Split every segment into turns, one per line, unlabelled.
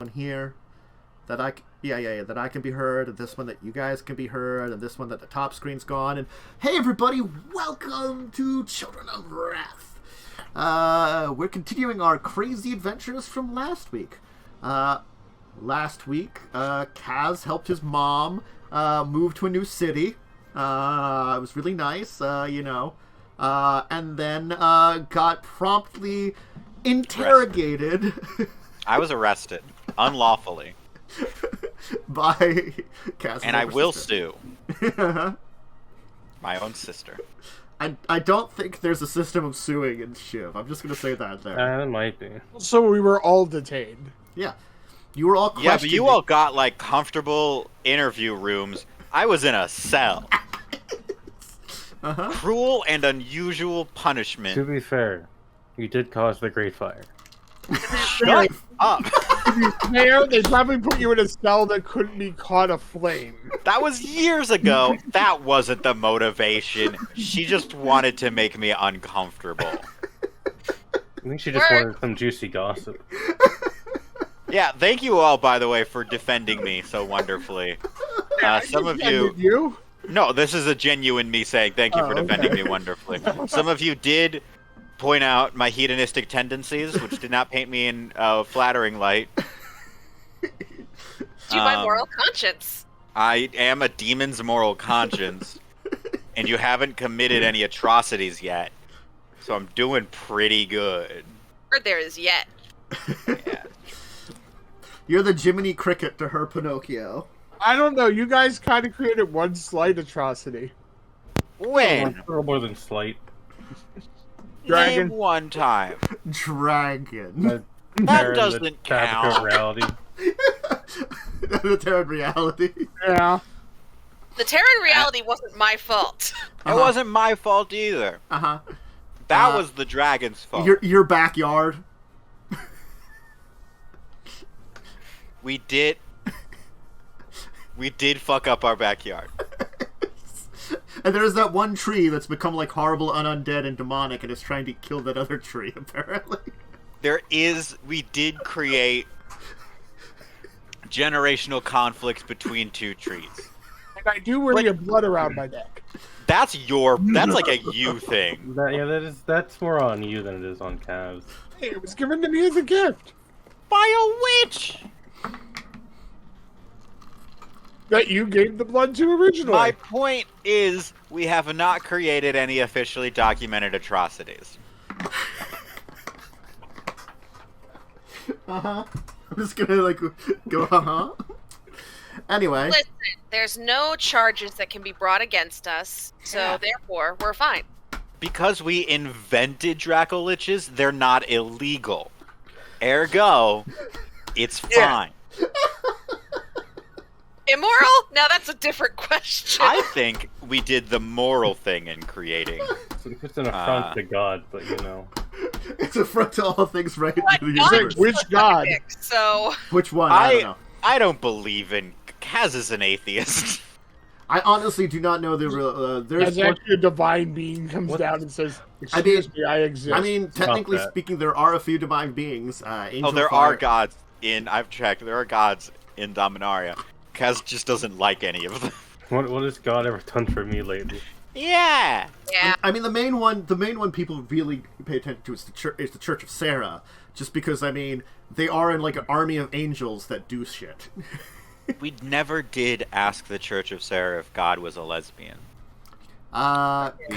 one here that that I can be heard, and this one that you guys can be heard, and this one that the top screen's gone. And hey, everybody, welcome to Children of Rath. We're continuing our crazy adventures from last week. Last week, Kaz helped his mom move to a new city. It was really nice, and then got promptly interrogated.
I was arrested unlawfully
by Kaz,
and I will
sister.
sue my own sister.
I don't think there's a system of suing in Shiv. I'm just gonna say that there.
It might be.
So we were all detained.
Yeah, you were all questioned.
Yeah, but you all got like comfortable interview rooms. I was in a cell. Cruel and unusual punishment.
To be fair, you did cause the Great Fire.
Shut up.
To be fair, they probably put you in a cell that couldn't be caught aflame.
That was years ago. That wasn't the motivation. She just wanted to make me uncomfortable.
I think she just wanted some juicy gossip.
Yeah, thank you all, by the way, for defending me so wonderfully. Some of you... No, this is a genuine me saying thank you for defending me wonderfully. Some of you did point out my hedonistic tendencies, which did not paint me in a flattering light.
Do my moral conscience.
I am a demon's moral conscience, and you haven't committed any atrocities yet, so I'm doing pretty good.
Or there is yet.
Yeah.
You're the Jiminy Cricket to her Pinocchio.
I don't know. You guys kind of created one slight atrocity.
When?
A little more than slight.
Dragon.
Name one time.
Dragon.
That doesn't count.
Reality.
The Terran reality.
Yeah.
The Terran reality wasn't my fault.
It wasn't my fault either. That was the dragon's fault.
Your backyard.
We did fuck up our backyard.
And there's that one tree that's become like horrible and undead and demonic and is trying to kill that other tree, apparently.
We did create generational conflicts between two trees.
And I do wear your blood around my neck.
That's like a you thing.
That's more on you than it is on Kaz.
Hey, it was given to me as a gift.
By a witch!
That you gave the blood to originally.
My point is, we have not created any officially documented atrocities.
I'm just gonna go Anyway.
Listen, there's no charges that can be brought against us, so therefore, we're fine.
Because we invented Dracoliches, they're not illegal. Ergo, it's fine.
Immoral? Now that's a different question.
I think we did the moral thing in creating.
It's an affront to God, but you know.
It's an affront to all things right in the universe.
Which God?
So.
Which one? I don't know.
I don't believe in... Kaz is an atheist.
I honestly do not know the real...
There's actually a divine being comes down and says, excuse me, I exist.
I mean, technically speaking, there are a few divine beings.
Are gods in... I've checked. There are gods in Dominaria. Kaz just doesn't like any of them.
What has God ever done for me lately?
Yeah.
I mean, the main one people really pay attention to is the Church of Sarah, just because, I mean, they are in like an army of angels that do shit.
We never did ask the Church of Sarah if God was a lesbian. We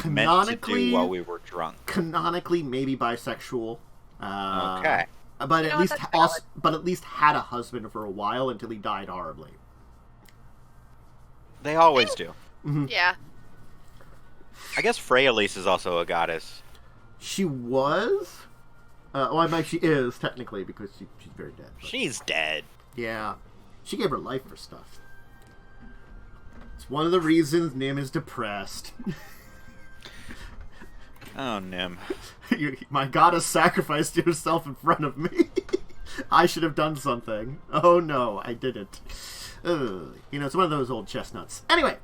meant to do while we were drunk.
Canonically, maybe bisexual.
Okay.
But at least had a husband for a while until he died horribly.
They always do.
Mm-hmm.
Yeah.
I guess Freyalise is also a goddess.
She was? She is, technically, because she's very dead. But...
She's dead.
Yeah. She gave her life for stuff. It's one of the reasons Nim is depressed.
Oh, Nim.
My goddess sacrificed yourself in front of me. I should have done something. Oh no, I didn't. It's one of those old chestnuts. Anyway,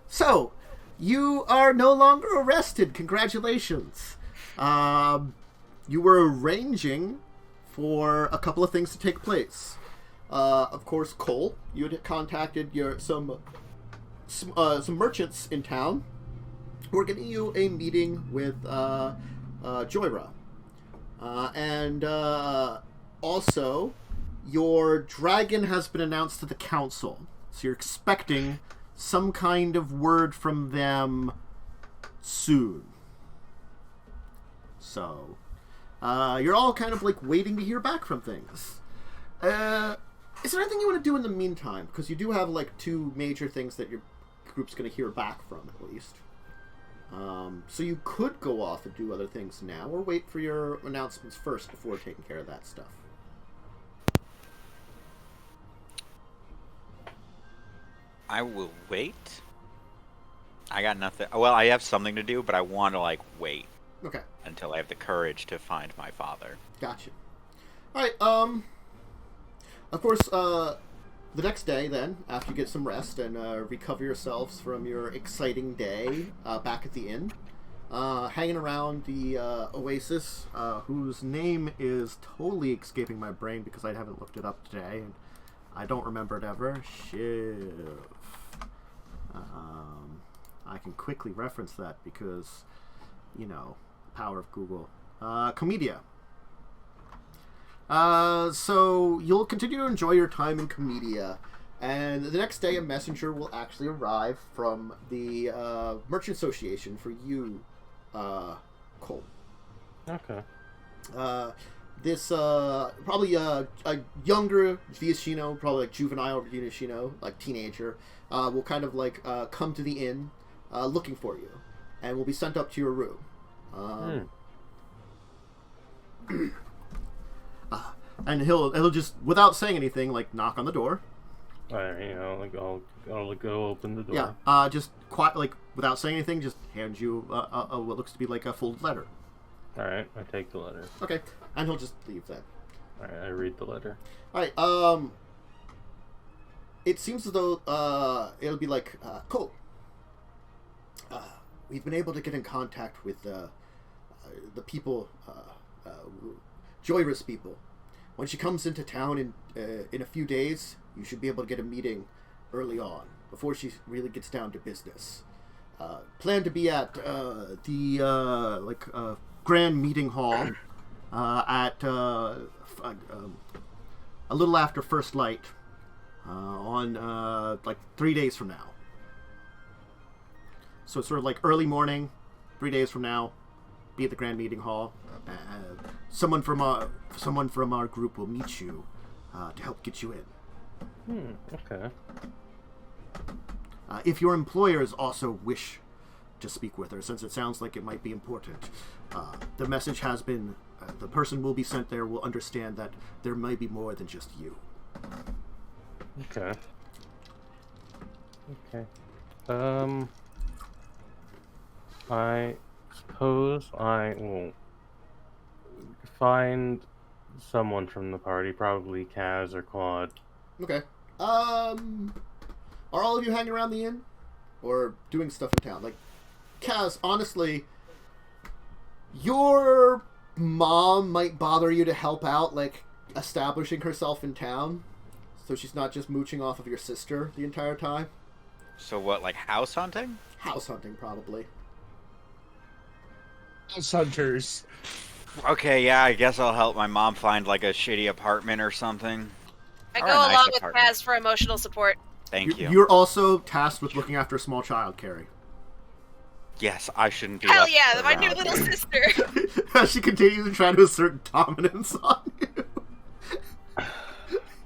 so, you are no longer arrested. Congratulations. You were arranging for a couple of things to take place. of course, Cole. You had contacted some merchants in town. We're getting you a meeting with Joyra. And also, your dragon has been announced to the council. So you're expecting some kind of word from them soon. So, you're all kind of like waiting to hear back from things. Is there anything you want to do in the meantime? Because you do have like 2 major things that your group's going to hear back from, at least. So you could go off and do other things now, or wait for your announcements first before taking care of that stuff.
I will wait. I got nothing. Well, I have something to do, but I want to like wait.
Okay.
Until I have the courage to find my father.
Gotcha. All right. Of course, the next day, then, after you get some rest and recover yourselves from your exciting day back at the inn, hanging around the oasis, whose name is totally escaping my brain because I haven't looked it up today, and I don't remember it ever. Shiv. I can quickly reference that because, you know, power of Google. Comedia. So you'll continue to enjoy your time in Comedia, and the next day a messenger will actually arrive from the Merchant Association for you, Cole.
Okay.
This probably a younger Viashino, probably like juvenile Viashino, like teenager, will kind of like come to the inn looking for you, and will be sent up to your room. And he'll just, without saying anything, like knock on the door.
You know, like I'll go open the door.
Yeah. Just quiet, like without saying anything, just hand you what looks to be like a folded letter.
All right, I take the letter.
Okay, and he'll just leave then.
All right, I read the letter.
All right. It seems as though it'll be like, Cole. We've been able to get in contact with the people, Joyra's people. When she comes into town in a few days, you should be able to get a meeting early on, before she really gets down to business. Plan to be at the grand meeting hall at a little after first light on like 3 days from now. So it's sort of like early morning, 3 days from now, be at the grand meeting hall. Someone from our group will meet you to help get you in.
Okay.
If your employers also wish to speak with her, since it sounds like it might be important, the message has been, the person will be sent there will understand that there may be more than just you.
Okay. I suppose I will find someone from the party, probably Kaz or Claud.
Okay. Are all of you hanging around the inn? Or doing stuff in town? Like, Kaz, honestly, your mom might bother you to help out, like, establishing herself in town, so she's not just mooching off of your sister the entire time.
So what, like house hunting?
House hunting, probably.
House hunters.
Okay, yeah, I guess I'll help my mom find like a shitty apartment or something.
I
Or
go
a nice
along with
apartment.
Kaz for emotional support.
Thank you.
You're also tasked with looking after a small child, Carrie.
Yes, I shouldn't be.
Hell
left
yeah, my new
around.
little sister.
She continues to try to assert dominance on you.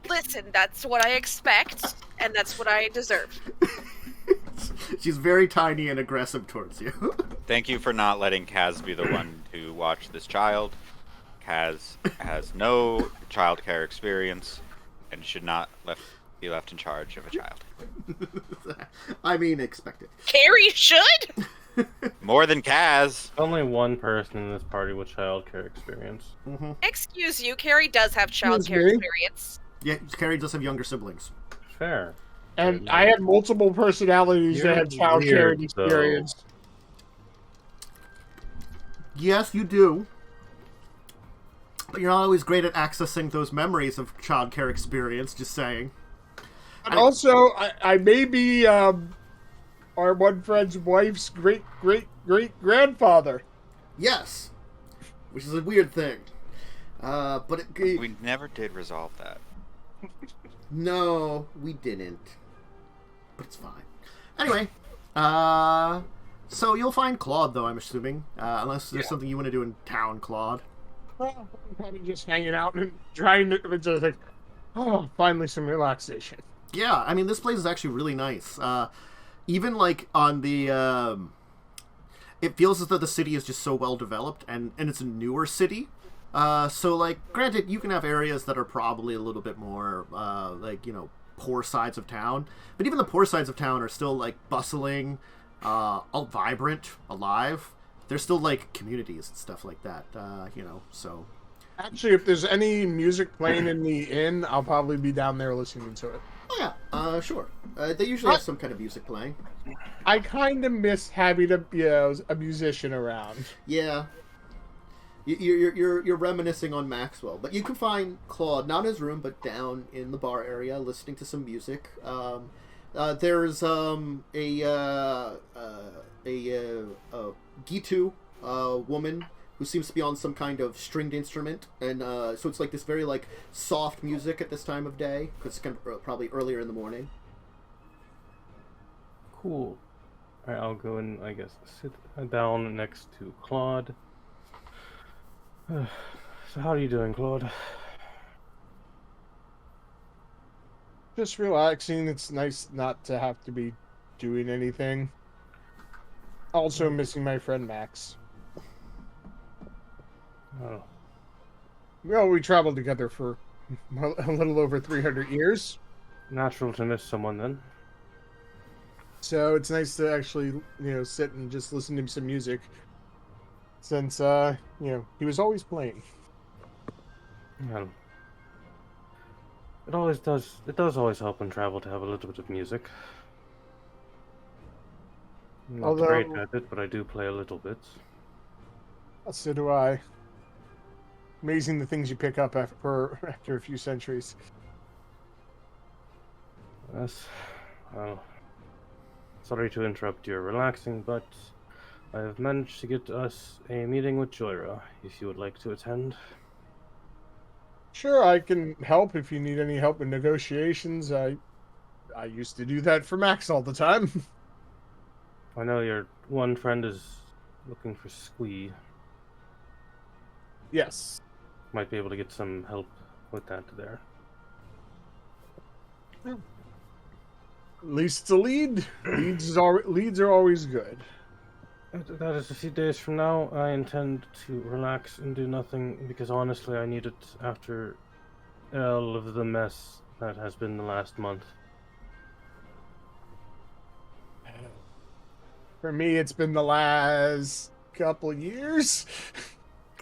Listen, that's what I expect, and that's what I deserve.
She's very tiny and aggressive towards you.
Thank you for not letting Kaz be the one to watch this child. Kaz has no childcare experience and should not be left in charge of a child.
I mean, expected.
Carrie should?
More than Kaz.
Only one person in this party with childcare experience.
Mm-hmm.
Excuse you, Carrie does have
Excuse
childcare
me?
experience.
Yeah, Carrie does have younger siblings.
Fair.
And I had multiple personalities
You're
that had child care
weird,
experience.
Yes, you do. but you're not always great at accessing those memories of childcare experience, just saying.
And also, I may be our one friend's wife's great-great-great-grandfather.
Yes, which is a weird thing. But
we never did resolve that.
No, we didn't. But it's fine. Anyway, so you'll find Claude, though, I'm assuming. Unless there's something you want to do in town, Claude.
Well, I'm probably just hanging out and trying to just like, oh, finally some relaxation.
Yeah, I mean, this place is actually really nice. Even, like, on the... it feels as though the city is just so well developed, and it's a newer city. So, like, granted, you can have areas that are probably a little bit more, like, you know, poor sides of town. But even the poor sides of town are still, like, bustling, all vibrant, alive. There's still, like, communities and stuff like that, you know, so...
Actually, if there's any music playing in the inn, I'll probably be down there listening to it.
Oh, yeah, sure. They usually have some kind of music playing.
I kind of miss having a musician around.
Yeah. You're reminiscing on Maxwell, but you can find Claude not in his room, but down in the bar area, listening to some music. There's a Gitu woman who seems to be on some kind of stringed instrument, and so it's like this very like soft music at this time of day because it's kind of probably earlier in the morning.
Cool. Alright, I'll go and I guess sit down next to Claude. So how are you doing, Claude?
Just relaxing. It's nice not to have to be doing anything. Also missing my friend Max.
Oh.
Well, we traveled together for a little over 300 years.
Natural to miss someone then.
So it's nice to actually, sit and just listen to some music. Since, he was always playing.
Yeah. It does always help in travel to have a little bit of music. I'm not great at it, but I do play a little bit.
So do I. Amazing the things you pick up after a few centuries.
Yes. Well, sorry to interrupt your relaxing, but I have managed to get us a meeting with Joyra, if you would like to attend.
Sure, I can help if you need any help in negotiations. I used to do that for Max all the time.
I know your one friend is looking for Squee.
Yes.
Might be able to get some help with that there.
At least it's a lead. Leads are always good.
That is a few days from now. I intend to relax and do nothing because honestly I need it after all of the mess that has been the last month.
For me, it's been the last couple years.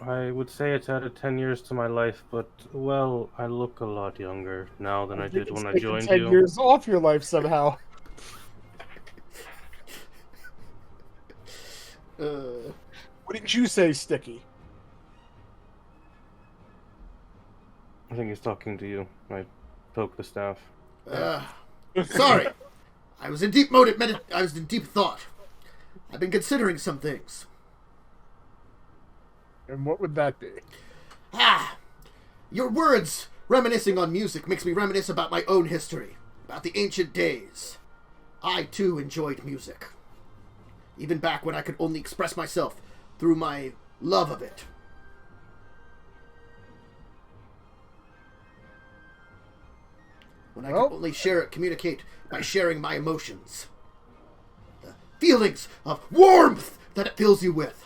I would say it's added 10 years to my life, but, well, I look a lot younger now than I did when I joined
10
you.
10 years off your life somehow. What did you say, Sticky?
I think he's talking to you. I poke the staff.
Sorry. I was in deep thought. I've been considering some things.
And what would that be?
Your words reminiscing on music makes me reminisce about my own history, about the ancient days. I, too, enjoyed music. Even back when I could only express myself through my love of it. When I could only communicate by sharing my emotions. The feelings of warmth that it fills you with.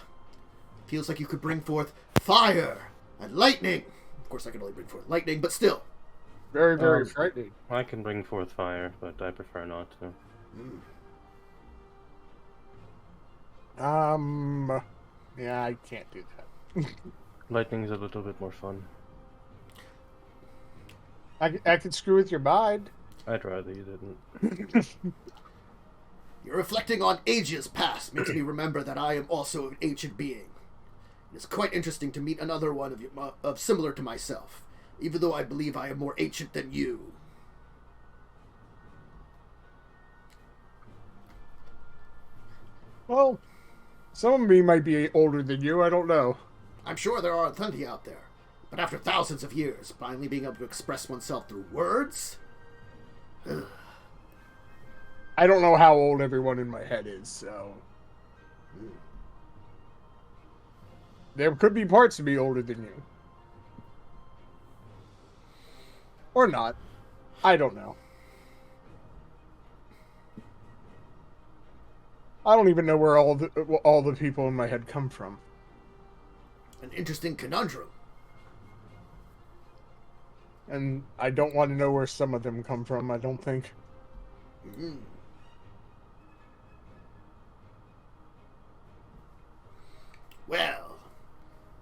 Feels like you could bring forth fire and lightning. Of course, I can only bring forth lightning, but still.
Very, very frightening.
I can bring forth fire, but I prefer not to.
Yeah, I can't do that.
Lightning's a little bit more fun.
I could screw with your mind.
I'd rather you didn't.
You're reflecting on ages past makes me remember that I am also an ancient being. It's quite interesting to meet another one of you, similar to myself, even though I believe I am more ancient than you.
Well, some of me might be older than you, I don't know.
I'm sure there are plenty out there, but after thousands of years, finally being able to express oneself through words?
I don't know how old everyone in my head is, so... There could be parts of me older than you. Or not. I don't know. I don't even know where all the people in my head come from.
An interesting conundrum.
And I don't want to know where some of them come from, I don't think.
Well,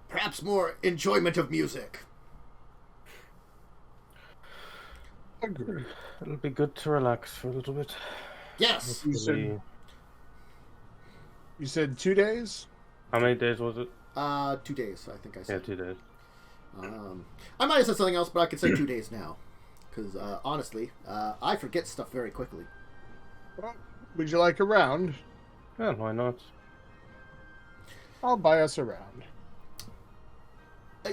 perhaps more enjoyment of music.
Agreed.
It'll be good to relax for a little bit.
Yes.
You said 2 days?
How many days was it?
2 days, I think I said.
Yeah, 2 days.
I might have said something else, but I could say 2 days now. Because, honestly, I forget stuff very quickly.
Well, would you like a round?
Yeah, why not?
I'll buy us a round.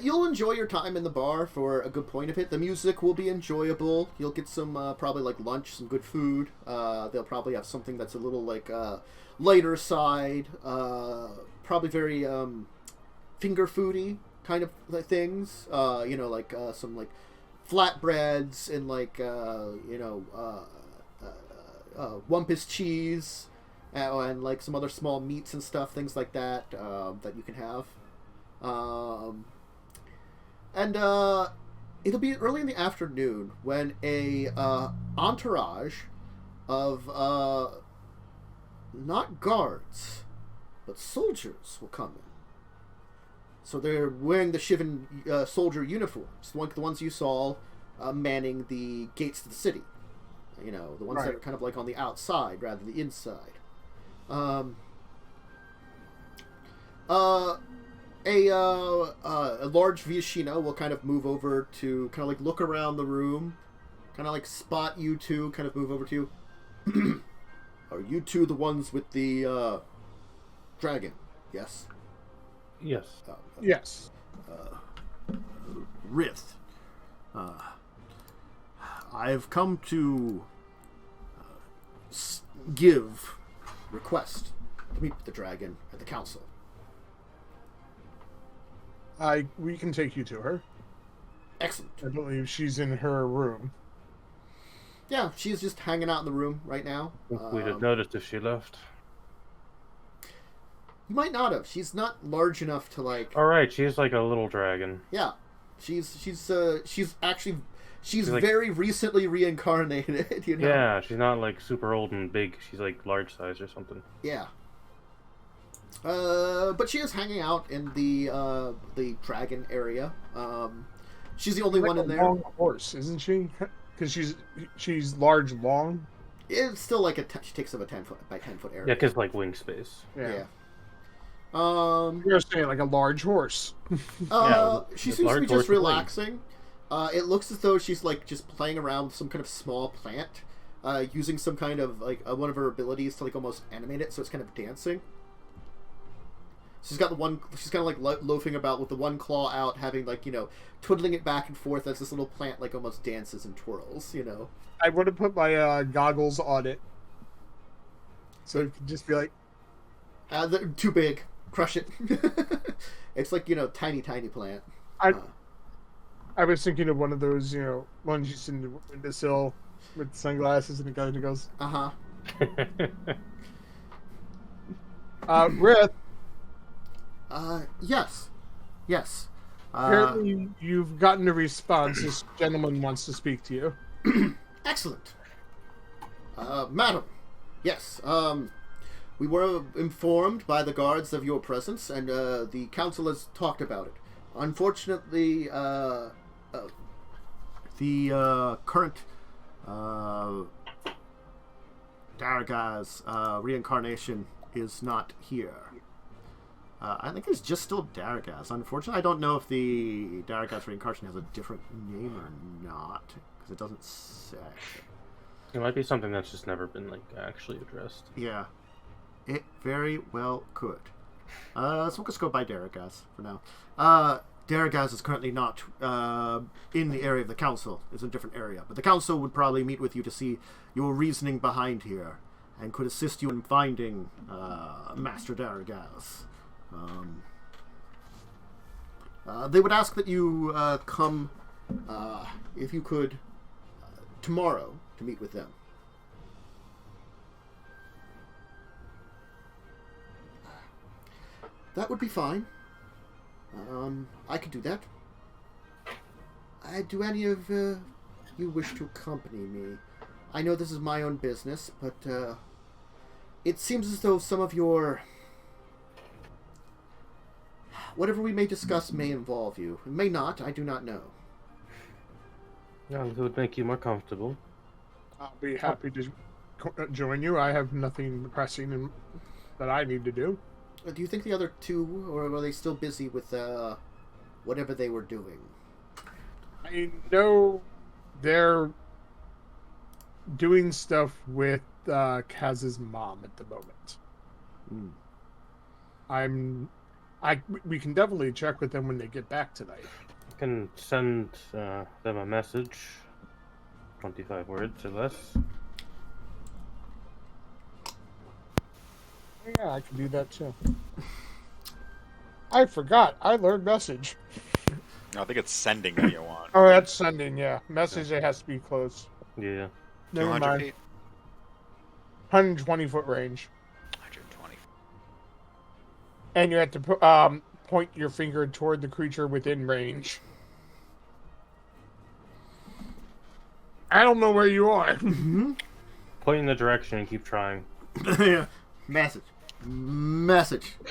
You'll enjoy your time in the bar for a good point of it. The music will be enjoyable. You'll get some, probably, like, lunch, some good food. They'll probably have something that's a little, like, lighter side. Probably very, finger foody kind of things. You know, like, some, like, flatbreads and, like, you know, Wumpus cheese. And, like, some other small meats and stuff, things like that, that you can have. And it'll be early in the afternoon when a entourage of not guards, but soldiers will come in. So they're wearing the Shiv soldier uniforms, the ones you saw manning the gates to the city. You know, the ones that are kind of like on the outside rather than the inside. A large Viashino will kind of move over to kind of like look around the room, kind of like spot you two, kind of move over to you. Are you two the ones with the dragon? Yes.
Yes.
Yes.
Rath. I've come to request to meet with the dragon at the council.
We can take you to her.
Excellent.
I believe she's in her room.
Yeah, she's just hanging out in the room right now.
We'd have noticed if she left.
You might not have. She's not large enough to like.
All right, she's like a little dragon.
Yeah, she's actually
She's like,
very recently reincarnated. You know.
Yeah, she's not like super old and big. She's like large size or something.
Yeah. But she is hanging out in the dragon area. She's the only one in there.
Long horse, isn't she? Because she's large, long.
It's still like she takes up a 10 foot area.
Yeah, because like wing space.
Yeah.
You're saying like a large horse.
She seems to be just relaxing. It looks as though she's like just playing around with some kind of small plant, using some kind of like one of her abilities to like almost animate it, so it's kind of dancing. She's got she's kind of like loafing about with the one claw out, having like, you know, twiddling it back and forth as this little plant like almost dances and twirls, you know.
I would have put my goggles on it, so it could just be like,
they're too big. Crush it. It's like, you know, tiny plant.
I was thinking of one of those, you know, ones you see in the windowsill with sunglasses and the guy who goes, Rath.
Yes.
Apparently you've gotten a response. This gentleman wants to speak to you.
Excellent. Madam, yes, we were informed by the guards of your presence, and the council has talked about it. Unfortunately, the current Daraga's reincarnation is not here. I think it's just still Daragaz. Unfortunately, I don't know if the Daragaz reincarnation has a different name or not, because it doesn't say.
It might be something that's just never been, like, actually addressed.
Yeah. It very well could. So we'll just go by Daragaz for now. Daragaz is currently not in the area of the council. It's a different area. But the council would probably meet with you to see your reasoning behind here, and could assist you in finding Master Daragaz. They would ask that you come, if you could, tomorrow to meet with them. That would be fine. I could do that. Do any of you wish to accompany me? I know this is my own business, but it seems as though some of your... Whatever we may discuss may involve you. It may not, I do not know.
Yeah, it would make you more comfortable.
I'll be happy to join you. I have nothing pressing that I need to do.
Do you think the other two, or were they still busy with whatever they were doing?
I know they're doing stuff with Kaz's mom at the moment. We can definitely check with them when they get back tonight.
You can send them a message, 25 words or less.
Yeah, I can do that too. I forgot. I learned message.
I think it's sending that you want.
Oh, that's sending, yeah. Message, it has to be close.
Yeah.
Never
200
mind.
feet?
120-foot range.
120.
And you have to point your finger toward the creature within range. I don't know where you are.
Point in the direction and keep trying.
Yeah. Message.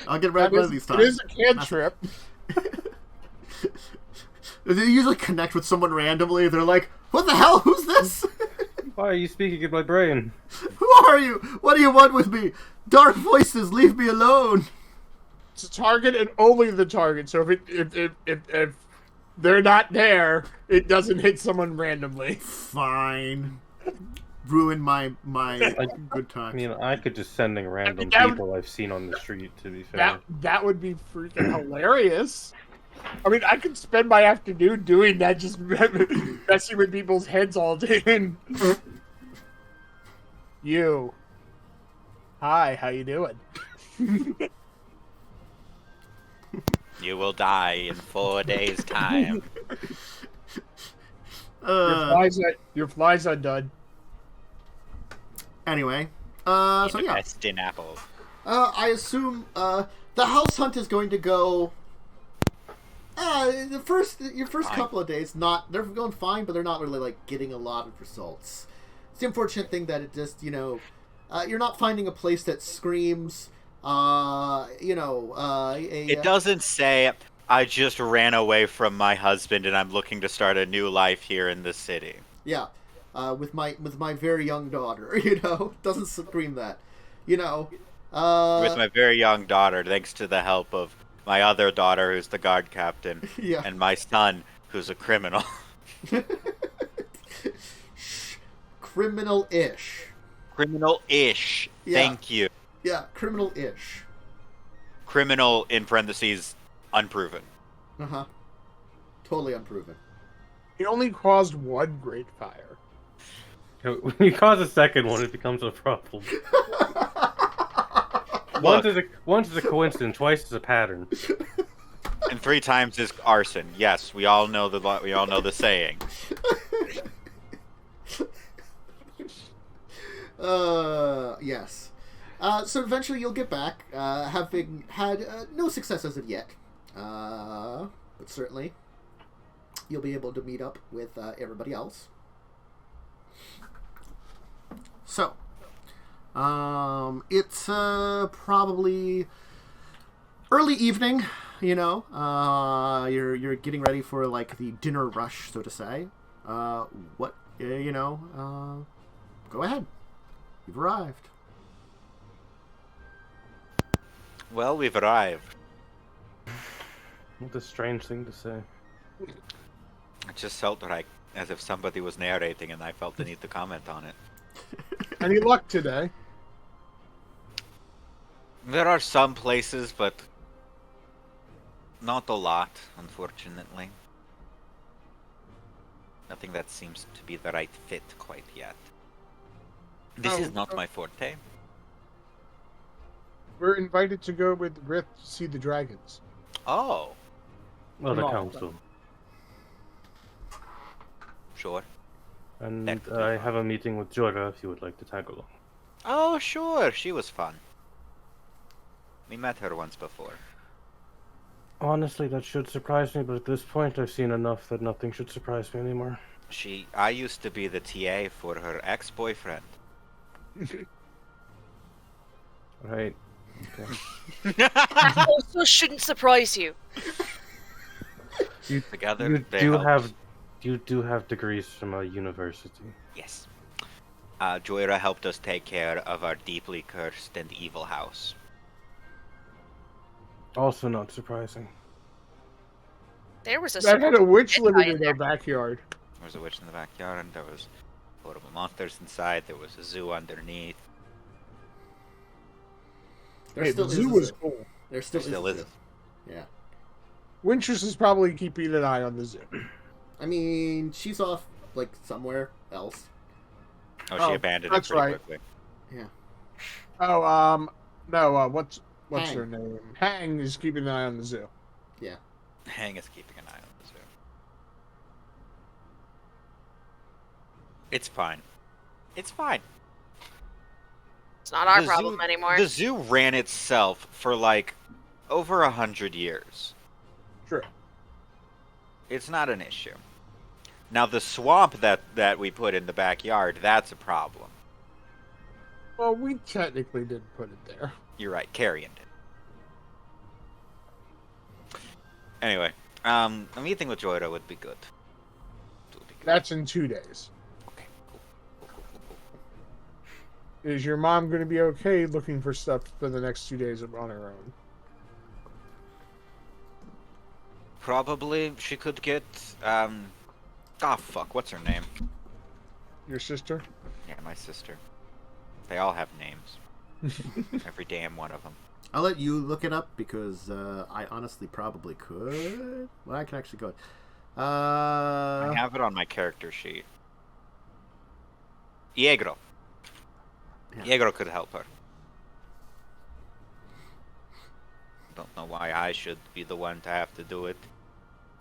I'll get right one of these times.
It is a cantrip.
They usually connect with someone randomly. They're like, what the hell? Who's this?
Why are you speaking in my brain?
Who are you? What do you want with me? Dark voices, leave me alone.
It's a target and only the target. So if they're not there, it doesn't hit someone randomly.
Fine. Ruin my good time.
I mean, I could just sending random people I've seen on the street, to be fair.
That would be freaking hilarious. I mean, I could spend my afternoon doing that, just messing with people's heads all day. You. Hi, how you doing?
You will die in 4 days' time.
Your flies are done.
Anyway, so yeah.
Best in apples.
I assume the house hunt is going to go. Your first
fine.
couple of days, they're going fine, but they're not really like getting a lot of results. It's the unfortunate thing that it just you're not finding a place that screams.
It doesn't say I just ran away from my husband and I'm looking to start a new life here in the city.
Yeah. With my very young daughter, doesn't scream that, With
my very young daughter, thanks to the help of my other daughter, who's the guard captain,
yeah.
and my son, who's a criminal.
Criminal-ish.
Criminal-ish.
Yeah.
Thank you.
Yeah, criminal-ish.
Criminal, in parentheses, unproven.
Uh-huh. Totally unproven.
He only caused one great fire.
When you cause a second one, it becomes a problem. Once is a coincidence, twice is a pattern.
And 3 times is arson. Yes, we all know the saying.
Yes. So eventually you'll get back, having had no success as of yet. But certainly you'll be able to meet up with everybody else. So, it's probably early evening, you're getting ready for like the dinner rush, so to say. Go ahead. You've arrived.
Well, we've arrived.
What a strange thing to say.
It just felt like as if somebody was narrating, and I felt the need to comment on it.
Any luck today?
There are some places, but not a lot, unfortunately. Nothing that seems to be the right fit quite yet. This is not my forte.
We're invited to go with Rath to see the dragons.
Oh,
Well, the
No.
council.
sure.
And
That could be
I
fun.
have a meeting with Joyra if you would like to tag along.
Oh, sure. She was fun. We met her once before.
Honestly, that should surprise me, but at this point I've seen enough that nothing should surprise me anymore.
I used to be the TA for her ex-boyfriend.
Right.
That also shouldn't surprise you.
Together,
You
they
do
helped.
have degrees from a university.
Yes. Joyra helped us take care of our deeply cursed and evil house.
Also not surprising.
There was a
I had a witch
Jedi
living
in
in
there.
our backyard.
There was a witch in the backyard, there was horrible monsters inside, there was a zoo underneath.
There
Hey,
still
the
is
zoo
a
was
zoo.
cool.
There still,
Still
is. a
is.
zoo. Yeah.
Wintress is probably keeping an eye on the zoo.
I mean, she's off like somewhere else.
Oh,
Oh,
she abandoned it
that's
pretty
right.
quickly.
Yeah.
Oh, no, what's
Hang.
her name? Hang is keeping an eye on the zoo.
Yeah.
Hang is keeping an eye on the zoo. It's fine. It's fine.
It's not our
The
problem
zoo-
anymore.
The zoo ran itself for like over 100 years.
True.
It's not an issue. Now the swamp that we put in the backyard, that's a problem.
Well, we technically didn't put it there.
You're right, Carrion did. Anyway, a meeting with Joyra would be good. It would be good.
That's in 2 days.
Okay, cool.
Is your mom going to be okay looking for stuff for the next 2 days on her own?
Probably she could get, fuck, what's her name?
Your sister?
Yeah, my sister. They all have names. Every damn one of them.
I'll let you look it up because I honestly probably could. Well, I can actually go.
I have it on my character sheet. Yegro.
Yeah.
Yegro could help her. Don't know why I should be the one to have to do it.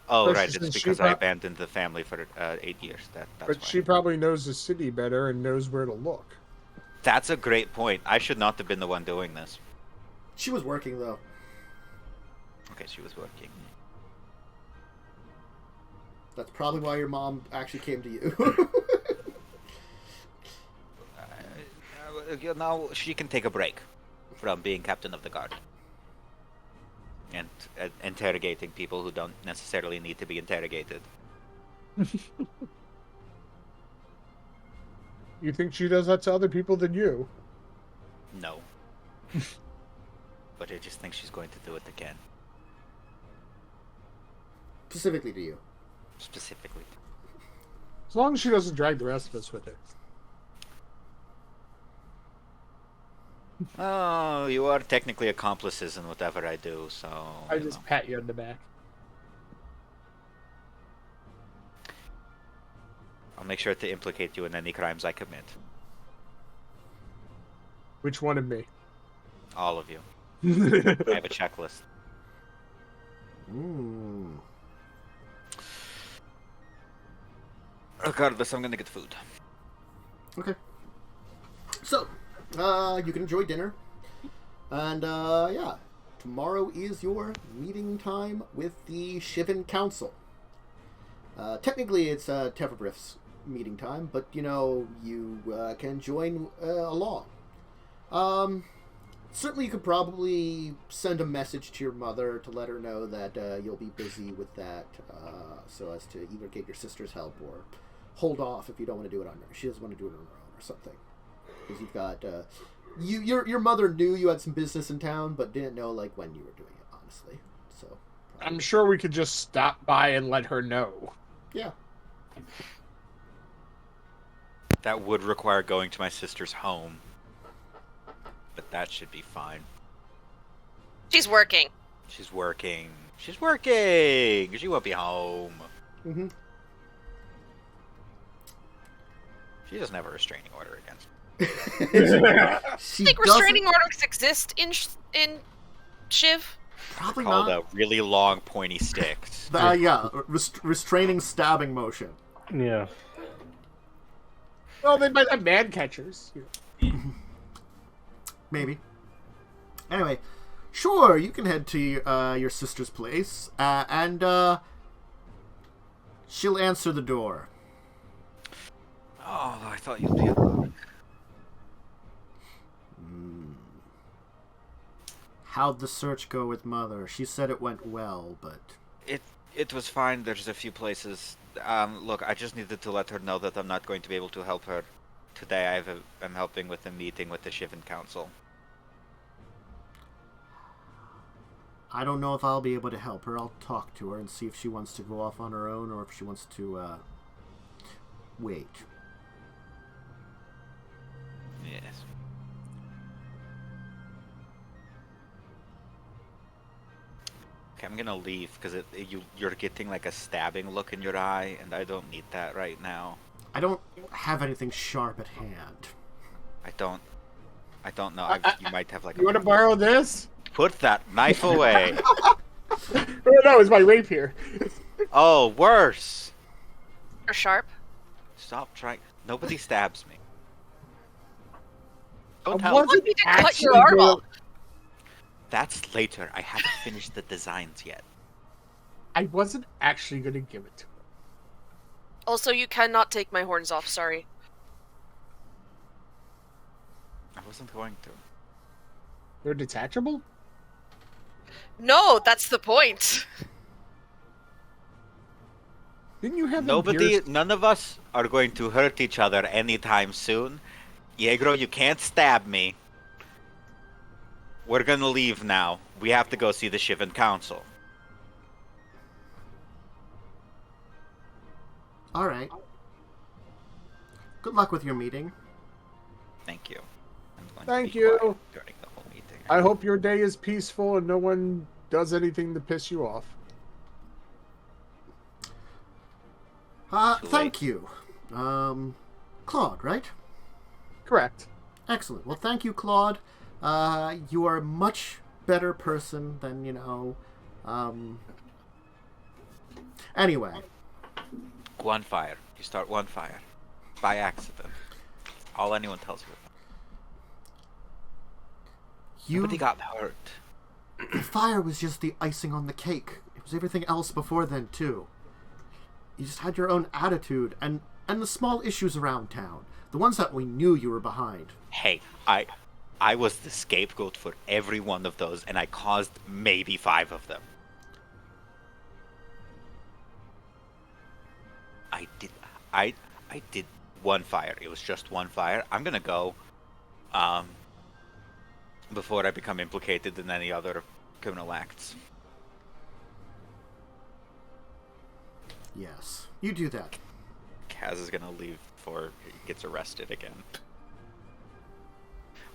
Oh,
But
right,
she
it's
said she
because I
prob-
abandoned the family for 8 years. That's
But
why.
she probably knows the city better and knows where to look.
That's a great point. I should not have been the one doing this.
She was working though.
Okay, she was working.
That's probably why your mom actually came to you.
Now she can take a break from being captain of the guard. And interrogating people who don't necessarily need to be interrogated.
You think she does that to other people than you?
No. But I just think she's going to do it again.
Specifically to you.
Specifically.
As long as she doesn't drag the rest of us with it.
Oh, you are technically accomplices in whatever I do, so...
I
you
just
know.
pat you on the back.
I'll make sure to implicate you in any crimes I commit.
Which one of me?
All of you. I have a checklist.
Mm.
Regardless, I'm gonna get food.
Okay. So, you can enjoy dinner. And, yeah. Tomorrow is your meeting time with the Shivan Council. Technically, it's Tefabriff's meeting time, but, you know, you can join along. Certainly you could probably send a message to your mother to let her know that you'll be busy with that, so as to either get your sister's help or hold off if you don't want to do it on her. She doesn't want to do it on her own or something. Because you've got, your mother knew you had some business in town, but didn't know, like, when you were doing it, honestly. So,
I'm sure we could just stop by and let her know.
Yeah.
That would require going to my sister's home. But that should be fine.
She's working.
She's working. She's working! She won't be home.
Mm-hmm.
She doesn't have a restraining order against me.
I think restraining orders exist in Shiv.
Probably
Called
not.
really long, pointy sticks.
Yeah, restraining stabbing motion.
Yeah.
Well, they might have man catchers.
Maybe. Anyway, sure, you can head to your sister's place, and she'll answer the door.
Oh, I thought you'd be at work.
How'd the search go with Mother? She said it went well, but...
It was fine. There's a few places. Look, I just needed to let her know that I'm not going to be able to help her. Today I'm helping with a meeting with the Shivan Council.
I don't know if I'll be able to help her. I'll talk to her and see if she wants to go off on her own or if she wants to, wait.
Yes. Okay, I'm gonna leave because you're getting like a stabbing look in your eye, and I don't need that right now.
I don't have anything sharp at hand.
I don't know. You might have like.
You want to borrow this?
Put that knife away.
Oh, no, it's my rapier.
Oh, worse.
Or sharp.
Stop trying. Nobody stabs me. Don't
I
help.
wasn't
What, you didn't cut your
actually
arm
gonna-
off?
That's later. I haven't finished the designs yet.
I wasn't actually going to give it to her.
Also, you cannot take my horns off, sorry.
I wasn't going to.
They're detachable?
No, that's the point.
Didn't you have them pierced?
None of us are going to hurt each other anytime soon. Yegro, you can't stab me. We're gonna leave now. We have to go see the Shivan Council.
Alright. Good luck with your meeting.
Thank you. I'm going
Thank
to be
you.
quiet during the whole meeting.
I hope your day is peaceful and no one does anything to piss you off.
Too
Thank
late.
you. Claude, right?
Correct.
Excellent. Well, thank you, Claude. You are a much better person than, Anyway.
One fire. You start one fire. By accident. All anyone tells you. Nobody got hurt.
The fire was just the icing on the cake. It was everything else before then, too. You just had your own attitude and the small issues around town. The ones that we knew you were behind.
Hey, I was the scapegoat for every one of those, and I caused maybe 5 of them. I did one fire. It was just one fire. I'm gonna go, before I become implicated in any other criminal acts.
Yes, you do that.
Kaz is gonna leave before he gets arrested again.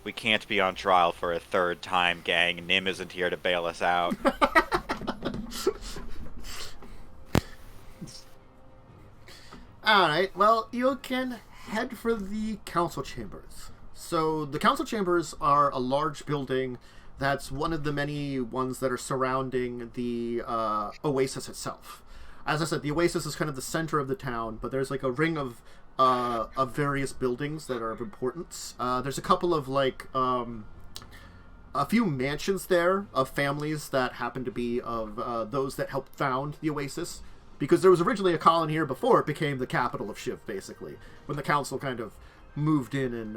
We can't be on trial for a 3rd time, gang. Nim isn't here to bail us out.
Alright, well, you can head for the council chambers. So, the council chambers are a large building that's one of the many ones that are surrounding the oasis itself. As I said, the oasis is kind of the center of the town, but there's like a ring of various buildings that are of importance. There's a couple of a few mansions there of families that happen to be of those that helped found the oasis, because there was originally a colony here before it became the capital of Shiv, basically, when the council kind of moved in and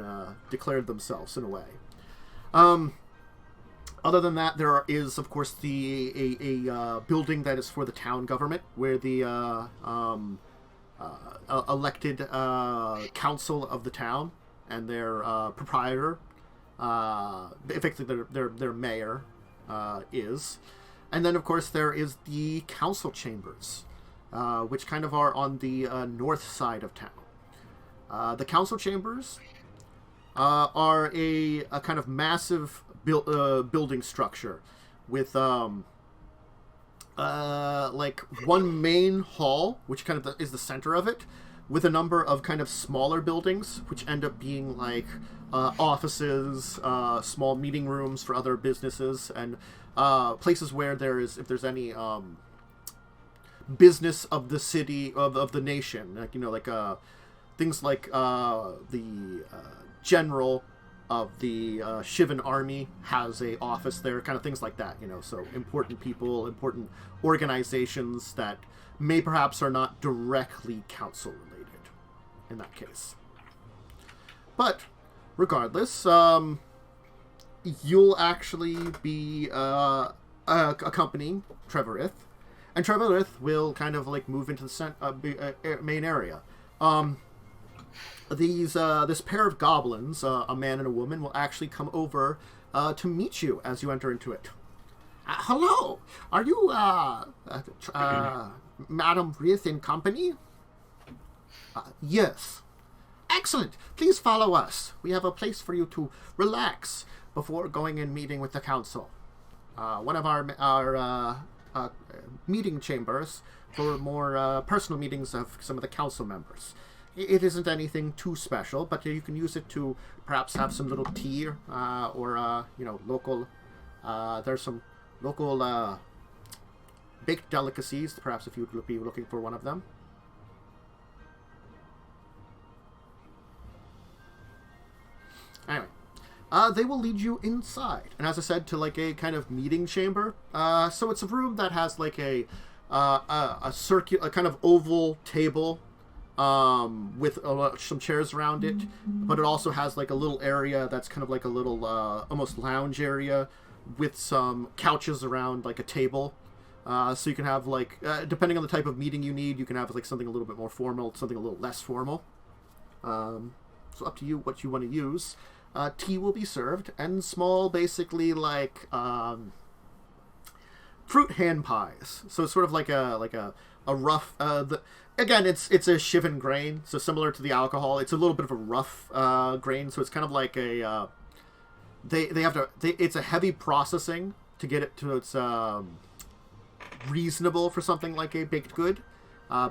declared themselves in a way. Other than that, there is, of course, a building that is for the town government, where the elected council of the town and their proprietor, effectively their mayor, is. And then, of course, there is the council chambers, which kind of are on the north side of town. The council chambers are a kind of massive building structure with like one main hall, which kind of is the center of it, with a number of kind of smaller buildings, which end up being like offices, small meeting rooms for other businesses, and places where if there's any business of the city, of the nation, like, like things like the general of the Shivan army has a office there, kind of things like that, so important people, important organizations that may perhaps are not directly council related in that case. But regardless, you'll actually be accompanying Trevorith, and Trevorith will kind of like move into the main area. This pair of goblins, a man and a woman, will actually come over to meet you as you enter into it. Hello, are you Madam Rath in company? Yes. Excellent. Please follow us. We have a place for you to relax before going and meeting with the council. One of our meeting chambers for more personal meetings of some of the council members. It isn't anything too special, but you can use it to perhaps have some little tea or local. There's some local baked delicacies, perhaps if you'd be looking for one of them. Anyway, they will lead you inside, and as I said, to like a kind of meeting chamber. So it's a room that has like a kind of oval table with some chairs around it, but it also has like a little area that's kind of like a little almost lounge area with some couches around like a table. So you can have like, depending on the type of meeting you need, you can have like something a little bit more formal, something a little less formal. So up to you what you want to use. Tea will be served, and small, basically like fruit hand pies. So it's sort of like a rough. Again, it's a Shivan grain, so similar to the alcohol. It's a little bit of a rough grain, so it's kind of like a. It's a heavy processing to get it to its reasonable for something like a baked good,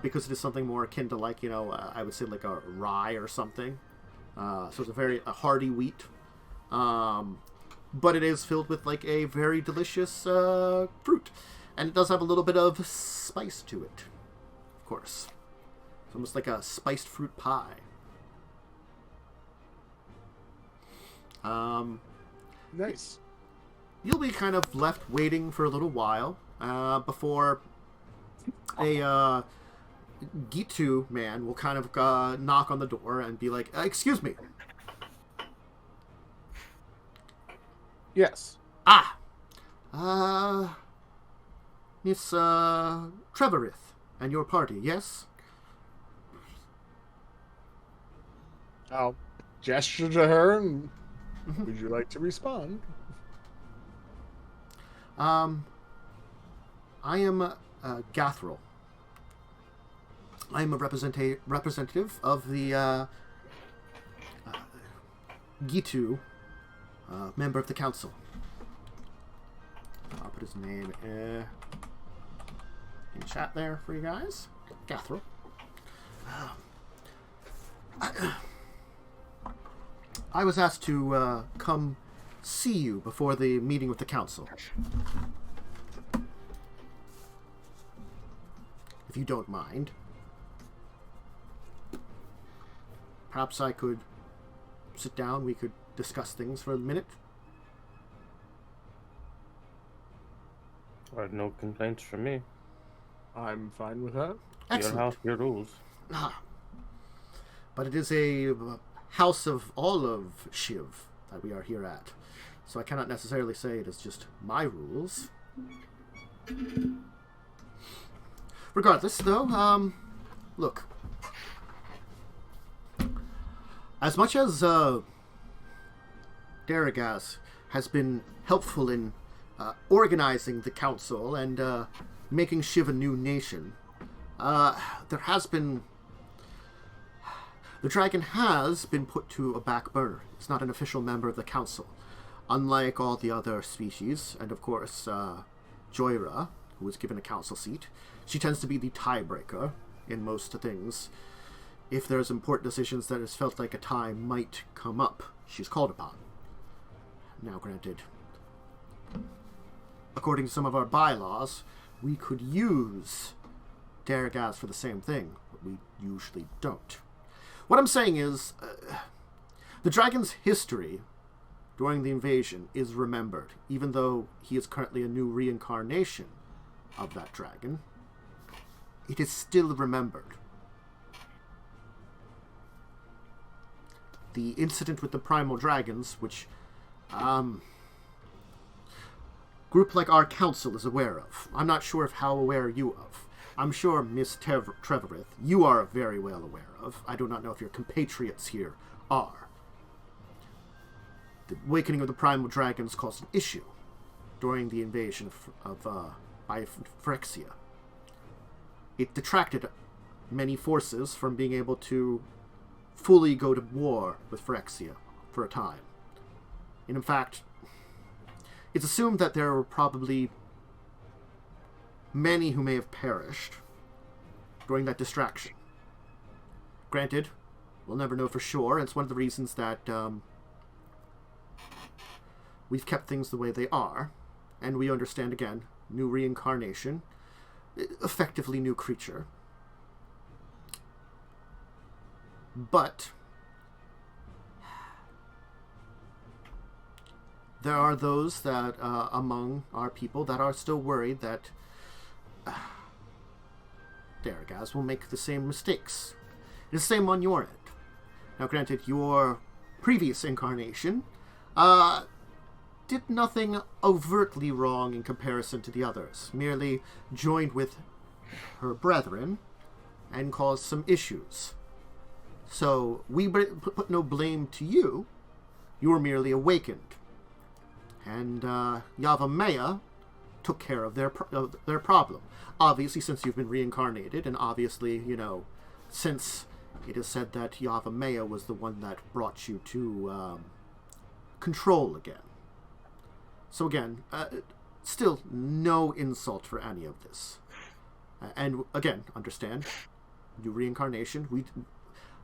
because it is something more akin to like I would say like a rye or something. So it's a hearty wheat, but it is filled with like a very delicious fruit, and it does have a little bit of spice to it, of course. It's almost like a spiced fruit pie.
Nice.
You'll be kind of left waiting for a little while before a Gitu man will kind of knock on the door and be like, excuse me.
Yes.
Miss Trevorith and your party, yes?
I'll gesture to her and would you like to respond?
I am Gathril. I am a representative of the Gitu, member of the council. I'll put his name in chat there for you guys. Gathril. I was asked to come see you before the meeting with the council. If you don't mind. Perhaps I could sit down, we could discuss things for a minute.
No complaints from me.
I'm fine with that.
Excellent.
Your house, your rules.
But it is a house of all of Shiv that we are here at. So I cannot necessarily say it is just my rules. Regardless, though, look. As much as Daragas has been helpful in organizing the council and making Shiv a new nation, there has been... The dragon has been put to a back burner. It's not an official member of the council. Unlike all the other species, and of course, Joyra, who was given a council seat, she tends to be the tiebreaker in most things. If there's important decisions that it's felt like a tie might come up, she's called upon. Now, granted, according to some of our bylaws, we could use Daragaz for the same thing, but we usually don't. What I'm saying is, the dragon's history during the invasion is remembered, even though he is currently a new reincarnation of that dragon. It is still remembered. The incident with the Primal Dragons, which group like our council is aware of. I'm not sure of how aware you of. I'm sure, Miss Trevorith, you are very well aware of. I do not know if your compatriots here are. The awakening of the Primal Dragons caused an issue during the invasion by Phyrexia. It detracted many forces from being able to fully go to war with Phyrexia for a time. And in fact, it's assumed that there were probably many who may have perished during that distraction. Granted, we'll never know for sure, and it's one of the reasons that we've kept things the way they are, and we understand, again, new reincarnation, effectively new creature. But there are those that among our people that are still worried that Daragaz will make the same mistakes. It's the same on your end. Now, granted, your previous incarnation did nothing overtly wrong in comparison to the others, merely joined with her brethren and caused some issues. So, we put no blame to you. You were merely awakened. And Yavamaya took care of their problem. Obviously, since you've been reincarnated, and obviously, you know, since it is said that Yavamaya was the one that brought you to control again. So again, still no insult for any of this. And again, understand, new reincarnation,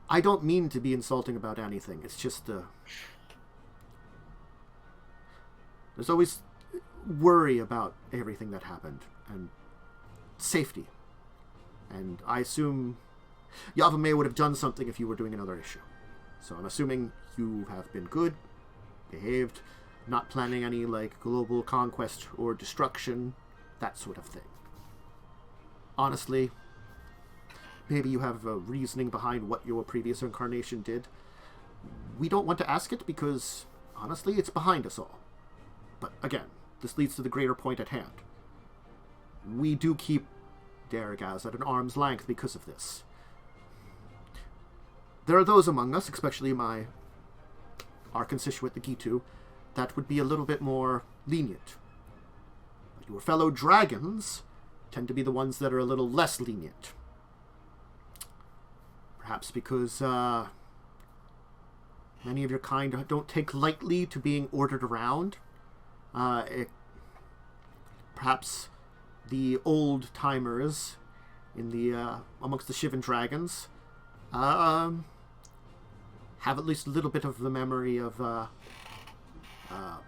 I don't mean to be insulting about anything. It's just there's always worry about everything that happened and safety. And I assume Yavame would have done something if you were doing another issue. So I'm assuming you have been good, behaved, not planning any like global conquest or destruction, that sort of thing. Honestly, maybe you have a reasoning behind what your previous incarnation did. We don't want to ask it because, honestly, it's behind us all. But again, this leads to the greater point at hand. We do keep Daragaz at an arm's length because of this. There are those among us, especially our constituent, the Gitu, that would be a little bit more lenient. But your fellow dragons tend to be the ones that are a little less lenient. Perhaps because many of your kind don't take lightly to being ordered around. Perhaps the old timers in the amongst the Shivan dragons have at least a little bit of the memory of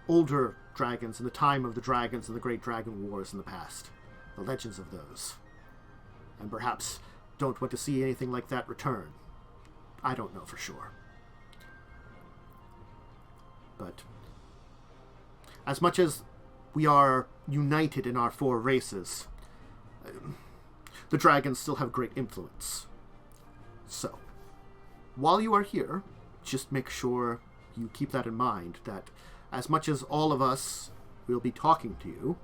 older dragons in the time of the dragons and the Great Dragon Wars in the past, the legends of those, and perhaps don't want to see anything like that return. I don't know for sure. But as much as we are united in our four races, the dragons still have great influence. So, while you are here, just make sure you keep that in mind, that as much as all of us will be talking to you,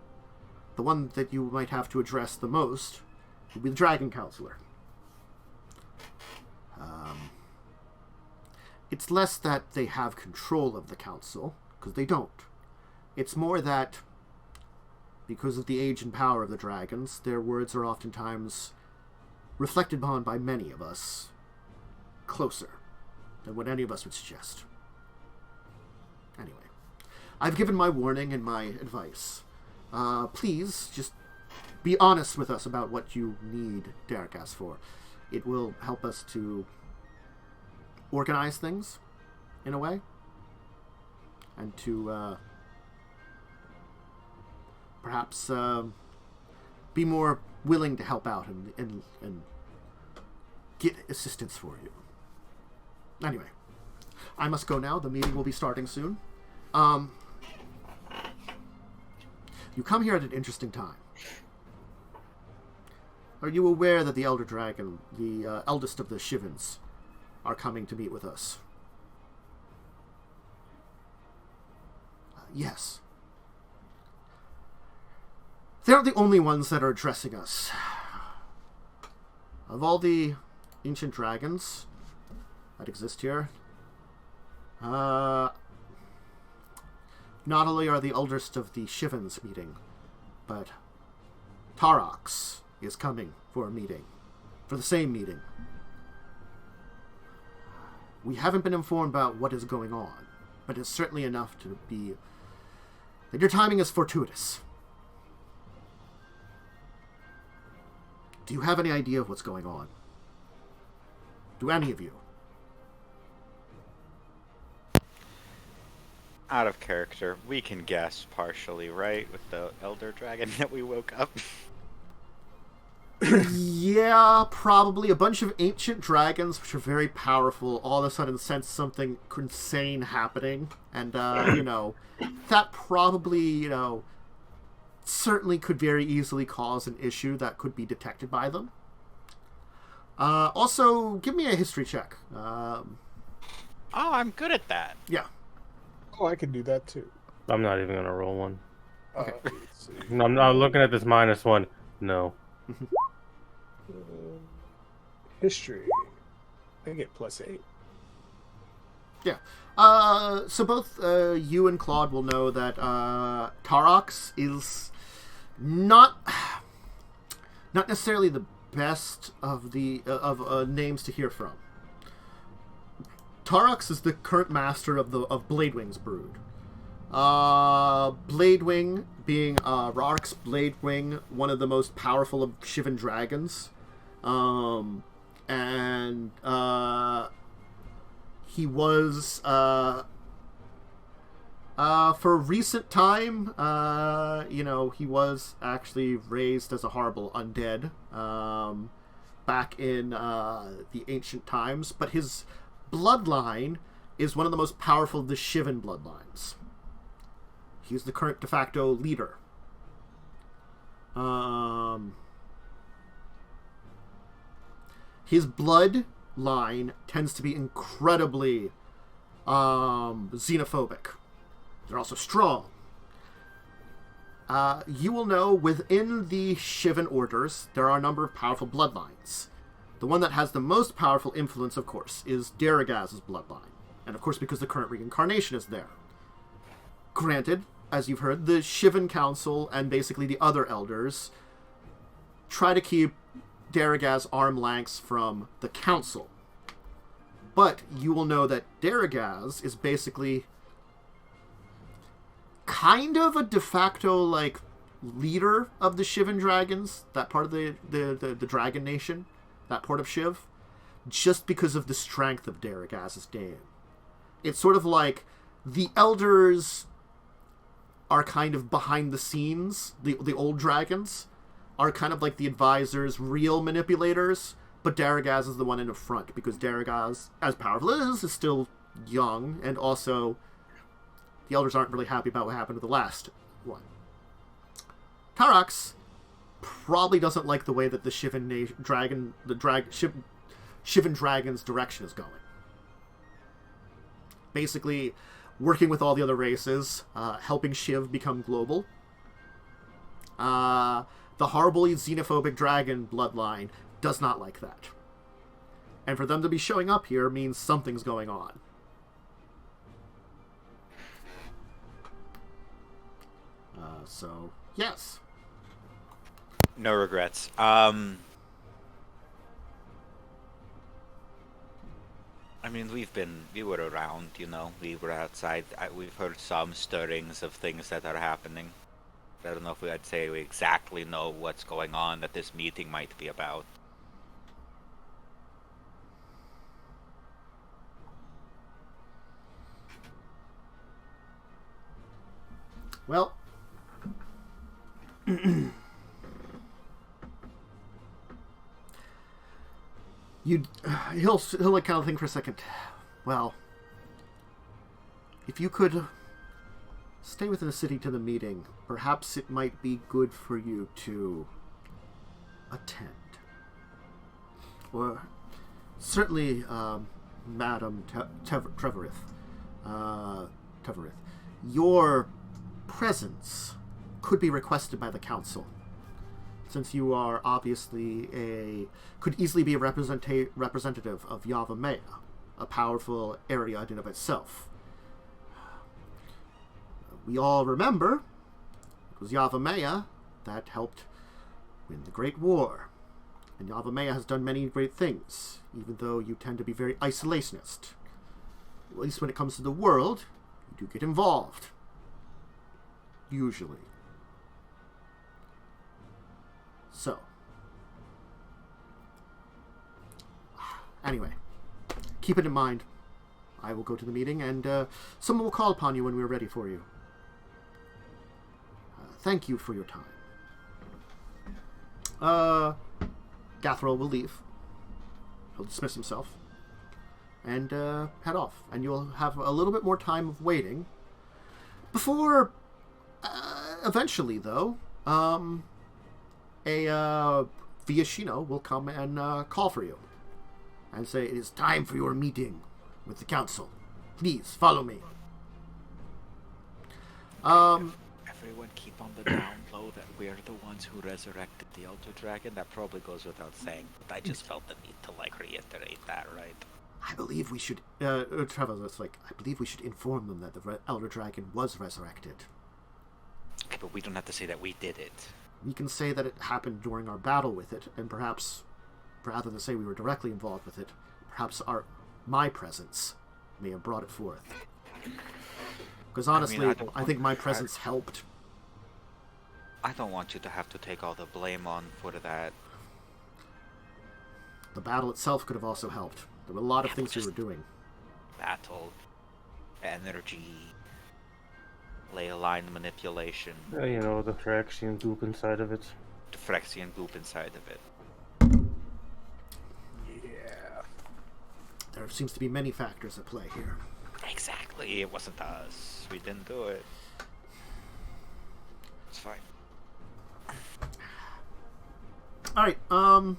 the one that you might have to address the most will be the Dragon Counselor. It's less that they have control of the council, because they don't. It's more that because of the age and power of the dragons, their words are oftentimes reflected upon by many of us closer than what any of us would suggest. Anyway, I've given my warning and my advice. Please, just be honest with us about what you need Darakas for. It will help us to organize things, in a way, and to perhaps be more willing to help out and get assistance for you. Anyway, I must go now. The meeting will be starting soon. You come here at an interesting time. Are you aware that the Elder Dragon, the eldest of the Shivans, are coming to meet with us? Yes. They aren't the only ones that are addressing us. Of all the ancient dragons that exist here, not only are the eldest of the Shivans meeting, but Tarox is coming for a meeting. For the same meeting. We haven't been informed about what is going on, but it's certainly enough to be that your timing is fortuitous. Do you have any idea of what's going on? Do any of you?
Out of character, we can guess partially, right? With the Elder Dragon that we woke up.
Yeah, probably. A bunch of ancient dragons, which are very powerful, all of a sudden sense something insane happening. And, that probably, certainly could very easily cause an issue that could be detected by them. Also, give me a history check.
Oh, I'm good at that.
Yeah.
Oh, I can do that too.
I'm not even gonna roll one.
Okay.
Let's see.
I'm not looking at this -1. No.
History. I get +8.
Yeah. So both you and Claude will know that Tarox is not necessarily the best of the names to hear from. Tarox is the current master of Bladewing's brood. Bladewing being Rark's Bladewing, one of the most powerful of Shivan dragons. He was for a recent time, he was actually raised as a horrible undead back in the ancient times, but his bloodline is one of the most powerful of the Shivan bloodlines. He's the current de facto leader. His bloodline tends to be incredibly xenophobic. They're also strong. You will know within the Shivan orders, there are a number of powerful bloodlines. The one that has the most powerful influence, of course, is Daragaz's bloodline. And of course, because the current reincarnation is there. Granted, as you've heard, the Shivan Council and basically the other elders try to keep Daragaz arm lengths from the council. But you will know that Daragaz is basically kind of a de facto, leader of the Shivan dragons, that part of the Dragon Nation, that part of Shiv, just because of the strength of Daragaz's name. It's sort of like the elders are kind of behind the scenes, the old dragons are kind of like the advisors, real manipulators, but Daragaz is the one in the front, because Daragaz, as powerful as is still young, and also the elders aren't really happy about what happened to the last one. Tarox probably doesn't like the way that the Shivan Dragon's direction is going. Basically, working with all the other races, helping Shiv become global. The horribly xenophobic dragon bloodline does not like that. And for them to be showing up here means something's going on. So Yes.
No regrets. I mean, we were around, we were outside. We've heard some stirrings of things that are happening. I don't know if I'd say we exactly know what's going on, that this meeting might be about.
Well, he'll like kind of think for a second. Well, if you could stay within the city to the meeting, perhaps it might be good for you to attend. Or certainly, Madam Trevorith, your presence could be requested by the council, since you are obviously could easily be a representative of Yavimaya, a powerful area in and of itself. We all remember it was Yavimaya that helped win the Great War, and Yavimaya has done many great things, even though you tend to be very isolationist. At least when it comes to the world, you do get involved. Usually. So. Anyway, keep it in mind. I will go to the meeting, and someone will call upon you when we're ready for you. Thank you for your time. Gathrel will leave. He'll dismiss himself. And head off. And you'll have a little bit more time of waiting. Before... eventually, though, a Viashino will come and call for you and say, "It is time for your meeting with the council. Please follow me."
Everyone keep on the down low that we're the ones who resurrected the Elder Dragon. That probably goes without saying, but I just felt the need to reiterate that, right?
I believe we should. Trevor's like, I believe we should inform them that the Elder Dragon was resurrected.
Okay, but we don't have to say that we did it.
We can say that it happened during our battle with it, and perhaps, rather than say we were directly involved with it, perhaps my presence may have brought it forth. Because honestly, I think my presence helped.
I don't want you to have to take all the blame on for that.
The battle itself could have also helped. There were a lot of things we were doing.
Battle, energy, ley line manipulation.
The Phyrexian goop inside of it.
The Phyrexian goop inside of it.
Yeah.
There seems to be many factors at play here.
Exactly. It wasn't us. We didn't do it. It's fine.
Alright, so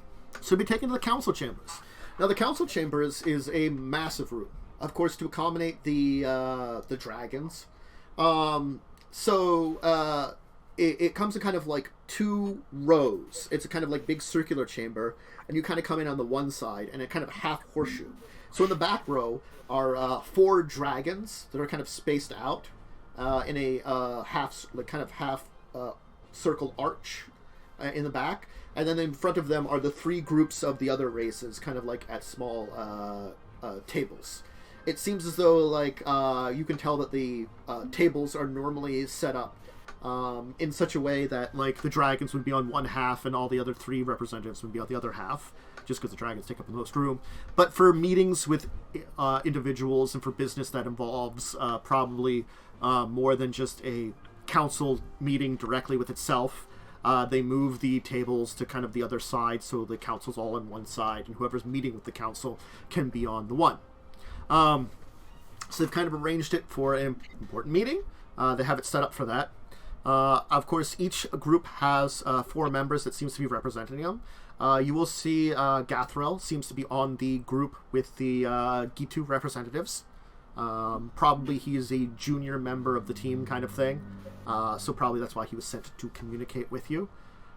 we'll be taken to the council chambers. Now, the council chambers is a massive room, of course, to accommodate the dragons. It comes in kind of like two rows. It's a kind of like big circular chamber, and you kind of come in on the one side, and a kind of half horseshoe. So in the back row are 4 dragons that are kind of spaced out in a half circle arch in the back, and then in front of them are the 3 groups of the other races, kind of like at small tables. It seems as though you can tell that the tables are normally set up in such a way that the dragons would be on one half and all the other 3 representatives would be on the other half, just because the dragons take up the most room. But for meetings with individuals and for business that involves probably more than just a council meeting directly with itself, they move the tables to kind of the other side, so the council's all on one side, and whoever's meeting with the council can be on the one. So they've kind of arranged it for an important meeting. They have it set up for that. Of course, each group has 4 members that seems to be representing them. You will see Gathrel seems to be on the group with the Gitu representatives. Probably he is a junior member of the team kind of thing. So probably that's why he was sent to communicate with you.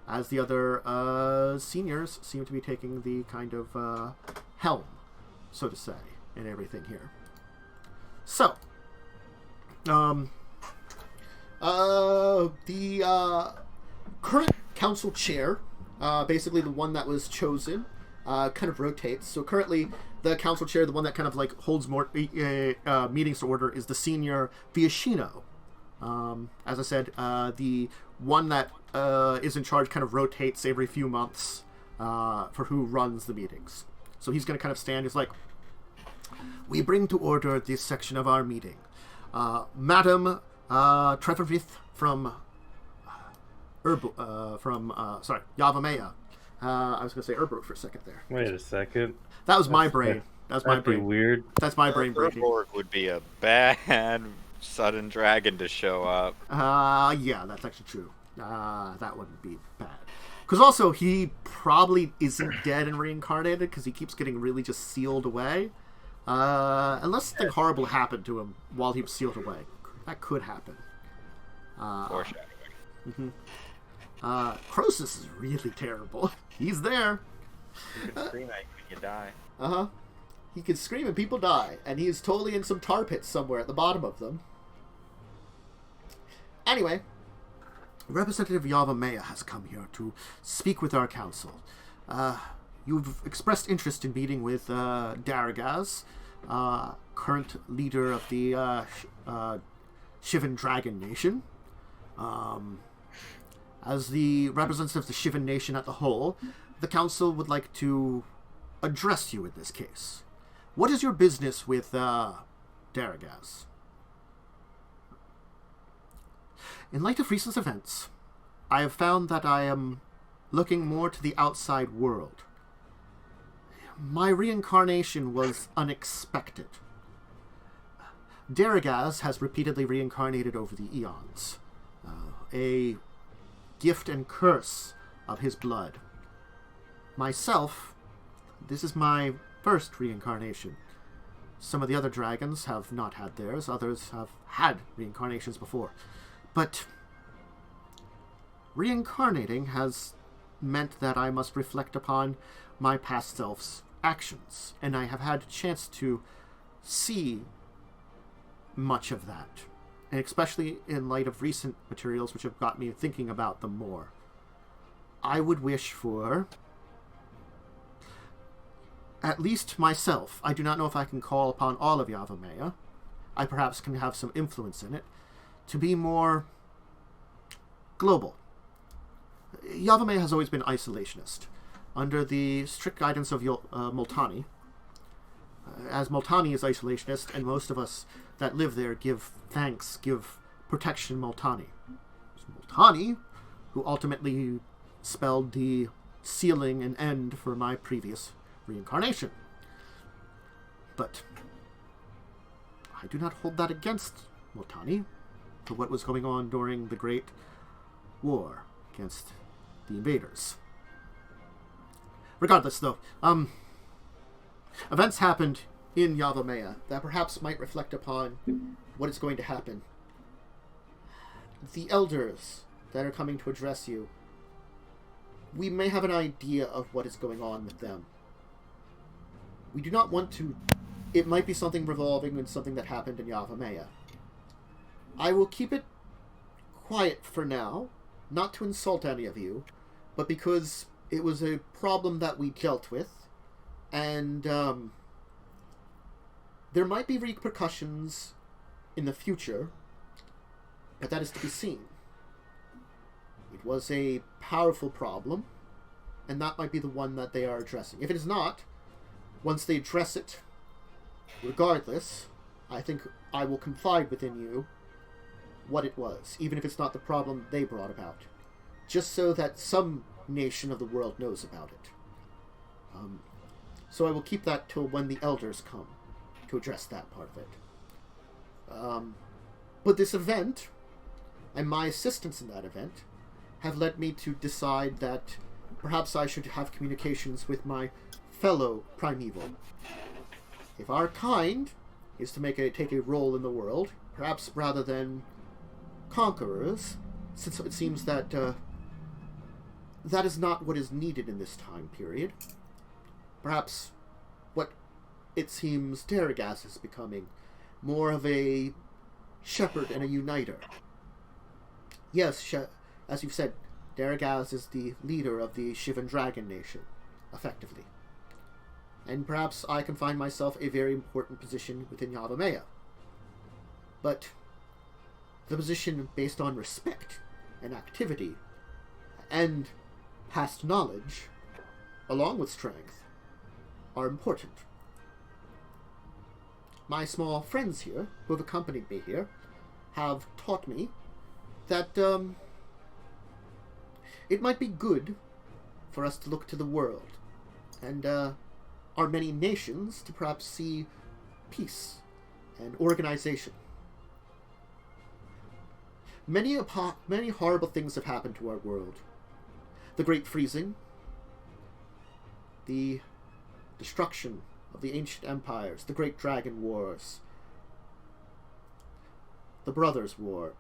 As the other seniors seem to be taking the kind of helm, so to say, and everything here. So, current council chair, basically the one that was chosen, kind of rotates. So currently, the council chair, the one that kind of like holds more meetings to order, is the senior Viashino. As I said, the one that is in charge kind of rotates every few months for who runs the meetings. So he's going to kind of stand. He's like, "We bring to order this section of our meeting. Madam Dracovin from Yavimaya." I was going to say Urborg for a second there.
Wait a second.
That was my brain. That's my brain.
Weird.
That's my brain breaking.
Urborg would be a bad sudden dragon to show up.
Yeah, that's actually true. That wouldn't be bad. Because also, he probably isn't dead and reincarnated, because he keeps getting really just sealed away. Unless something horrible happened to him while he was sealed away. That could happen.
Foreshadowing.
Mm-hmm. Croesus is really terrible. He's there.
You can scream at you when you die.
Uh-huh. He can scream and people die. And he is totally in some tar pits somewhere at the bottom of them. Anyway, Representative Yavimaya has come here to speak with our council. You've expressed interest in meeting with Daragaz, current leader of the Shivan Dragon Nation. As the representative of the Shivan Nation at the whole, the council would like to address you in this case. What is your business with Daragaz? In light of recent events, I have found that I am looking more to the outside world. My reincarnation was unexpected. Daragaz has repeatedly reincarnated over the eons. A gift and curse of his blood. Myself, this is my first reincarnation. Some of the other dragons have not had theirs, others have had reincarnations before. But reincarnating has meant that I must reflect upon my past self's actions, and I have had a chance to see much of that, and especially in light of recent materials which have got me thinking about them more. I would wish for, at least myself, I do not know if I can call upon all of Yavimaya, I perhaps can have some influence in it, to be more global. Yavimaya has always been isolationist, under the strict guidance of Multani. As Multani is isolationist, and most of us that live there give thanks, give protection Multani. Multani, who ultimately spelled the sealing and end for my previous reincarnation. But I do not hold that against Multani for what was going on during the Great War against the invaders. Regardless, though, events happened in Yavimaya that perhaps might reflect upon what is going to happen. The elders that are coming to address you, we may have an idea of what is going on with them. We do not want to... It might be something revolving in something that happened in Yavimaya. I will keep it quiet for now, not to insult any of you, but because it was a problem that we dealt with, and there might be repercussions in the future, but that is to be seen. It was a powerful problem, and that might be the one that they are addressing. If it is not, once they address it, regardless, I think I will confide within you what it was, even if it's not the problem they brought about, just so that some nation of the world knows about it. So I will keep that till when the elders come to address that part of it. But this event, and my assistance in that event, have led me to decide that perhaps I should have communications with my fellow primeval. If our kind is to take a role in the world, perhaps rather than conquerors, since it seems that that is not what is needed in this time period. Perhaps what it seems Daragaz is becoming, more of a shepherd and a uniter. Yes, as you've said, Daragaz is the leader of the Shiv and Dragon Nation, effectively. And perhaps I can find myself a very important position within Yavimaya. But the position based on respect and activity and past knowledge, along with strength, are important. My small friends here, who have accompanied me here, have taught me that it might be good for us to look to the world and our many nations to perhaps see peace and organization. Many horrible things have happened to our world. The Great Freezing, the destruction of the ancient empires, the Great Dragon Wars, the Brothers' War,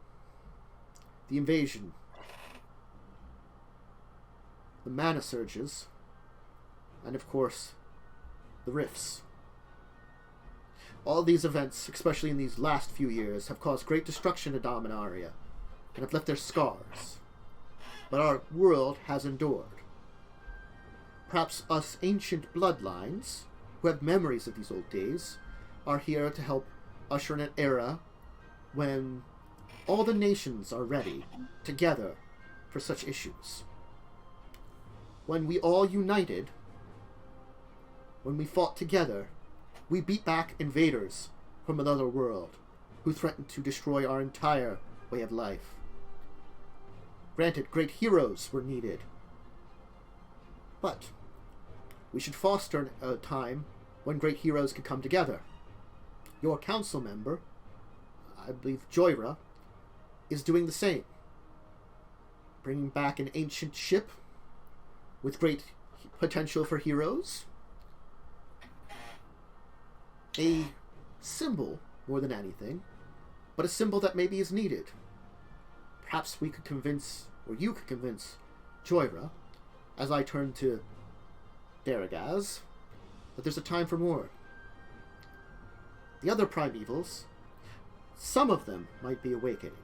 the invasion, the mana surges, and of course, the rifts. All these events, especially in these last few years, have caused great destruction to Dominaria, and have left their scars. But our world has endured. Perhaps us ancient bloodlines, who have memories of these old days, are here to help usher in an era when all the nations are ready, together, for such issues. When we all united, when we fought together, we beat back invaders from another world who threatened to destroy our entire way of life. Granted, great heroes were needed, but we should foster a time when great heroes can come together. Your council member, I believe Joyra, is doing the same. Bringing back an ancient ship with great potential for heroes. A symbol, more than anything, but a symbol that maybe is needed. Perhaps we could convince, or you could convince, Joyra, as I turn to Daragaz, that there's a time for more. The other primevals, some of them might be awakening.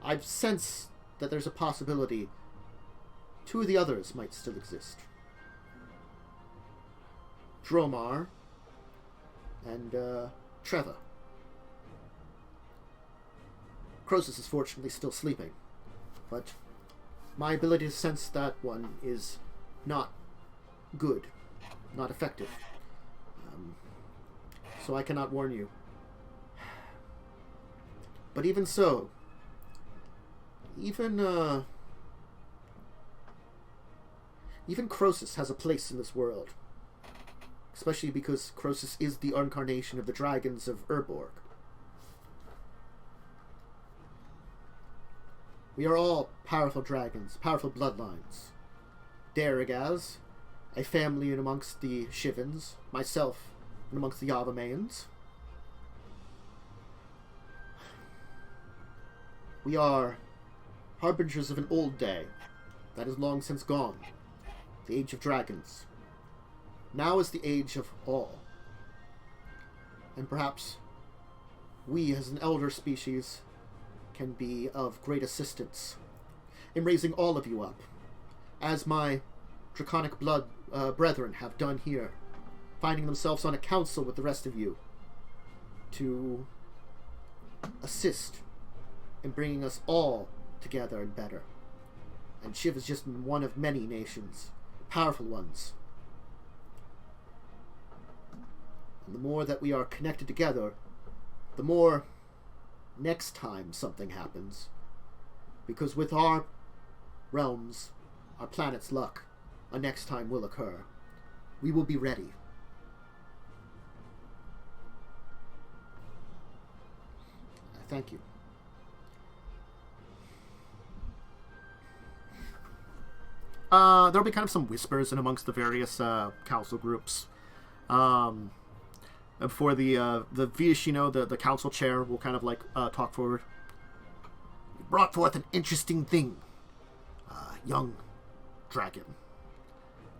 I've sensed that there's a possibility two of the others might still exist. Dromar and Treva. Croesus is fortunately still sleeping, but my ability to sense that one is not good, not effective. So I cannot warn you. But even so, even Croesus has a place in this world. Especially because Croesus is the incarnation of the dragons of Urborg. We are all powerful dragons, powerful bloodlines. Daragaz, a family in amongst the Shivans, myself in amongst the Yavamayans. We are harbingers of an old day that is long since gone, the age of dragons. Now is the age of all. And perhaps we as an elder species can be of great assistance in raising all of you up, as my draconic blood brethren have done here, finding themselves on a council with the rest of you to assist in bringing us all together and better. And Shiv is just one of many nations, powerful ones. And the more that we are connected together, the more next time something happens. Because with our realms, our planet's luck, a next time will occur. We will be ready. Thank you. There'll be kind of some whispers in amongst the various council groups. Before the Viashino, the council chair, will kind of like talk forward. You brought forth an interesting thing, young dragon.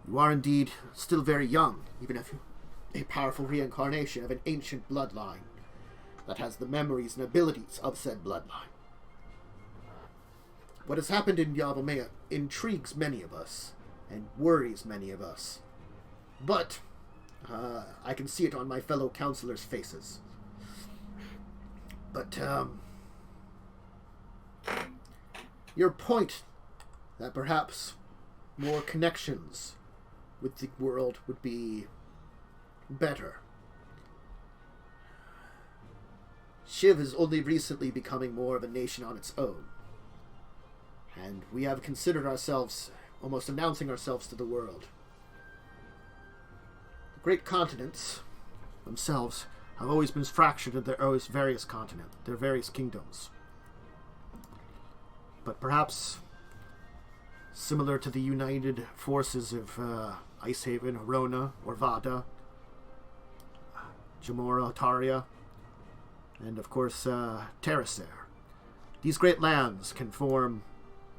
You are indeed still very young, even if a powerful reincarnation of an ancient bloodline that has the memories and abilities of said bloodline. What has happened in Yavimaya intrigues many of us, and worries many of us. But I can see it on my fellow counselors' faces. But, your point that perhaps more connections with the world would be better. Shiv is only recently becoming more of a nation on its own. And we have considered ourselves almost announcing ourselves to the world. The great continents themselves have always been fractured into their various continents, their various kingdoms. But perhaps, similar to the united forces of Icehaven, Rona, Orvada, Jamora, Taria, and of course Terracer, these great lands can form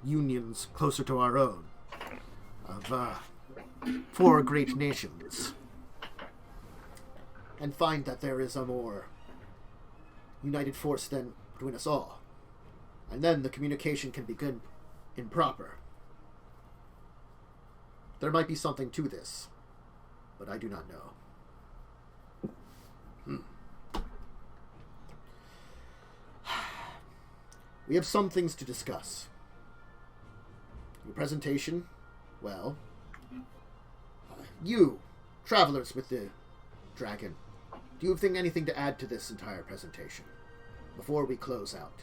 unions closer to our own of 4 great nations, and find that there is a more united force than between us all. And then the communication can be good and proper. There might be something to this, but I do not know. We have some things to discuss. Your presentation, well, you, travelers with the dragon, do you think anything to add to this entire presentation before we close out?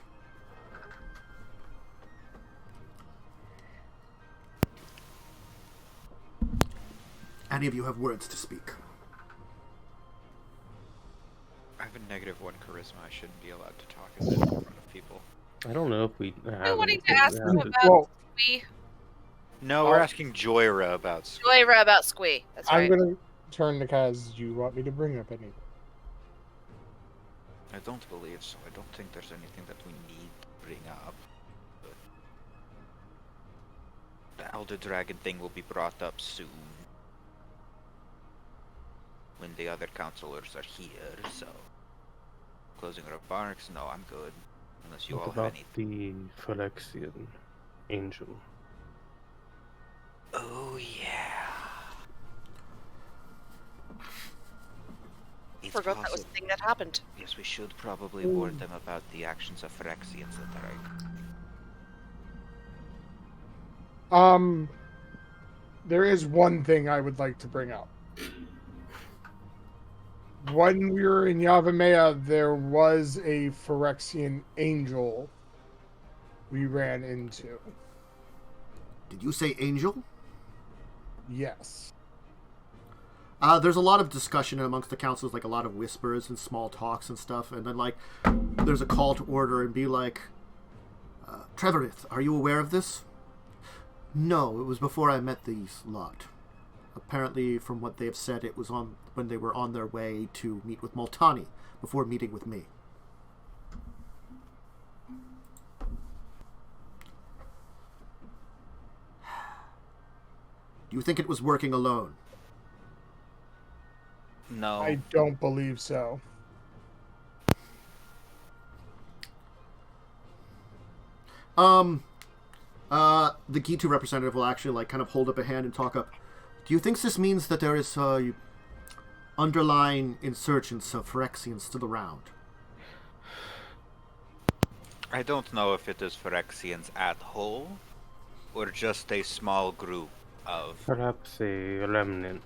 Any of you have words to speak?
I have a -1 charisma. I shouldn't be allowed to talk in front of people.
I don't know if we have.
I'm wanting to
anything
ask them
to
about
Well,
Squee.
No, we're asking Joyra about.
Joyra about Squee. That's right.
I'm gonna turn to Kaz. Do you want me to bring up anything?
I don't believe so. I don't think there's anything that we need to bring up. But the Elder Dragon thing will be brought up soon. When the other counselors are here, so... Closing remarks? No, I'm good. Unless you
What
all have
about
anything.
the Phyrexian angel?
Oh, yeah. It's
Forgot that was the thing that happened.
Yes, we should probably warn them about the actions of Phyrexians that are...
There is one thing I would like to bring up. When we were in Yavimaya, there was a Phyrexian angel we ran into.
Did you say angel?
Yes.
There's a lot of discussion amongst the councils, like a lot of whispers and small talks and stuff, and then like there's a call to order and be like, Trevorith, are you aware of this? No, it was before I met these lot. Apparently, from what they have said, it was on when they were on their way to meet with Multani before meeting with me. Do you think it was working alone?
No.
I don't believe so.
The Gitu representative will actually like kind of hold up a hand and talk up. Do you think this means that there is underlying insurgents of Phyrexians still around?
I don't know if it is Phyrexians at whole, or just a small group of...
Perhaps a remnant.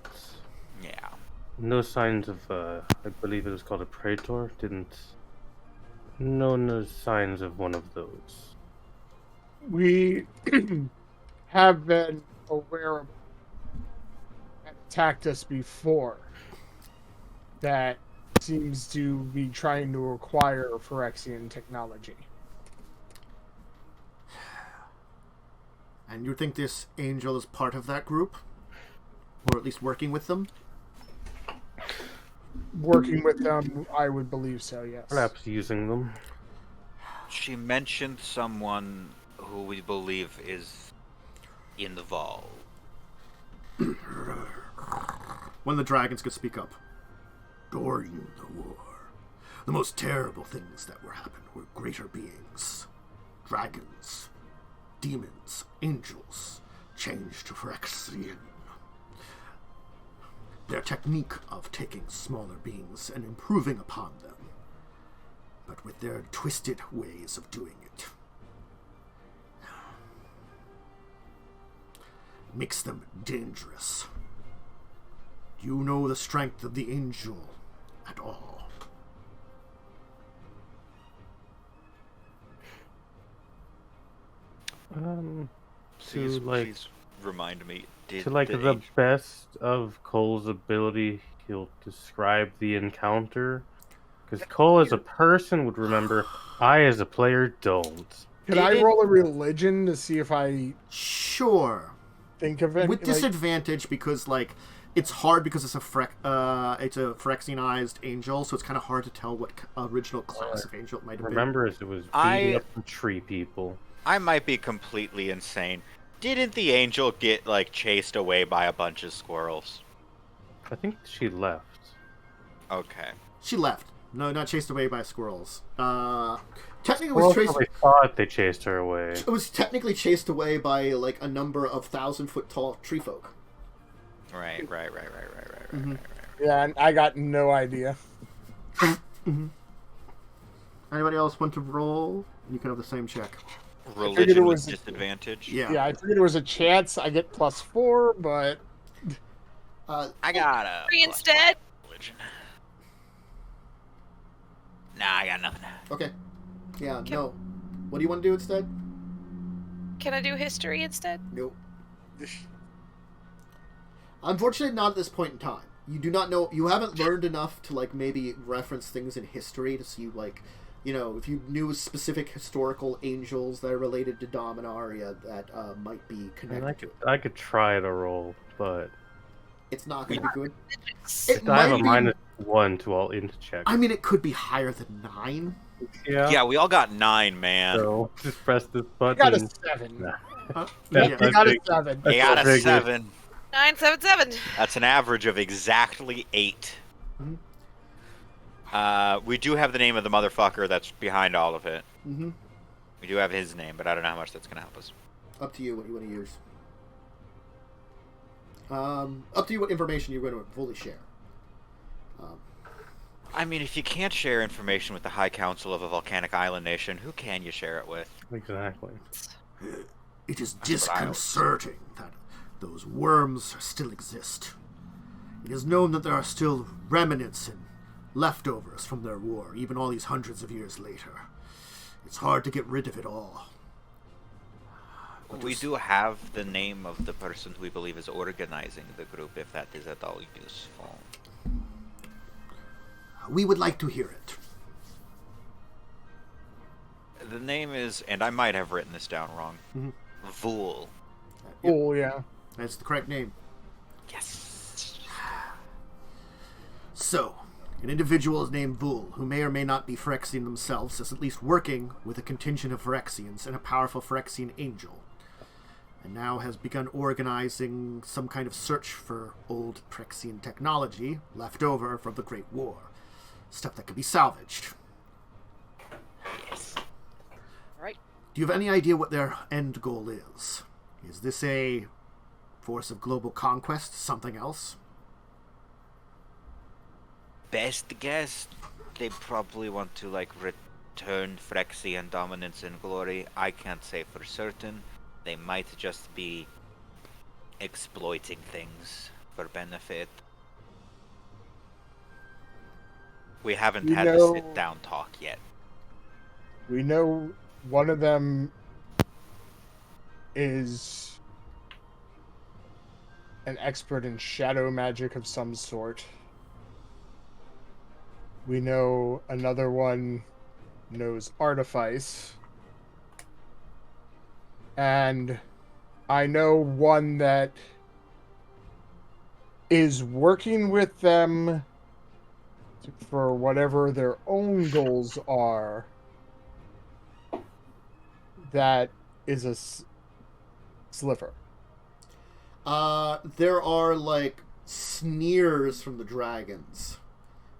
Yeah.
No signs of, I believe it was called a praetor, no signs of one of those.
We have been aware of attacked us before that seems to be trying to acquire Phyrexian technology.
And you think this angel is part of that group? Or at least working with them?
Working with them, I would believe so, yes.
Perhaps using them.
She mentioned someone who we believe is involved.
When the dragons could speak up. During the war, the most terrible things that were happened were greater beings, dragons, demons, angels, changed to Phyrexian. Their technique of taking smaller beings and improving upon them, but with their twisted ways of doing it, makes them dangerous. Do you know the strength of the angel at all?
Please remind me.
The best of Cole's ability, he'll describe the encounter. Because Cole as a person would remember, I as a player don't.
Could I roll a religion to see if I think of it?
With disadvantage, because it's hard because it's a Phyrexianized angel, so it's kind of hard to tell what original class of angel it might have been.
Remember, it was beating up the tree people.
I might be completely insane. Didn't the angel get chased away by a bunch of squirrels?
I think she left.
Okay.
She left. No, not chased away by squirrels. Technically, it was
They thought they chased her away.
It was technically chased away by a number of 1,000-foot tall tree folk.
Right.
Mm-hmm.
Yeah, and I got no idea.
Mm-hmm. Anybody else want to roll? You can have the same check.
Religion with disadvantage?
Yeah,
I figured it was a chance. I get +4, but...
I got a...
Three instead?
Religion. Nah, I got nothing.
Okay. Yeah, no. What do you want to do instead?
Can I do history instead?
Nope. Unfortunately, not at this point in time. You do not know... You haven't learned enough to, maybe reference things in history to see, if you knew specific historical angels that are related to Dominaria that might be connected to it.
I could try to roll, but...
It's not going to be good.
I have a -1 to all int checks.
I mean, it could be higher than 9.
Yeah, we all got 9, man.
So, just press this button.
I got a 7.
Nah.
Huh?
I got a 7.
I got a 7.
977.
That's an average of exactly 8.
Mm-hmm.
We do have the name of the motherfucker that's behind all of it.
Mm-hmm.
We do have his name, but I don't know how much that's going to help us.
Up to you what you want to use. Up to you what information you're going to fully share.
I mean, if you can't share information with the High Council of a volcanic island nation, who can you share it with?
Exactly.
It is disconcerting that those worms still exist. It is known that there are still remnants and leftovers from their war, even all these hundreds of years later. It's hard to get rid of it all.
We do have the name of the person who we believe is organizing the group, if that is at all useful.
We would like to hear it.
The name is, and I might have written this down wrong, Vul.
Oh, yeah.
That's the correct name.
Yes.
So, an individual is named Vul, who may or may not be Phyrexian themselves, is at least working with a contingent of Phyrexians and a powerful Phyrexian angel, and now has begun organizing some kind of search for old Phyrexian technology left over from the Great War. Stuff that could be salvaged.
Yes.
Right.
Do you have any idea what their end goal is? Is this a force of global conquest, something else?
Best guess, they probably want to return Phyrexian dominance and glory. I can't say for certain. They might just be exploiting things for benefit. We haven't had the sit-down talk yet.
We know one of them is an expert in shadow magic of some sort. We know another one knows Artifice. And I know one that is working with them for whatever their own goals are. That is a sliver.
There are sneers from the dragons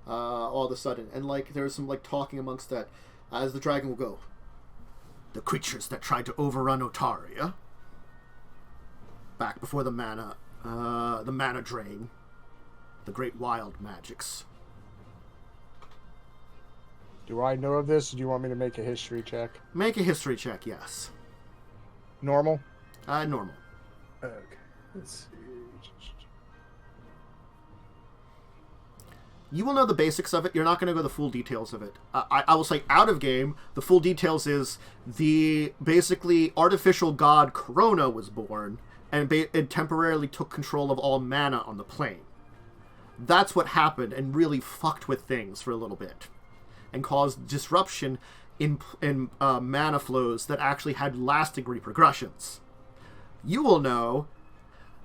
all of a sudden, and there's some talking amongst that as the dragon will go. the creatures that tried to overrun Otaria back before the mana drain, the great wild magics.
Do I know of this, or do you want me to make a history check?
Make a history check, yes.
Normal?
Normal.
Okay. Let's see.
You will know the basics of it. You're not going to go the full details of it. I will say out of game, the full details is the basically artificial god Corona was born and temporarily took control of all mana on the plane. That's what happened and really fucked with things for a little bit and caused disruption in mana flows that actually had lasting repercussions. You will know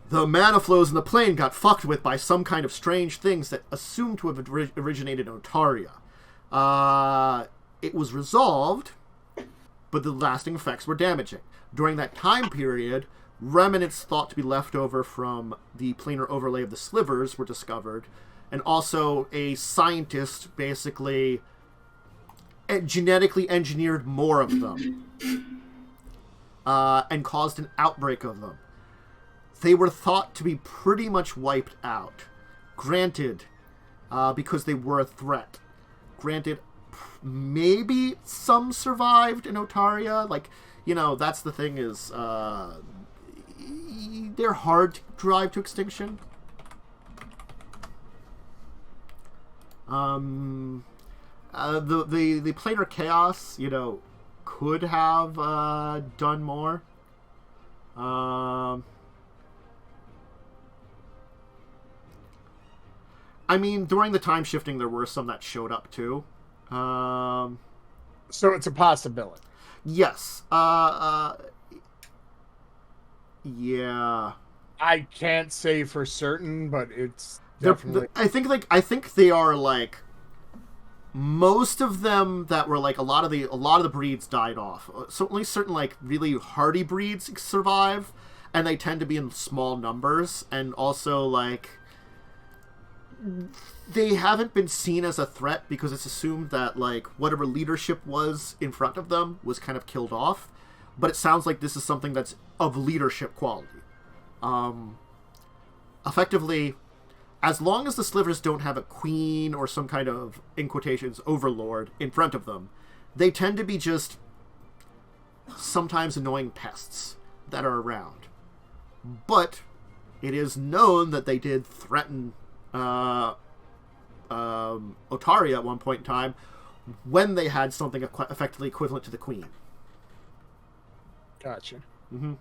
the mana flows in the plane got fucked with by some kind of strange things that assumed to have originated in Otaria. It was resolved, but the lasting effects were damaging. During that time period, remnants thought to be left over from the planar overlay of the slivers were discovered, and also a scientist basically genetically engineered more of them and caused an outbreak of them. They were thought to be pretty much wiped out. Granted, because they were a threat. Granted, maybe some survived in Otaria. Like, you know, that's the thing is, they're hard to drive to extinction. The planar chaos, you know, could have done more. I mean, during the time shifting, there were some that showed up too.
So it's a possibility.
Yes. Yeah.
I can't say for certain, but it's definitely.
I think they are like most of them that were like a lot of the breeds died off. So only certain like really hardy breeds survive, and they tend to be in small numbers, and also like. They haven't been seen as a threat because it's assumed that like whatever leadership was in front of them was kind of killed off, but it sounds like this is something that's of leadership quality. Effectively, as long as the slivers don't have a queen or some kind of, in quotations, overlord in front of them, they tend to be just sometimes annoying pests that are around. But it is known that they did threaten Otaria at one point in time when they had something effectively equivalent to the queen.
Gotcha.
Mm-hmm.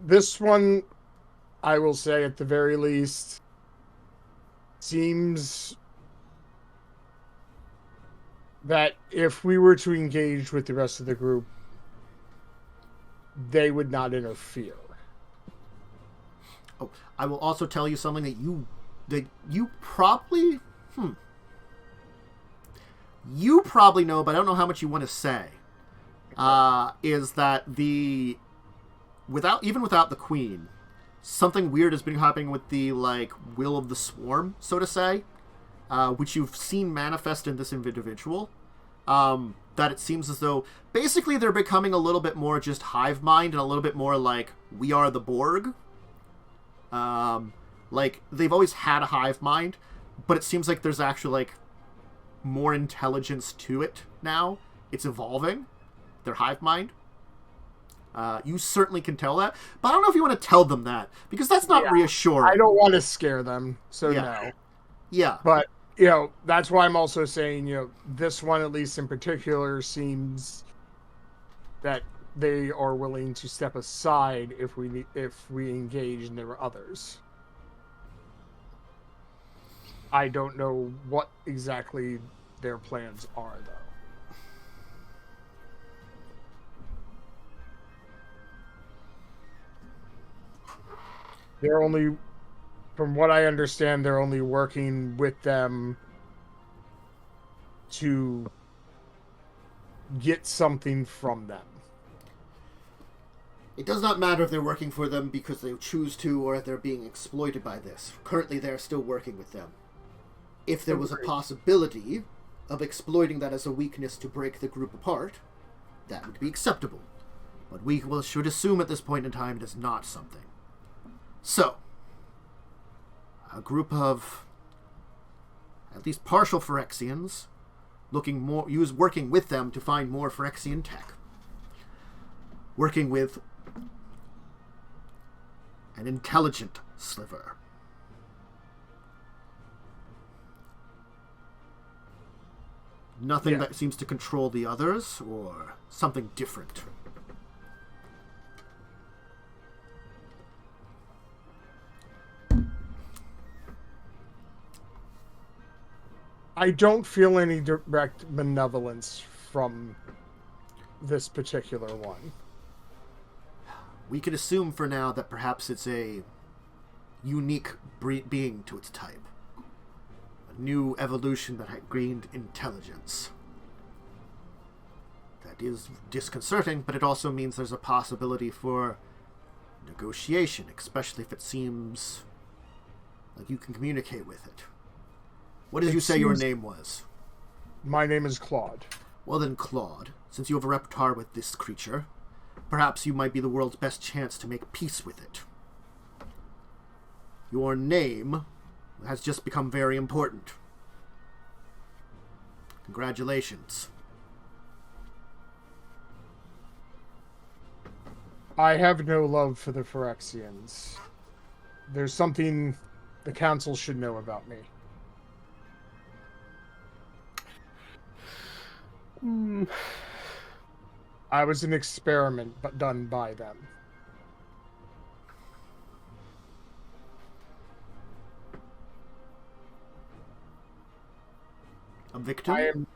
This one, I will say at the very least, seems that if we were to engage with the rest of the group, they would not interfere.
Oh, I will also tell you something that you probably you probably know, but I don't know how much you want to say. Is that without the queen, something weird has been happening with the like will of the swarm, so to say, which you've seen manifest in this individual. That it seems as though basically they're becoming a little bit more just hive mind and a little bit more like we are the Borg. Like they've always had a hive mind, but it seems like there's actually like more intelligence to it now. It's evolving. Their hive mind. You certainly can tell that, but I don't know if you want to tell them that because that's not reassuring.
I don't want to scare them, so
yeah.
No.
Yeah.
But you know, that's why I'm also saying, you know, this one at least in particular seems that they are willing to step aside if we engage, and there are others. I don't know what exactly their plans are, though. They're only, from what I understand, they're only working with them to get something from them.
It does not matter if they're working for them because they choose to or if they're being exploited by this. Currently, they're still working with them. If there was a possibility of exploiting that as a weakness to break the group apart, that would be acceptable. But we should assume at this point in time it is not something. So, a group of at least partial Phyrexians working with them to find more Phyrexian tech. Working with an intelligent sliver. Nothing that seems to control the others, or something different.
I don't feel any direct benevolence from this particular one.
We could assume for now that perhaps it's a unique being to its type. A new evolution that had gained intelligence. That is disconcerting, but it also means there's a possibility for negotiation, especially if it seems like you can communicate with it. What did you say your name was?
My name is Claud.
Well then, Claud, since you have a repertoire with this creature, perhaps you might be the world's best chance to make peace with it. Your name has just become very important. Congratulations.
I have no love for the Phyrexians. There's something the council should know about me. I was an experiment done by them.
A victim?
I am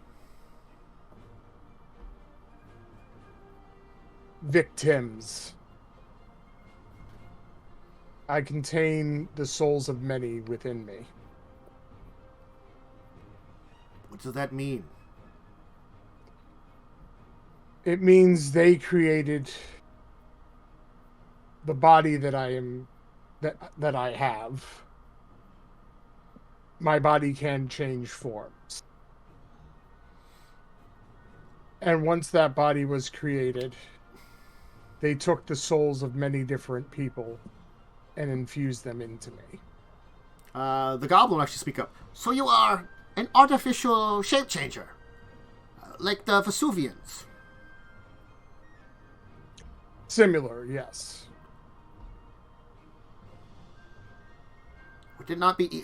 victims. I contain the souls of many within me.
What does that mean?
It means they created the body that I am, that I have. My body can change forms. And once that body was created, they took the souls of many different people and infused them into me.
The goblin actually speak up. So you are an artificial shape changer, like the Vesuvians.
Similar, yes.
Would it not be...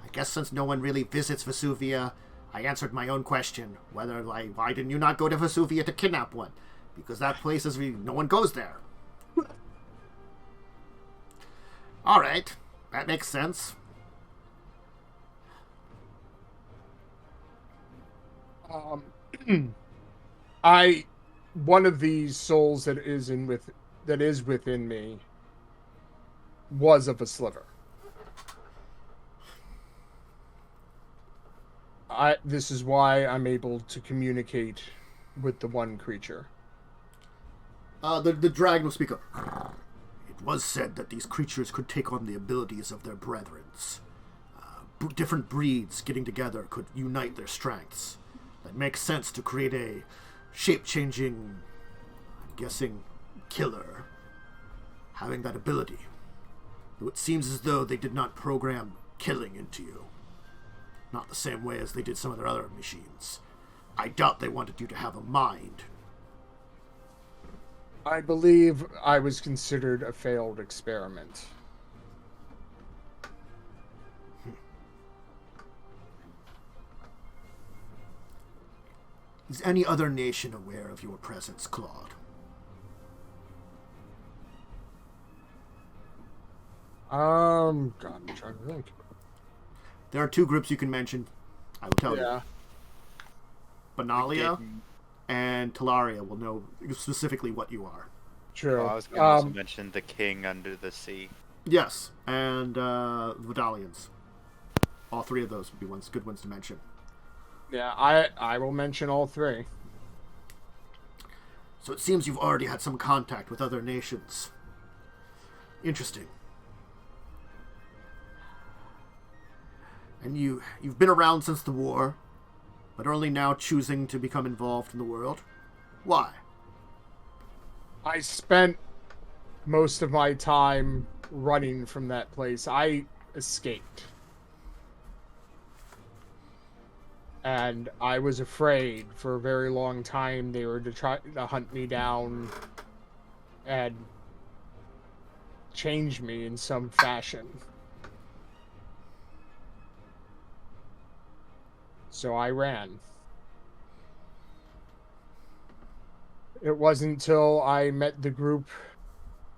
I guess since no one really visits Vesuvia, I answered my own question. Why didn't you not go to Vesuvia to kidnap one? Because that place is... no one goes there. Alright, that makes sense.
One of these souls that is within me was of a sliver. This is why I'm able to communicate with the one creature.
The dragon will speak up. It was said that these creatures could take on the abilities of their brethren. Different breeds getting together could unite their strengths. That makes sense to create a shape-changing, I'm guessing, killer, having that ability. Though it seems as though they did not program killing into you. Not the same way as they did some of their other machines. I doubt they wanted you to have a mind.
I believe I was considered a failed experiment.
Is any other nation aware of your presence, Claude?
God, I'm trying to think.
There are two groups you can mention. I will tell you. Benalia and Talaria will know specifically what you are.
True.
Oh, I was going to mention the king under the sea.
Yes, and Vidalians. All three of those would be good ones to mention.
Yeah, I will mention all three.
So it seems you've already had some contact with other nations. Interesting. And you've been around since the war. but are only now choosing to become involved in the world. Why?
I spent most of my time running from that place. I escaped. And I was afraid for a very long time they were to try to hunt me down and change me in some fashion. So I ran. It wasn't until I met the group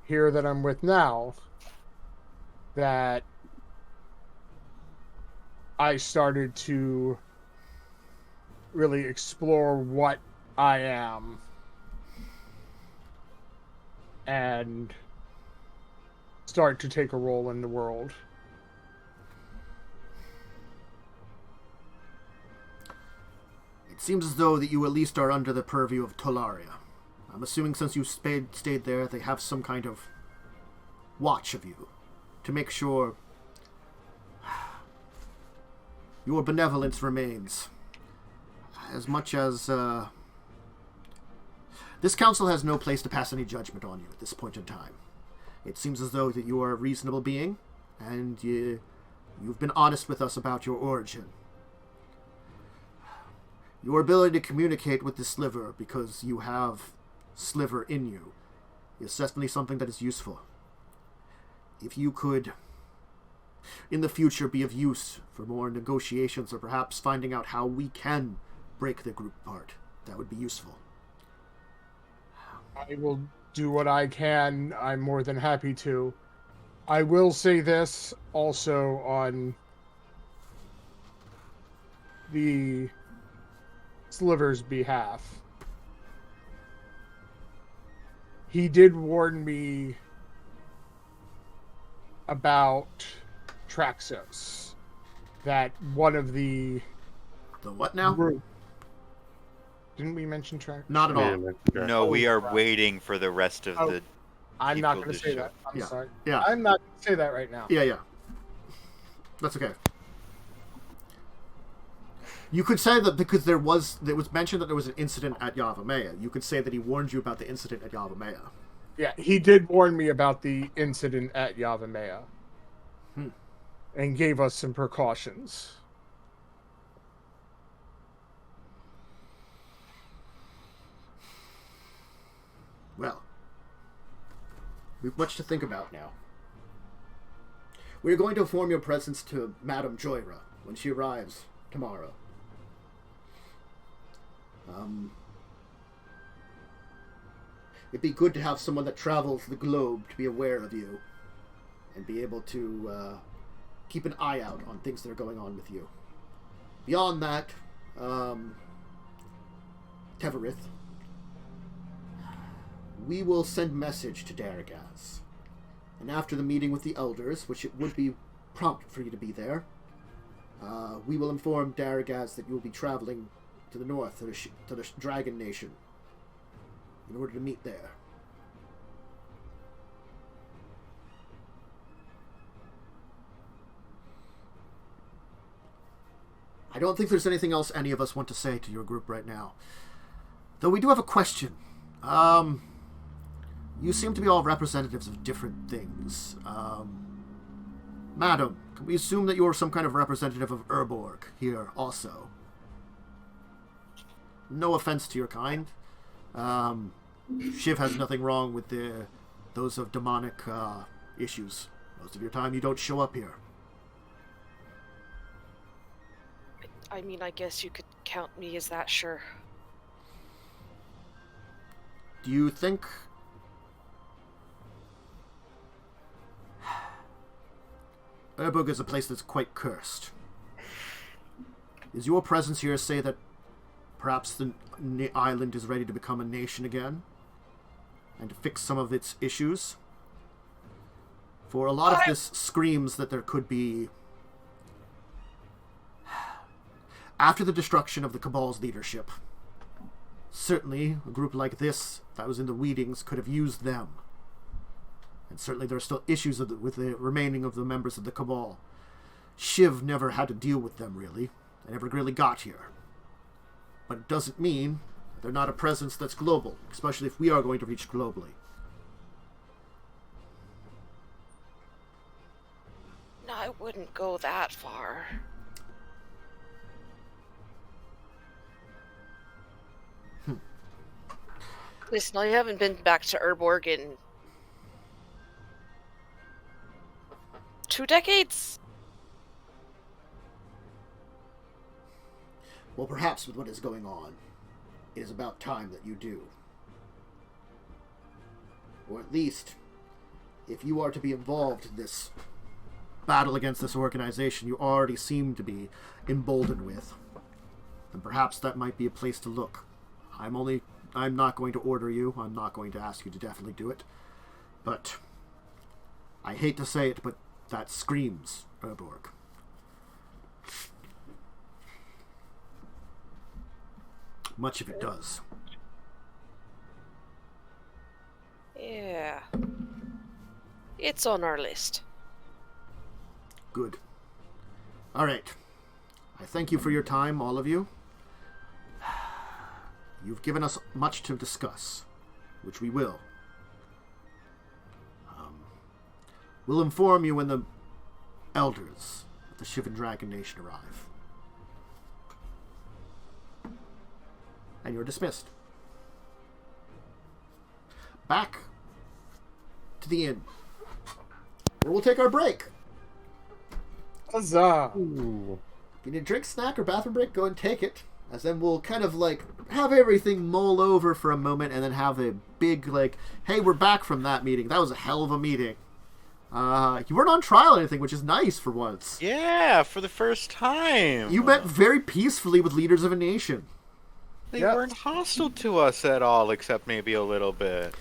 here that I'm with now that I started to really explore what I am and start to take a role in the world.
It seems as though that you at least are under the purview of Tolaria. I'm assuming since you stayed there, they have some kind of watch of you to make sure your benevolence remains. As much as this council has no place to pass any judgment on you at this point in time. It seems as though that you are a reasonable being, and you've been honest with us about your origin. Your ability to communicate with the Sliver, because you have Sliver in you, is definitely something that is useful. If you could, in the future, be of use for more negotiations, or perhaps finding out how we can break the group apart, that would be useful.
I will do what I can. I'm more than happy to. I will say this also on the Sliver's behalf. He did warn me about Traxos. That one of the
what now?
Didn't we mention Traxos?
Not at all.
No, we are waiting for the rest of the.
I'm not going to say that. I'm sorry.
Yeah.
I'm not going to say that right now.
Yeah. That's okay. You could say that because it was mentioned that there was an incident at Yavimaya. You could say that he warned you about the incident at Yavimaya.
Yeah, he did warn me about the incident at Yavimaya. And gave us some precautions.
Well, we've much to think about now. We're going to inform your presence to Madame Joyra when she arrives tomorrow. It'd be good to have someone that travels the globe to be aware of you and be able to keep an eye out on things that are going on with you. Beyond that, Teverith, we will send message to Daragaz. And after the meeting with the elders, which it would be prompt for you to be there, we will inform Daragaz that you will be traveling to the north, to the Dragon Nation, in order to meet there. I don't think there's anything else any of us want to say to your group right now. Though we do have a question. You seem to be all representatives of different things. Madam, can we assume that you're some kind of representative of Urborg here also? No offense to your kind. Shiv has nothing wrong with those of demonic issues. Most of your time you don't show up here.
I mean, I guess you could count me as that, sure.
Do you think... Urborg is a place that's quite cursed. Is your presence here say that perhaps the island is ready to become a nation again? And to fix some of its issues? For a lot of this screams that there could be... After the destruction of the Cabal's leadership, certainly a group like this that was in the Weedings could have used them. And certainly there are still issues with the remaining of the members of the Cabal. Shiv never had to deal with them, really. They never really got here. But it doesn't mean they're not a presence that's global, especially if we are going to reach globally.
No, I wouldn't go that far. Listen, I haven't been back to Urborg in 2 decades.
Well, perhaps with what is going on, it is about time that you do. Or at least, if you are to be involved in this battle against this organization you already seem to be emboldened with, then perhaps that might be a place to look. I'm not going to order you. I'm not going to ask you to definitely do it. But I hate to say it, but that screams Urborg. Much of it does.
Yeah. It's on our list.
Good. All right. I thank you for your time, all of you. You've given us much to discuss, which we will. We'll inform you when the elders of the Shiv and Dragon Nation arrive. And you're dismissed. Back to the inn, where we'll take our break.
Huzzah!
Ooh.
If you need a drink, snack, or bathroom break, go and take it. As then we'll kind of like have everything mull over for a moment and then have a big like, hey, we're back from that meeting. That was a hell of a meeting. You weren't on trial or anything, which is nice for once.
Yeah, for the first time.
You met very peacefully with leaders of a nation.
They weren't hostile to us at all, except maybe a little bit.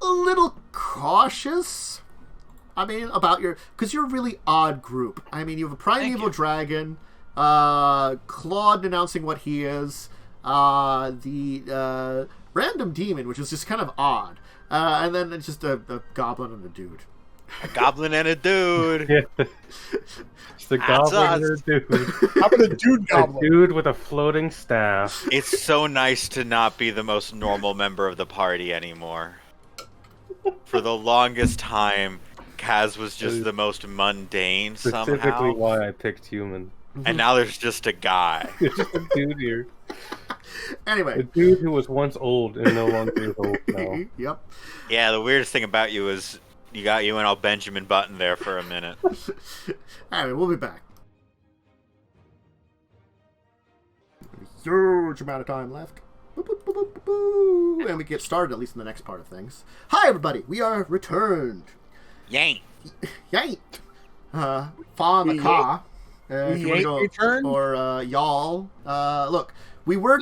A little cautious. I mean, about because you're a really odd group. I mean, you have a primeval dragon, Claud announcing what he is, the random demon, which is just kind of odd, and then it's just a goblin and a dude.
A goblin and a dude.
Yeah. It's the goblin and a dude.
How about a dude goblin?
A dude with a floating staff.
It's so nice to not be the most normal member of the party anymore. For the longest time, Kaz was just the most mundane
Specifically
somehow.
why I picked human.
And now there's just a guy.
There's just a dude here.
Anyway.
A dude who was once old and no longer is old now.
Yep.
Yeah, the weirdest thing about you is you got you and all Benjamin Button there for a minute.
Anyway, we'll be back. Huge amount of time left. Boop, boop, boop, boop, boop. And we get started, at least in the next part of things. Hi, everybody. We are returned.
Yank.
Yank. Fa and the Ka. If you wanna go,
returned?
or y'all. Look, we were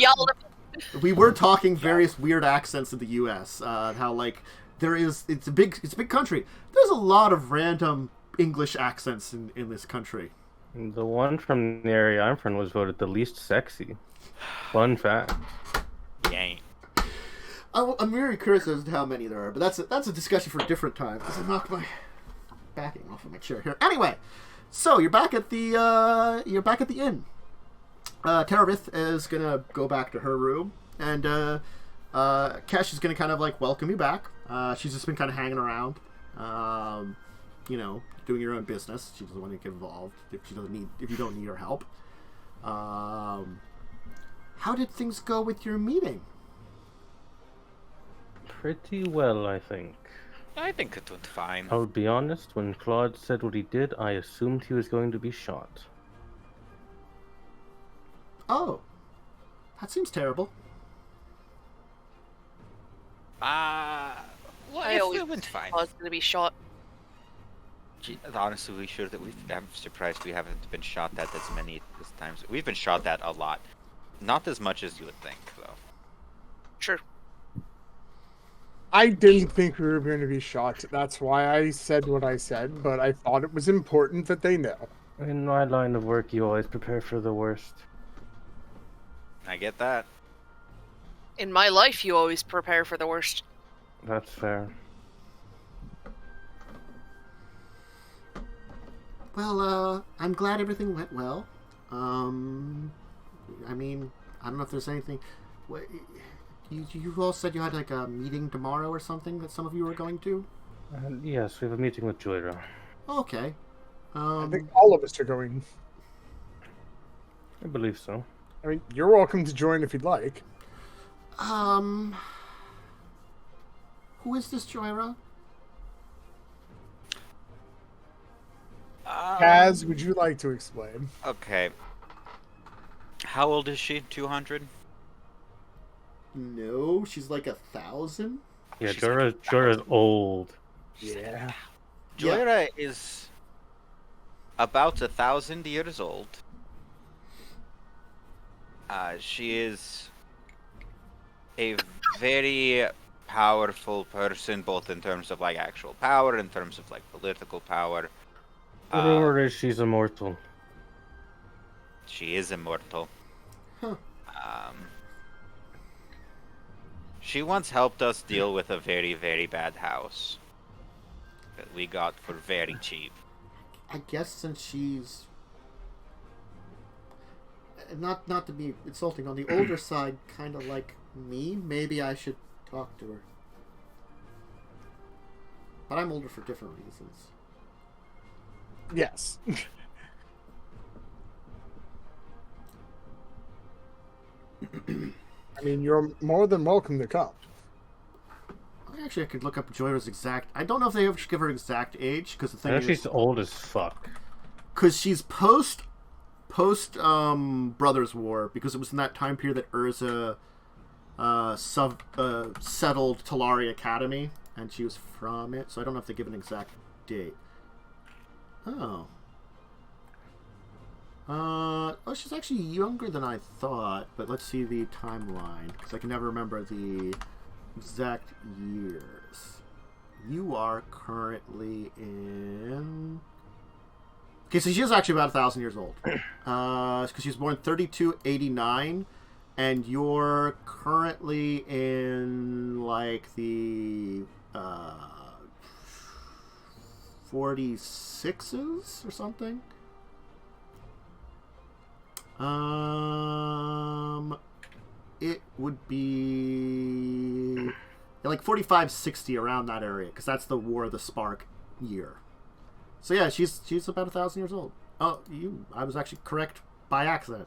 talking various weird accents in the U.S. How like it's a big country. There's a lot of random English accents in this country.
The one from the area I'm from was voted the least sexy. Fun fact.
Yank.
I'm very curious as to how many there are, but that's a discussion for a different time. Because I knocked my backing off of my chair here. Anyway, so you're back at the inn. Teravith is gonna go back to her room, and Kesh is gonna kind of like welcome you back. She's just been kind of hanging around, doing your own business. She doesn't want to get involved if you don't need her help. How did things go with your meeting?
Pretty well, I think.
I think it went fine.
I'll be honest, when Claude said what he did, I assumed he was going to be shot.
Oh, that seems terrible.
I always
it went fine.
was going to be shot.
Honestly, I'm surprised we haven't been shot at as many times. We've been shot at a lot. Not as much as you would think, though.
Sure.
I didn't think we were going to be shot. That's why I said what I said, but I thought it was important that they know.
In my line of work, you always prepare for the worst.
I get that.
In my life, you always prepare for the worst.
That's fair.
Well, I'm glad everything went well. I mean, I don't know if there's anything. What, you all said you had like a meeting tomorrow or something that some of you were going to.
Yes, we have a meeting with Joyra.
Okay.
I think all of us are going.
I believe so.
I mean, you're welcome to join if you'd like.
Who is this Joyra?
Kaz, would you like to explain?
Okay. How old is she? 200?
No, she's like 1,000.
Yeah, Joyra's old.
Yeah.
Joyra is about 1,000 years old. She is a very powerful person, both in terms of like actual power, in terms of like political power.
Rumor is she's immortal.
She is immortal.
Huh.
She once helped us deal with a very, very bad house that we got for very cheap.
I guess since she's not to be insulting, on the older side, kind of like me, maybe I should talk to her. But I'm older for different reasons.
Yes. I mean, you're more than welcome to come.
Actually, I could look up Joyra's exact. I don't know if they ever give her exact age, because the thing is,
she's old as fuck.
because she's post Brothers War, because it was in that time period that Urza settled Talari Academy, and she was from it. So I don't know if they give an exact date. She's actually younger than I thought, but let's see the timeline, because I can never remember the exact years. You are currently in... Okay, so she is actually about 1,000 years old. Because she was born 3289, and you're currently in, like, the 46s or something? It would be like 45, 60, around that area, because that's the War of the Spark year. So yeah, she's about 1,000 years old. Oh, I was actually correct by accident.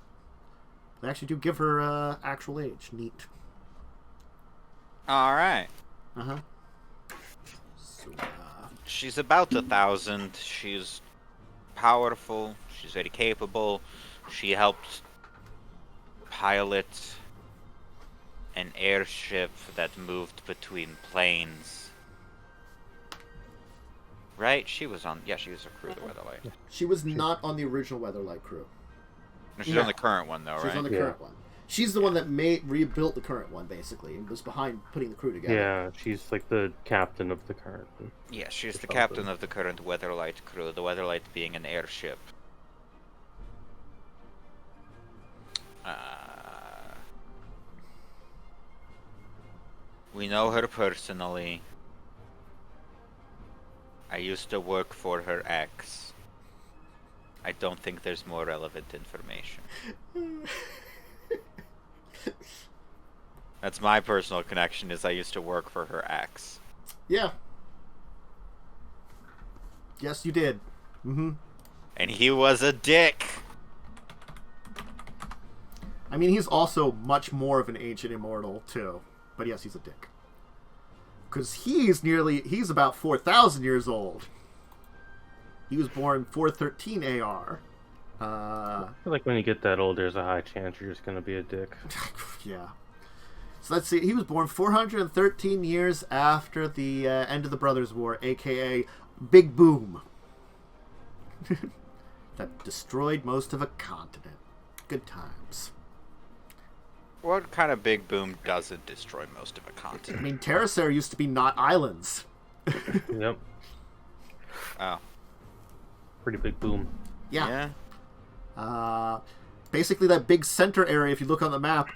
They actually do give her actual age. Neat.
All right.
Uh-huh. So,
she's about 1,000. She's powerful. She's very capable. She helped pilot an airship that moved between planes. Right? She was a crew of the Weatherlight.
she was not on the original Weatherlight crew.
No, she's on the current one, though,
She's
right?
on the current one. She's the one that rebuilt the current one, basically, and was behind putting the crew together.
Yeah, she's like the captain of the current one.
Yeah, she's the captain of the current Weatherlight crew, the Weatherlight being an airship. We know her personally. I used to work for her ex. I don't think there's more relevant information. That's my personal connection, is I used to work for her ex.
Yeah. Yes, you did. Mm-hmm.
And he was a dick!
I mean, he's also much more of an ancient immortal, too. But yes, he's a dick. Because he's about 4,000 years old. He was born 413 AR.
I feel like when you get that old, there's a high chance you're just going to be a dick.
Yeah. So let's see. He was born 413 years after the end of the Brothers War, a.k.a. Big Boom. That destroyed most of a continent. Good times.
What kind of big boom doesn't destroy most of a continent?
I mean, Terracer used to be not islands.
Yep.
Oh.
Pretty big boom.
Yeah. Basically, that big center area, if you look on the map,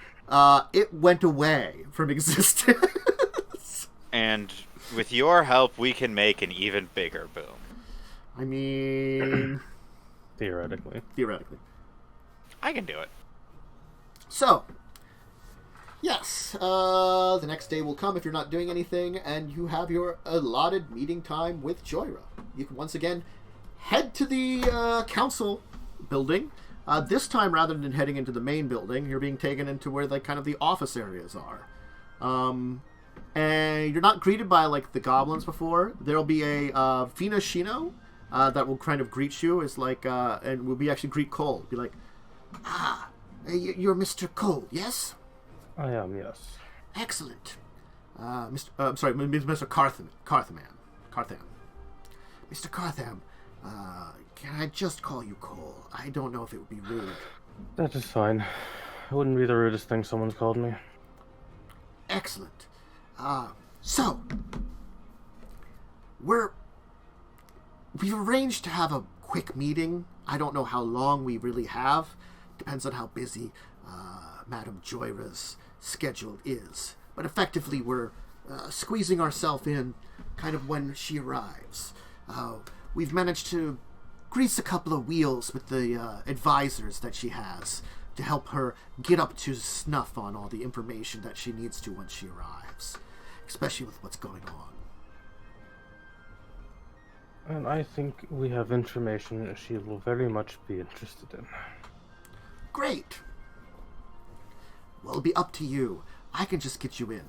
it went away from existence.
And with your help, we can make an even bigger boom.
I mean...
Theoretically.
Theoretically.
I can do it.
So, Yes, the next day will come if you're not doing anything, and you have your allotted meeting time with Joyra. You can once again head to the council building. This time, rather than heading into the main building, you're being taken into where kind of the office areas are. And you're not greeted by like the goblins before. There'll be a Fina Shino that will kind of greet you. Is like, and will be actually greet Cole. Be like, you're Mr. Cole, yes?
I am, yes.
Excellent. Mr. Cartham. Mr. Cartham, can I just call you Cole? I don't know if it would be rude.
That is fine. It wouldn't be the rudest thing someone's called me.
Excellent. So, we've arranged to have a quick meeting. I don't know how long we really have. Depends on how busy Madame Joyra's schedule is. But effectively, we're squeezing ourselves in kind of when she arrives. We've managed to grease a couple of wheels with the advisors that she has to help her get up to snuff on all the information that she needs to once she arrives, especially with what's going on.
And I think we have information she will very much be interested in.
Great. Well, it'll be up to you. I can just get you in.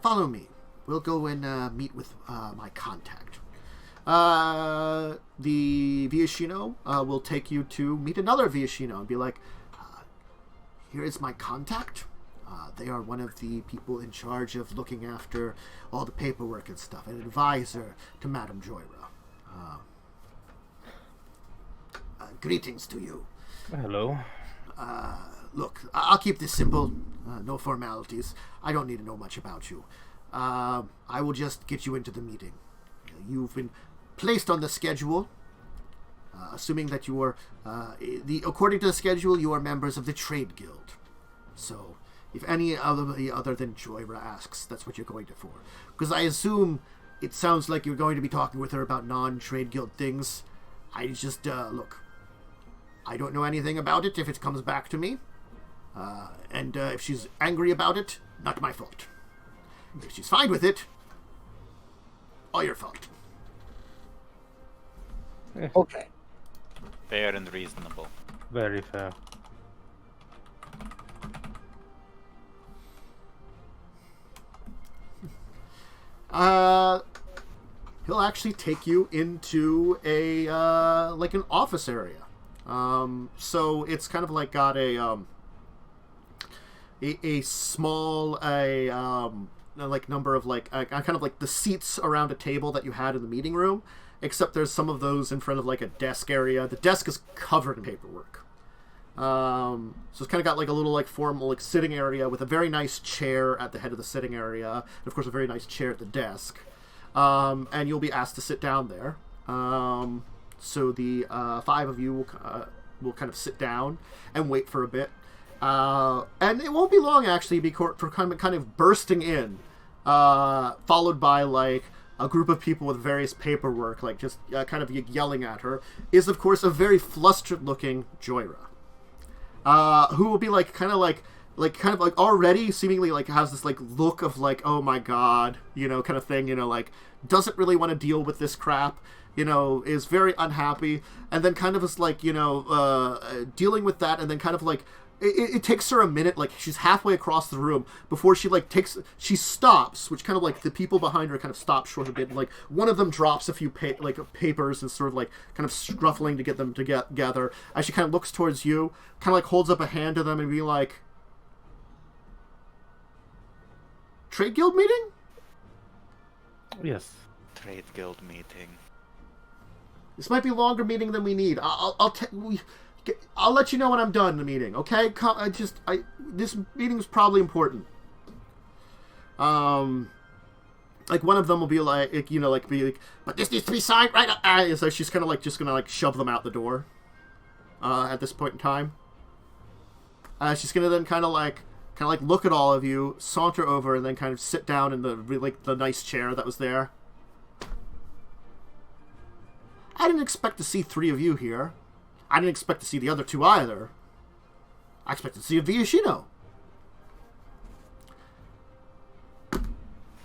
Follow me. We'll go and meet with my contact. The Viashino will take you to meet another Viashino and be like, here is my contact. They are one of the people in charge of looking after all the paperwork and stuff, an advisor to Madame Joyra. Greetings to you.
Hello.
Look, I'll keep this simple. No formalities. I don't need to know much about you. I will just get you into the meeting. You've been placed on the schedule, assuming that you are, according to the schedule, you are members of the Trade Guild. So, if any other than Joyra asks, that's what you're going to for. Because I assume it sounds like you're going to be talking with her about non-Trade Guild things. I just, look, I don't know anything about it if it comes back to me. And if she's angry about it, not my fault. If she's fine with it, all your fault.
Okay.
Fair and reasonable.
Very fair.
He'll actually take you into a like an office area. So it's kind of like got a small like number of like kind of like the seats around a table that you had in the meeting room, except there's some of those in front of like a desk area. The desk is covered in paperwork. So it's kind of got like a little like formal like sitting area with a very nice chair at the head of the sitting area, and of course a very nice chair at the desk. And you'll be asked to sit down there. So the 5 of you will kind of sit down and wait for a bit. And it won't be long actually for kind of bursting in, followed by like a group of people with various paperwork, like just kind of yelling at her, is of course a very flustered looking Joyra. Who will be like kind of like already seemingly like has this like look of like, oh my god, you know, kind of thing, you know, like doesn't really want to deal with this crap, you know, is very unhappy, and then kind of is like, you know, dealing with that, and then kind of like it takes her a minute, like she's halfway across the room before she like she stops, which kind of like the people behind her kind of stop short a bit, and like one of them drops a few papers and sort of like kind of struggling to get them together as she kind of looks towards you, kind of like holds up a hand to them and be like, Trade Guild meeting?
Yes.
Trade Guild meeting.
This might be a longer meeting than we need. I'll let you know when I'm done in the meeting, okay? This meeting is probably important. Like one of them will be like, you know, like be like, but this needs to be signed right up. So she's kind of like just gonna like shove them out the door. At this point in time, she's gonna then kind of like look at all of you, saunter over, and then kind of sit down in the nice chair that was there. I didn't expect to see 3 of you here. I didn't expect to see the other 2 either. I expected to see a Viashino.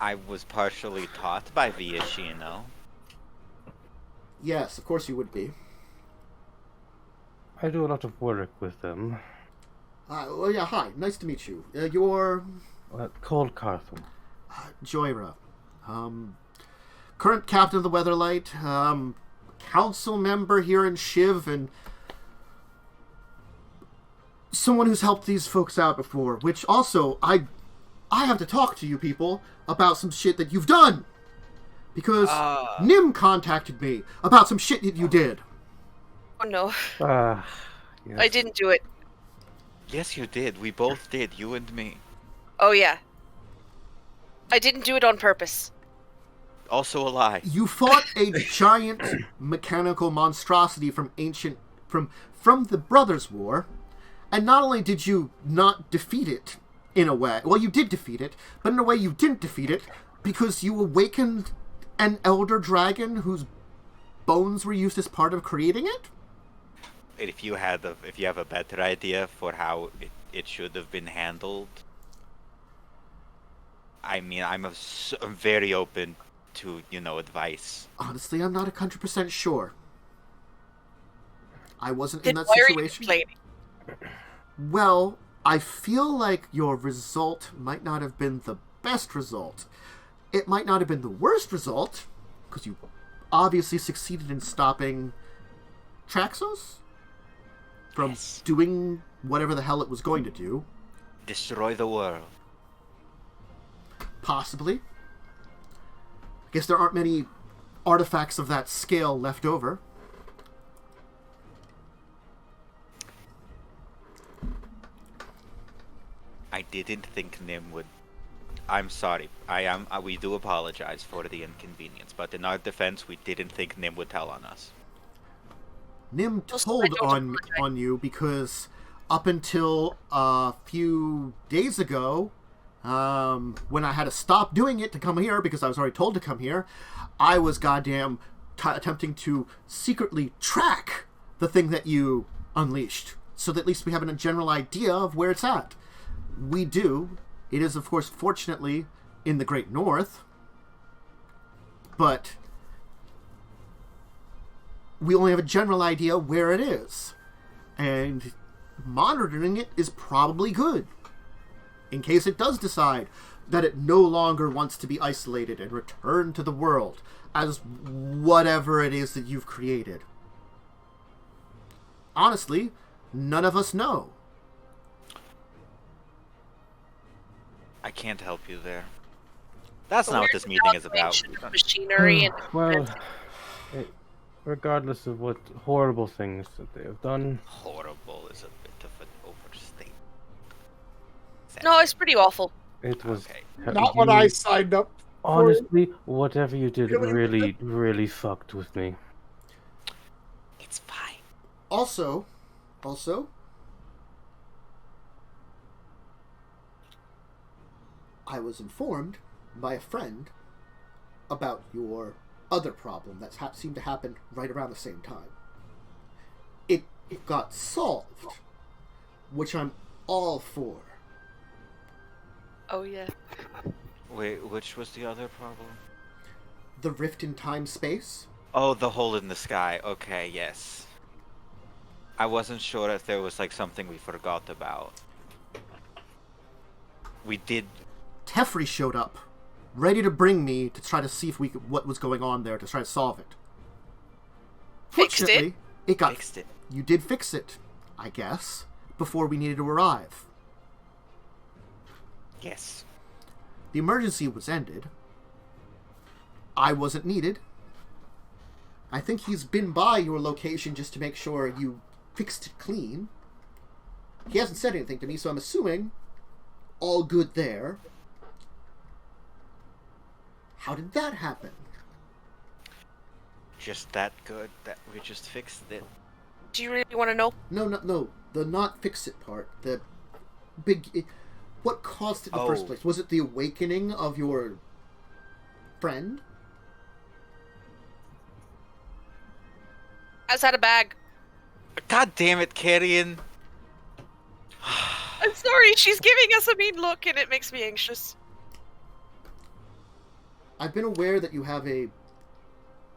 I was partially taught by Viashino.
Yes, of course you would be.
I do a lot of work with them.
Well, yeah, hi. Nice to meet you. You're...
Called Cartham.
Joyra. Current captain of the Weatherlight. Council member here in Shiv, and someone who's helped these folks out before. Which also, I have to talk to you people about some shit that you've done. Because Nim contacted me about some shit that you did.
Oh no.
Yes.
I didn't do it.
Yes, you did. We both did. You and me.
Oh yeah. I didn't do it on purpose.
Also a lie.
You fought a giant mechanical monstrosity from the Brothers' War, and not only did you not defeat it in a way, well, you did defeat it, but in a way you didn't defeat it because you awakened an elder dragon whose bones were used as part of creating it.
If you have a better idea for how it should have been handled, I mean, I'm very open to, advice.
Honestly, I'm not 100% sure. I wasn't in
Then
that
why are you
situation.
complaining?
Well, I feel like your result might not have been the best result. It might not have been the worst result, because you obviously succeeded in stopping Traxos from doing whatever the hell it was going to do.
Destroy the world.
Possibly. I guess there aren't many artifacts of that scale left over.
I didn't think Nim would... I'm sorry. We do apologize for the inconvenience, but in our defense, we didn't think Nim would tell on us.
Nim told on you because up until a few days ago, when I had to stop doing it to come here because I was already told to come here, I was goddamn attempting to secretly track the thing that you unleashed, so that at least we have a general idea of where it's at. We do. It is, of course, fortunately in the Great North, but we only have a general idea where it is, and monitoring it is probably good, in case it does decide that it no longer wants to be isolated and return to the world as whatever it is that you've created. Honestly, none of us know.
I can't help you there. That's not what this meeting is about.
Machinery and
Well, regardless of what horrible things that they have done.
Horrible is a bit of an overstatement.
no, it's pretty awful.
It was
Okay.
Not what I signed up for.
Honestly, whatever you did really, really fucked with me.
It's fine.
Also, I was informed by a friend about your other problem that seemed to happen right around the same time. It got solved, which I'm all for.
Oh yeah.
Wait, which was the other problem?
The rift in time-space?
Oh, the hole in the sky. Okay, yes. I wasn't sure if there was, something we forgot about. We did...
Teferi showed up, ready to bring me to try to see if what was going on there, to try to solve it.
Fixed
Fortunately, it got
fixed it.
You did fix it, I guess, before we needed to arrive.
Yes.
The emergency was ended. I wasn't needed. I think he's been by your location just to make sure you fixed it clean. He hasn't said anything to me, so I'm assuming all good there. How did that happen?
Just that good that we just fixed it.
Do you really want to know?
No. The not fix it part. The big... What caused it in the first place? Was it the awakening of your friend?
Has had a bag.
God damn it, Carrion.
I'm sorry, she's giving us a mean look and it makes me anxious.
I've been aware that you have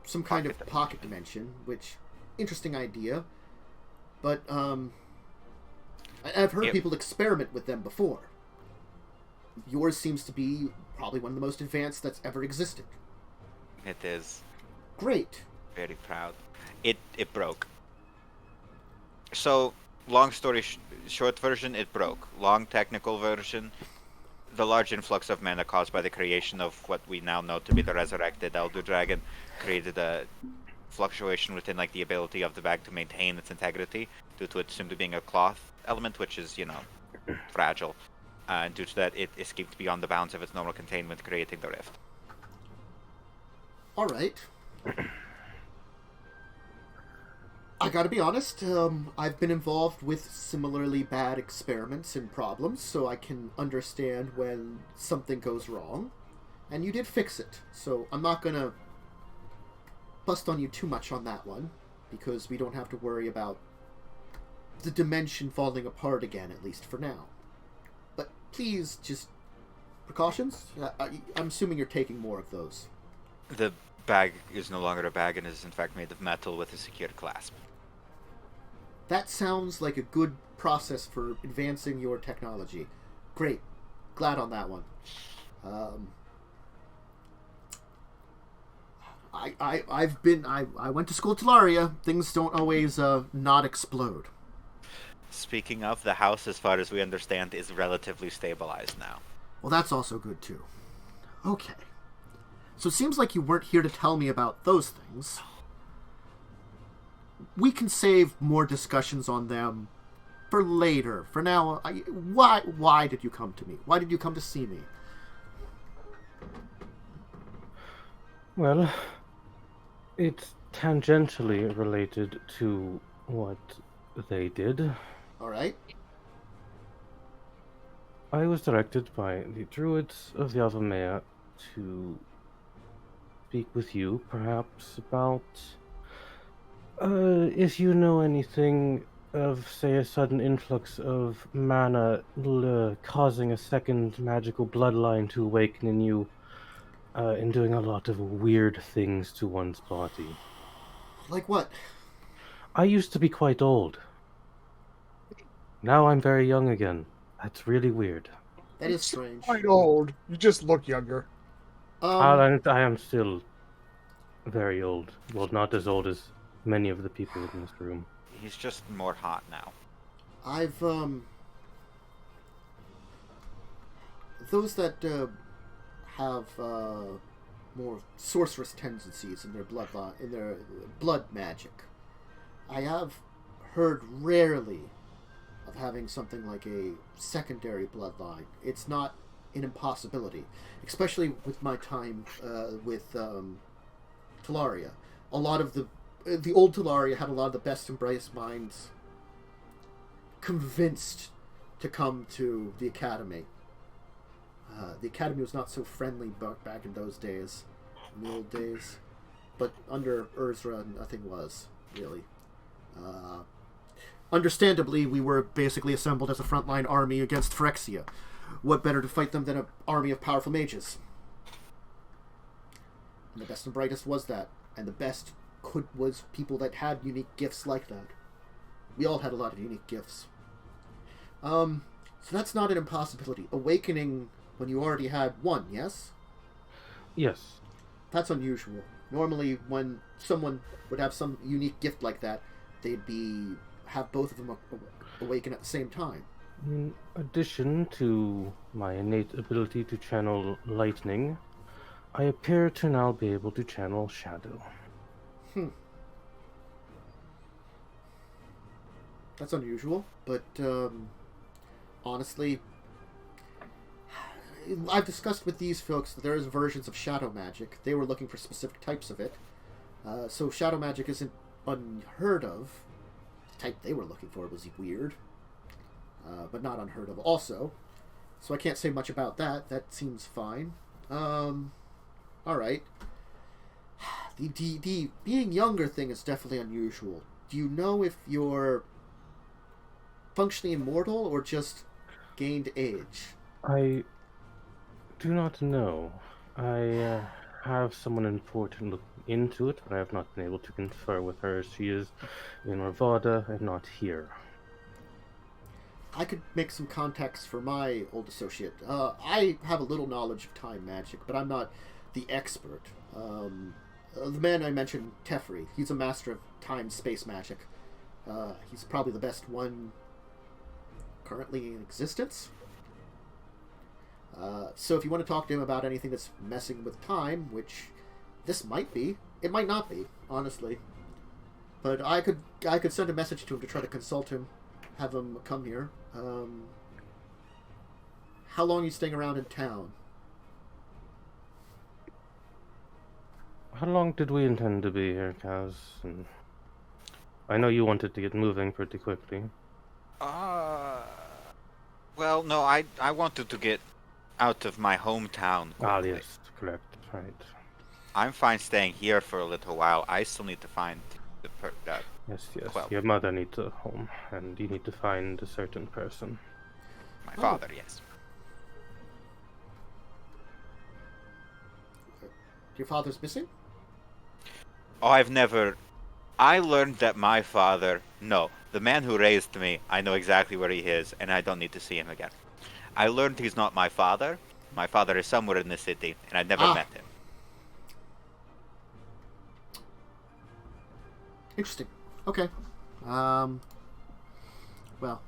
some kind of pocket dimension, which interesting idea. But I've heard people experiment with them before. Yours seems to be probably one of the most advanced that's ever existed.
It is.
Great.
Very proud. It broke. So, long story short version, it broke. Long technical version, the large influx of mana caused by the creation of what we now know to be the resurrected Elder Dragon created a fluctuation within like the ability of the bag to maintain its integrity due to it simply being a cloth element, which is, fragile. And due to that, it escaped beyond the bounds of its normal containment, creating the rift.
All right. I gotta be honest, I've been involved with similarly bad experiments and problems, so I can understand when something goes wrong. And you did fix it, so I'm not gonna bust on you too much on that one, because we don't have to worry about the dimension falling apart again, at least for now. But please, just precautions? I'm assuming you're taking more of those.
The bag is no longer a bag and is in fact made of metal with a secured clasp.
That sounds like a good process for advancing your technology. Great. Glad on that one. I went to school at Teifling. Things don't always not explode.
Speaking of, the house, as far as we understand, is relatively stabilized now.
Well, that's also good too. Okay. So it seems like you weren't here to tell me about those things. We can save more discussions on them for later. For now, why did you come to me? Why did you come to see me?
Well, it's tangentially related to what they did.
All right.
I was directed by the druids of the Avamea to speak with you, perhaps, about if you know anything of, say, a sudden influx of mana causing a second magical bloodline to awaken in you, and doing a lot of weird things to one's body.
Like what?
I used to be quite old. Now I'm very young again. That's really weird.
That is strange.
Quite old. You just look younger.
I am still very old. Well, not as old as many of the people in this room.
He's just more hot now.
I've those that have more sorceress tendencies in their bloodline, in their blood magic, I have heard rarely of having something like a secondary bloodline. It's not an impossibility, especially with my time with Talaria. A lot of the old Talaria had a lot of the best and brightest minds convinced to come to the academy. The academy was not so friendly back in those days, in the old days, but under Urzra, nothing was really. Understandably, we were basically assembled as a frontline army against Phyrexia. What better to fight them than an army of powerful mages? And the best and brightest was that, and the best was people that had unique gifts like that. We all had a lot of unique gifts. So that's not an impossibility. Awakening when you already had one, yes?
Yes.
That's unusual. Normally, when someone would have some unique gift like that, they'd have both of them awaken at the same time.
In addition to my innate ability to channel lightning, I appear to now be able to channel shadow.
That's unusual, but honestly, I've discussed with these folks that there is versions of shadow magic. They were looking for specific types of it. So shadow magic isn't unheard of. The type they were looking for was weird, but not unheard of also. So I can't say much about that. That seems fine. Alright. The being younger thing is definitely unusual. Do you know if you're functionally immortal or just gained age?
I do not know. have someone important look into it, but I have not been able to confer with her. She is in Ravada and not here.
I could make some contacts for my old associate. I have a little knowledge of time magic, but I'm not the expert. The man I mentioned, Teferi, he's a master of time-space magic. He's probably the best one currently in existence. So if you want to talk to him about anything that's messing with time, which this might be, it might not be, honestly. But I could send a message to him to try to consult him, have him come here. How long are you staying around in town?
How long did we intend to be here, Kaz? And I know you wanted to get moving pretty quickly.
Well, no, I wanted to get out of my hometown quickly.
Ah, yes, correct, right.
I'm fine staying here for a little while. I still need to find
Yes,
well,
your mother needs a home, and you need to find a certain person.
my father, yes.
Your father's missing?
Oh, I learned that my father, no, the man who raised me, I know exactly where he is, and I don't need to see him again. I learned he's not my father. My father is somewhere in the city, and I never met him.
Interesting. Okay. Well.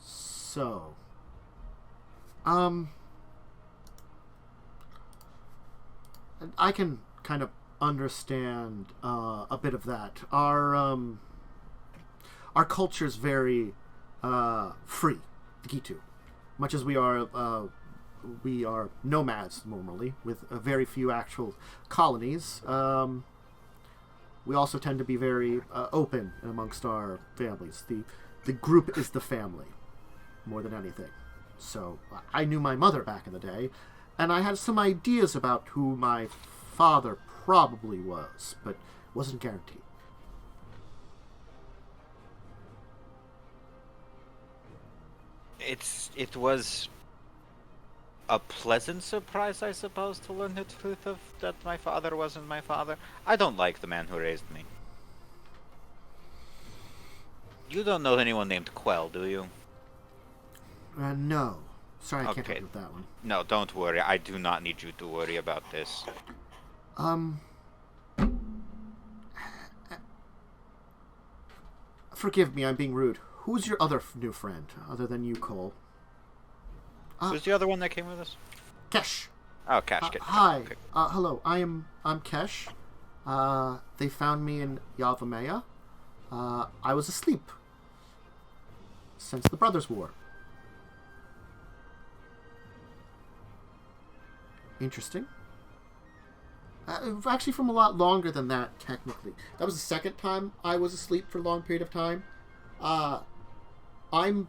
So. I can kind of understand a bit of that. Our culture's very free, the Gitu. Much as we are nomads normally, with very few actual colonies. We also tend to be very open amongst our families. The group is the family, more than anything. So I knew my mother back in the day, and I had some ideas about who my father probably was, but wasn't guaranteed.
It was a pleasant surprise, I suppose, to learn the truth of that my father wasn't my father. I don't like the man who raised me. You don't know anyone named Quell, do you?
No. Sorry, I can't help you with that one.
No, don't worry. I do not need you to worry about this.
Forgive me, I'm being rude. Who's your other new friend, other than you, Cole?
Who's the other one that came with us?
Kesh.
Oh, Kesh.
Hi.
Okay.
Hello. I'm Kesh. They found me in Yavimaya. I was asleep since the Brothers' War. Interesting. Actually, from a lot longer than that, technically. That was the second time I was asleep for a long period of time. I'm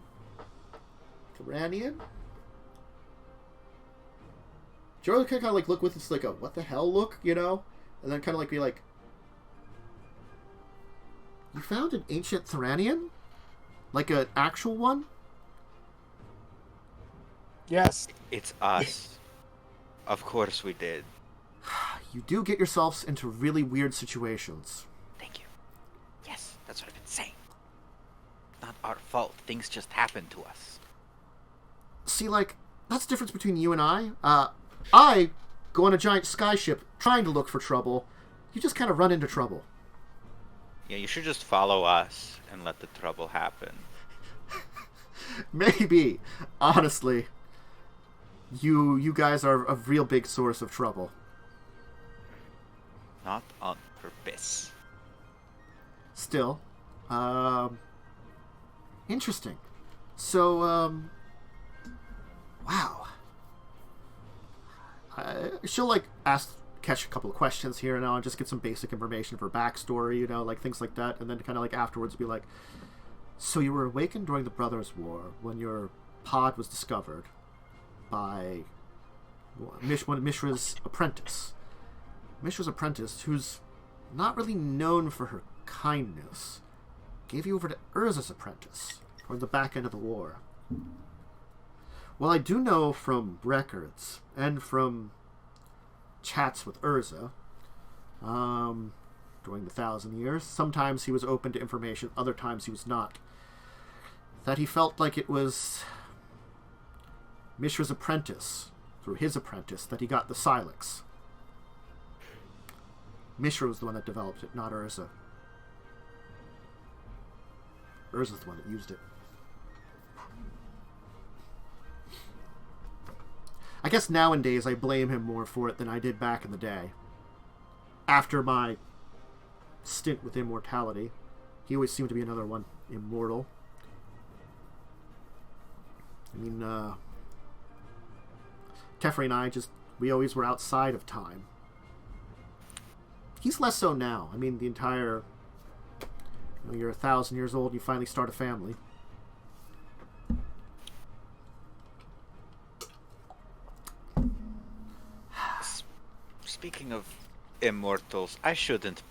Tyrannian. Joyra kind of like look with this like a what the hell look, you know, and then kind of like be like, "You found an ancient Tyrannian, like an actual one?"
Yes,
it's us. Of course we did.
You do get yourselves into really weird situations.
Thank you. Yes, that's what I've been saying. Not our fault. Things just happen to us.
See, like, that's the difference between you and I. I go on a giant skyship trying to look for trouble. You just kind of run into trouble.
Yeah, you should just follow us and let the trouble happen.
Maybe. Honestly. You guys are a real big source of trouble.
Not on purpose.
Still. Interesting. So, wow. She'll, like, ask Kesh a couple of questions here and now and just get some basic information for backstory, you know, like, things like that. And then kind of, like, afterwards be like, so you were awakened during the Brothers' War when your pod was discovered by Mishra's apprentice. Mishra's apprentice, who's not really known for her kindness. gave you over to Urza's apprentice toward the back end of the war. Well, I do know from records and from chats with Urza during the 1,000 years, sometimes he was open to information, other times he was not, that he felt like it was Mishra's apprentice, through his apprentice, that he got the Silex. Mishra was the one that developed it, not Urza. Urza's the one that used it. I guess nowadays I blame him more for it than I did back in the day. After my stint with immortality, he always seemed to be another one immortal. I mean, Teferi and I we always were outside of time. He's less so now. I mean, the entire, you're 1,000 years old, you finally start a family.
Speaking of immortals, I shouldn't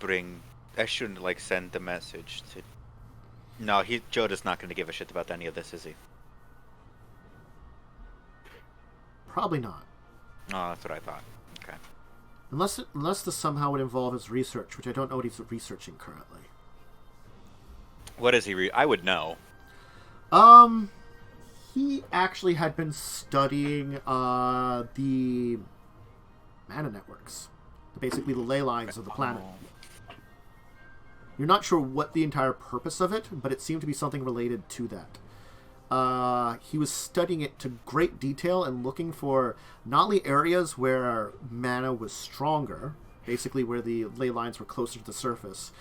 send the message to... No, Joda's not going to give a shit about any of this, is he?
Probably not.
Oh, that's what I thought. Okay.
Unless this somehow would involve his research, which I don't know what he's researching currently.
What is he I would know.
He actually had been studying the mana networks. Basically the ley lines of the planet. You're not sure what the entire purpose of it, but it seemed to be something related to that. He was studying it to great detail and looking for not only areas where mana was stronger, basically where the ley lines were closer to the surface,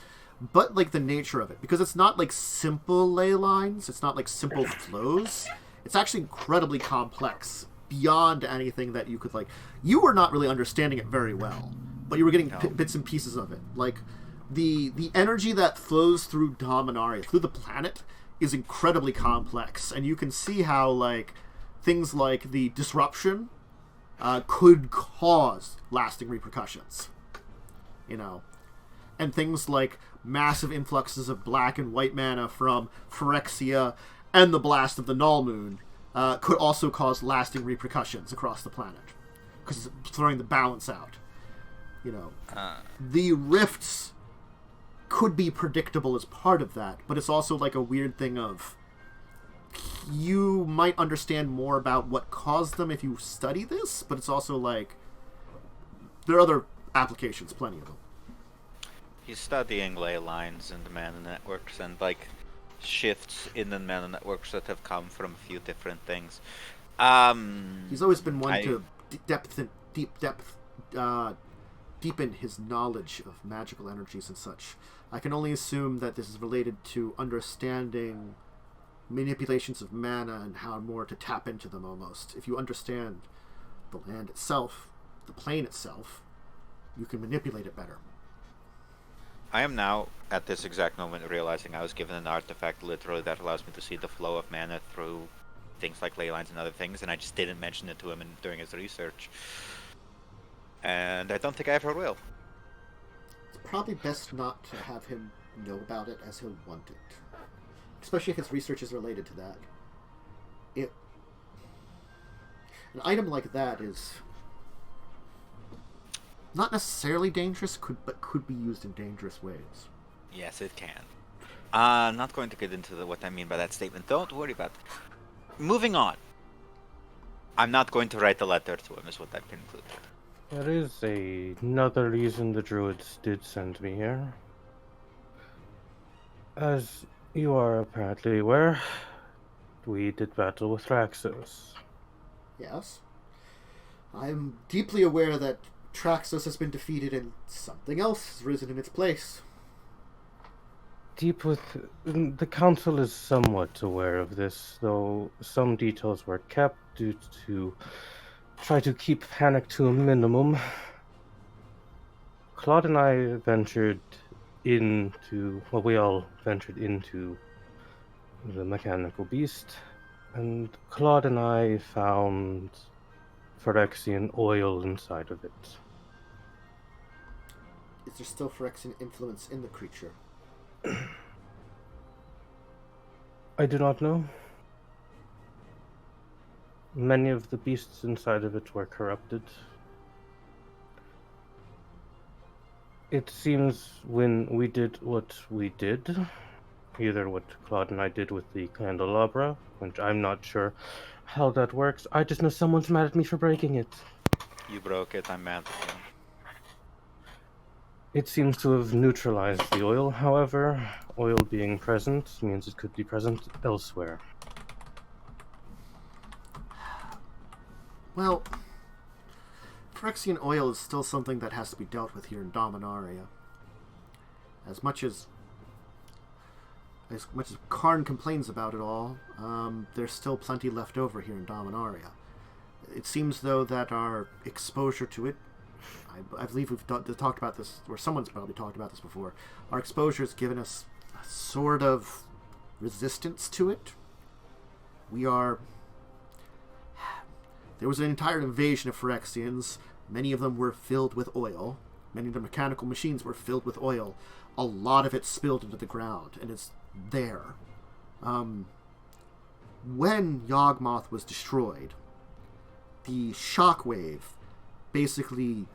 but like the nature of it. Because it's not like simple ley lines, it's not like simple flows. It's actually incredibly complex, beyond anything that you could like... You were not really understanding it very well, but you were getting bits and pieces of it. Like, the energy that flows through Dominaria, through the planet, is incredibly complex, and you can see how like things like the disruption could cause lasting repercussions, and things like massive influxes of black and white mana from Phyrexia and the blast of the Null Moon could also cause lasting repercussions across the planet, because it's throwing the balance out. The rifts could be predictable as part of that, but it's also like a weird thing of you might understand more about what caused them if you study this, but it's also like there are other applications, plenty of them.
He's studying ley lines and the mana networks and like shifts in the mana networks that have come from a few different things.
He's always been one to deepen his knowledge of magical energies and such. I can only assume that this is related to understanding manipulations of mana and how more to tap into them almost. If you understand the land itself, the plane itself, you can manipulate it better.
I am now, at this exact moment, realizing I was given an artifact literally that allows me to see the flow of mana through things like ley lines and other things, and I just didn't mention it to him during his research. And I don't think I ever will.
It's probably best not to have him know about it, as he'll want it. Especially if his research is related to that. An item like that is not necessarily dangerous, but could be used in dangerous ways.
Yes, it can. I'm not going to get into what I mean by that statement. Don't worry about it. Moving on. I'm not going to write a letter to him, is what I've concluded.
There is another reason the druids did send me here. As you are apparently aware, we did battle with Traxos.
Yes. I'm deeply aware that Traxos has been defeated and something else has risen in its place.
The council is somewhat aware of this, though some details were kept due to try to keep panic to a minimum. Claud and I ventured into... Well, we all ventured into the mechanical beast, and Claud and I found Phyrexian oil inside of it.
Is there still Phyrexian influence in the creature?
I do not know. Many of the beasts inside of it were corrupted. It seems when we did what we did, either what Claude and I did with the candelabra, which I'm not sure how that works. I just know someone's mad at me for breaking it.
You broke it, I'm mad at you.
It seems to have neutralized the oil, however. Oil being present means it could be present elsewhere.
Well, Phyrexian oil is still something that has to be dealt with here in Dominaria. As much as Karn complains about it all, there's still plenty left over here in Dominaria. It seems, though, that our exposure to it, I believe we've talked about this, or someone's probably talked about this before, our exposure has given us a sort of resistance to it. There was an entire invasion of Phyrexians. Many of them were filled with oil. Many of the mechanical machines were filled with oil. A lot of it spilled into the ground, and it's there. When Yawgmoth was destroyed, the shockwave basically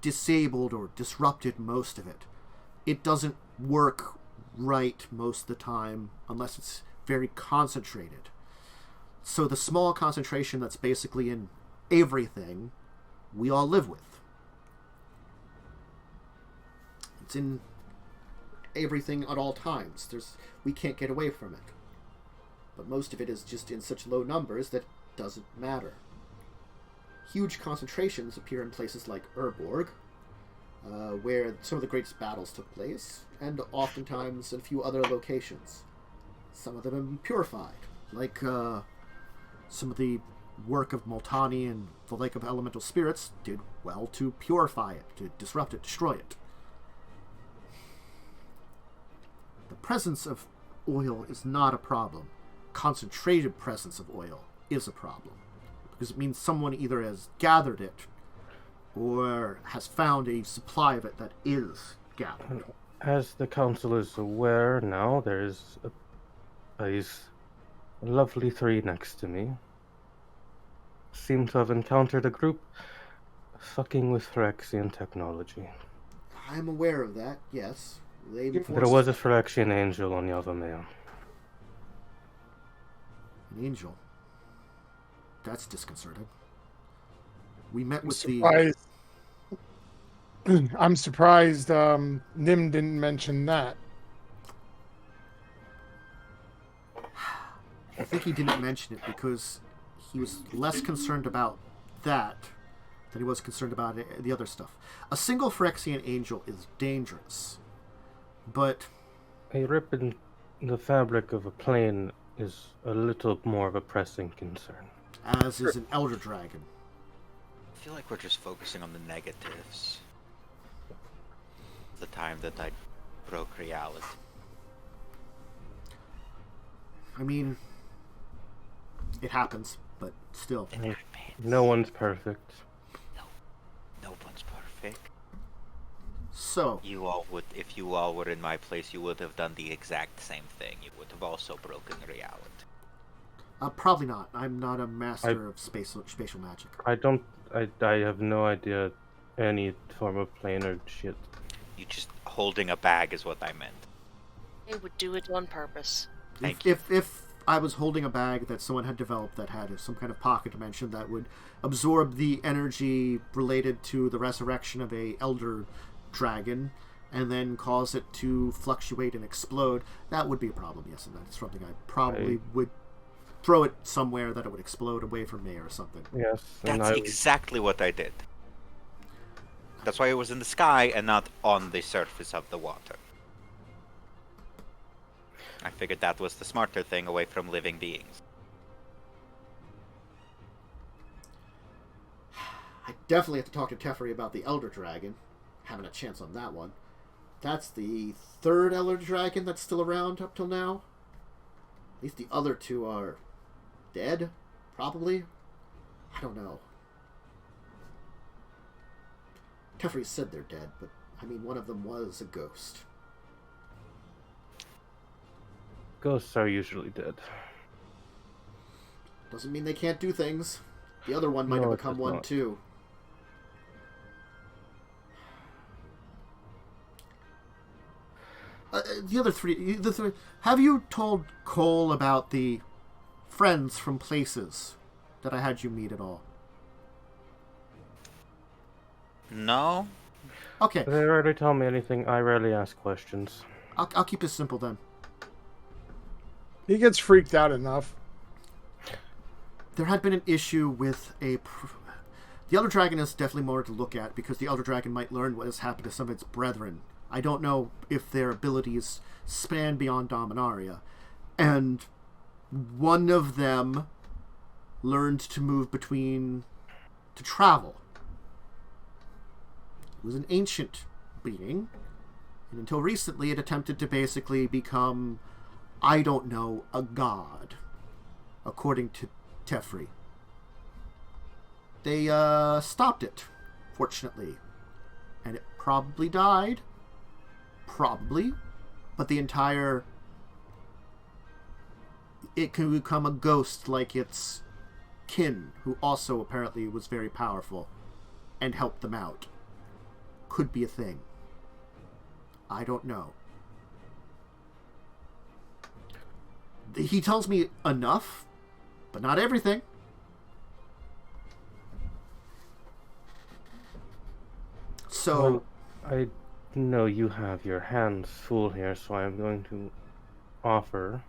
disabled or disrupted most of it. It doesn't work right most of the time unless it's very concentrated. So the small concentration that's basically in everything, we all live with. It's in everything at all times. We can't get away from it. But most of it is just in such low numbers that it doesn't matter. Huge concentrations appear in places like Urborg, where some of the greatest battles took place, and oftentimes in a few other locations. Some of them have been purified, like some of the work of Multani and the Lake of Elemental Spirits did well to purify it, to disrupt it, destroy it. The presence of oil is not a problem. Concentrated presence of oil is a problem, because it means someone either has gathered it or has found a supply of it that is gathered.
As the council is aware now, there's a lovely three next to me. Seem to have encountered a group fucking with Phyrexian technology.
I'm aware of that, yes.
There was a Phyrexian angel on Yavamea.
An angel? That's disconcerting. We met with
I'm surprised Nim didn't mention that.
I think he didn't mention it because he was less concerned about that than he was concerned about the other stuff. A single Phyrexian angel is dangerous, but
a rip in the fabric of a plane is a little more of a pressing concern.
As is an elder dragon.
I feel like we're just focusing on the negatives. The time that I broke reality.
I mean, it happens, but still.
No one's perfect.
No one's perfect.
So,
if you all were in my place, you would have done the exact same thing. You would have also broken reality.
Probably not. I'm not a master of spatial magic.
I have no idea any form of plane or shit.
You just holding a bag is what I meant.
They would do it on purpose.
If I was holding a bag that someone had developed that had some kind of pocket dimension that would absorb the energy related to the resurrection of a elder dragon and then cause it to fluctuate and explode, that would be a problem, yes, and that is something I probably would throw it somewhere that it would explode away from me or something.
Yes.
That's exactly what I did. That's why it was in the sky and not on the surface of the water. I figured that was the smarter thing away from living beings.
I definitely have to talk to Teferi about the Elder Dragon. Having a chance on that one. That's the third Elder Dragon that's still around up till now. At least the other two are dead, probably. I don't know. Teferi said they're dead, but I mean, one of them was a ghost.
Ghosts are usually dead.
Doesn't mean they can't do things. The other one might have become one too. The other three. Have you told Cole about the friends from places that I had you meet at all?
No.
They
Okay.
rarely tell me anything. I rarely ask questions.
I'll keep it simple then.
He gets freaked out enough.
There had been an issue with the Elder Dragon is definitely more to look at because the Elder Dragon might learn what has happened to some of its brethren. I don't know if their abilities span beyond Dominaria. And one of them learned to move to travel. It was an ancient being, and until recently it attempted to basically become, I don't know, a god, according to Tefri. They stopped it, fortunately, and it probably died. Probably, but it can become a ghost like its kin, who also apparently was very powerful and helped them out. Could be a thing. I don't know. He tells me enough, but not everything. So...
Well, I know you have your hands full here, so I'm going to offer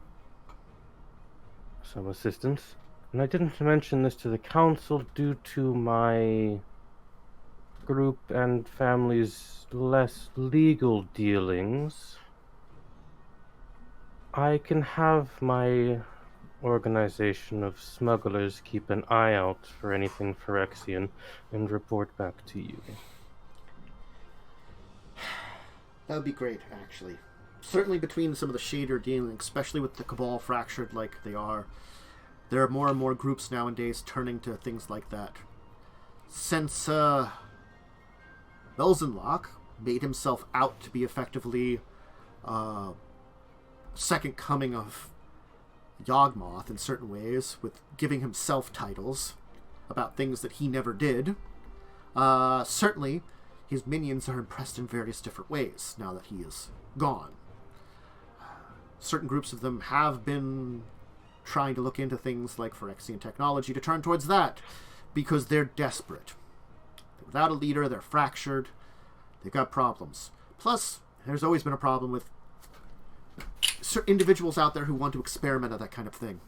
some assistance. And I didn't mention this to the council due to my group and family's less legal dealings. I can have my organization of smugglers keep an eye out for anything Phyrexian and report back to you.
That would be great, actually. Certainly between some of the shader dealing, especially with the Cabal fractured like they are, there are more and more groups nowadays turning to things like that. Since Belzenlock made himself out to be effectively second coming of Yawgmoth in certain ways, with giving himself titles about things that he never did, certainly his minions are impressed in various different ways now that he is gone. Certain groups of them have been trying to look into things like Phyrexian technology to turn towards that, because they're desperate. Without a leader, they're fractured, they've got problems. Plus, there's always been a problem with certain individuals out there who want to experiment at that kind of thing.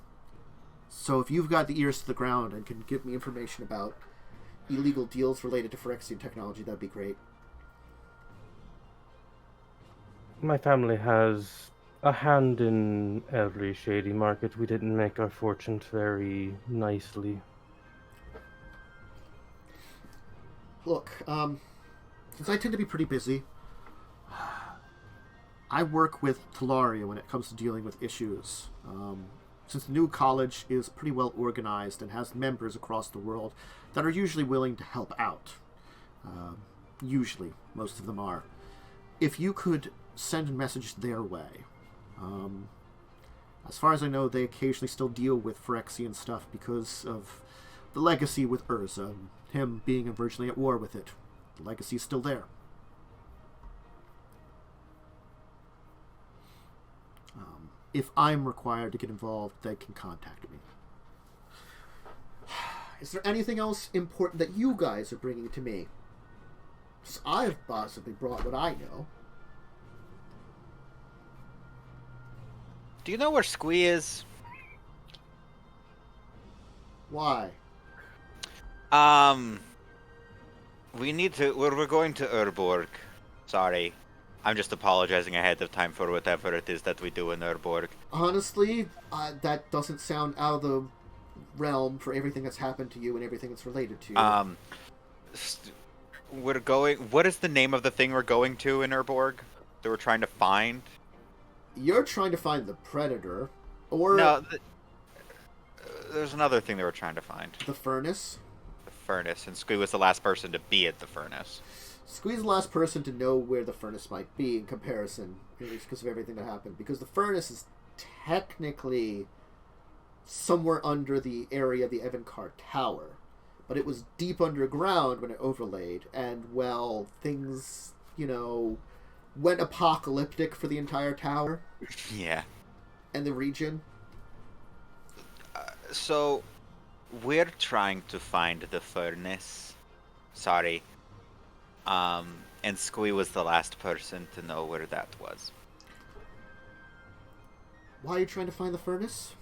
So if you've got the ears to the ground and can give me information about illegal deals related to Phyrexian technology, that'd be great.
My family has a hand in every shady market. We didn't make our fortunes very nicely.
Look, since I tend to be pretty busy, I work with Talaria when it comes to dealing with issues. Since the new college is pretty well organized and has members across the world that are usually willing to help out. Usually, most of them are. If you could send a message their way. As far as I know, they occasionally still deal with Phyrexian stuff because of the legacy with Urza, him being originally at war with it. The legacy's still there. If I'm required to get involved, they can contact me. Is there anything else important that you guys are bringing to me? 'Cause I've possibly brought what I know.
Do you know where Squee is?
Why?
We need to... We're going to Urborg. Sorry. I'm just apologizing ahead of time for whatever it is that we do in Urborg.
Honestly, that doesn't sound out of the realm for everything that's happened to you and everything that's related to you.
We're going... What is the name of the thing we're going to in Urborg that we're trying to find?
You're trying to find the Predator, or...
No, there's another thing that we're trying to find.
The Furnace?
The Furnace, and Squee was the last person to be at the Furnace.
Squee's the last person to know where the Furnace might be in comparison, at least because of everything that happened. Because the Furnace is technically somewhere under the area of the Evankar Tower. But it was deep underground when it overlaid, and, well, things, went apocalyptic for the entire tower.
Yeah.
And the region.
So, we're trying to find the furnace. Sorry. And Squee was the last person to know where that was.
Why are you trying to find the furnace?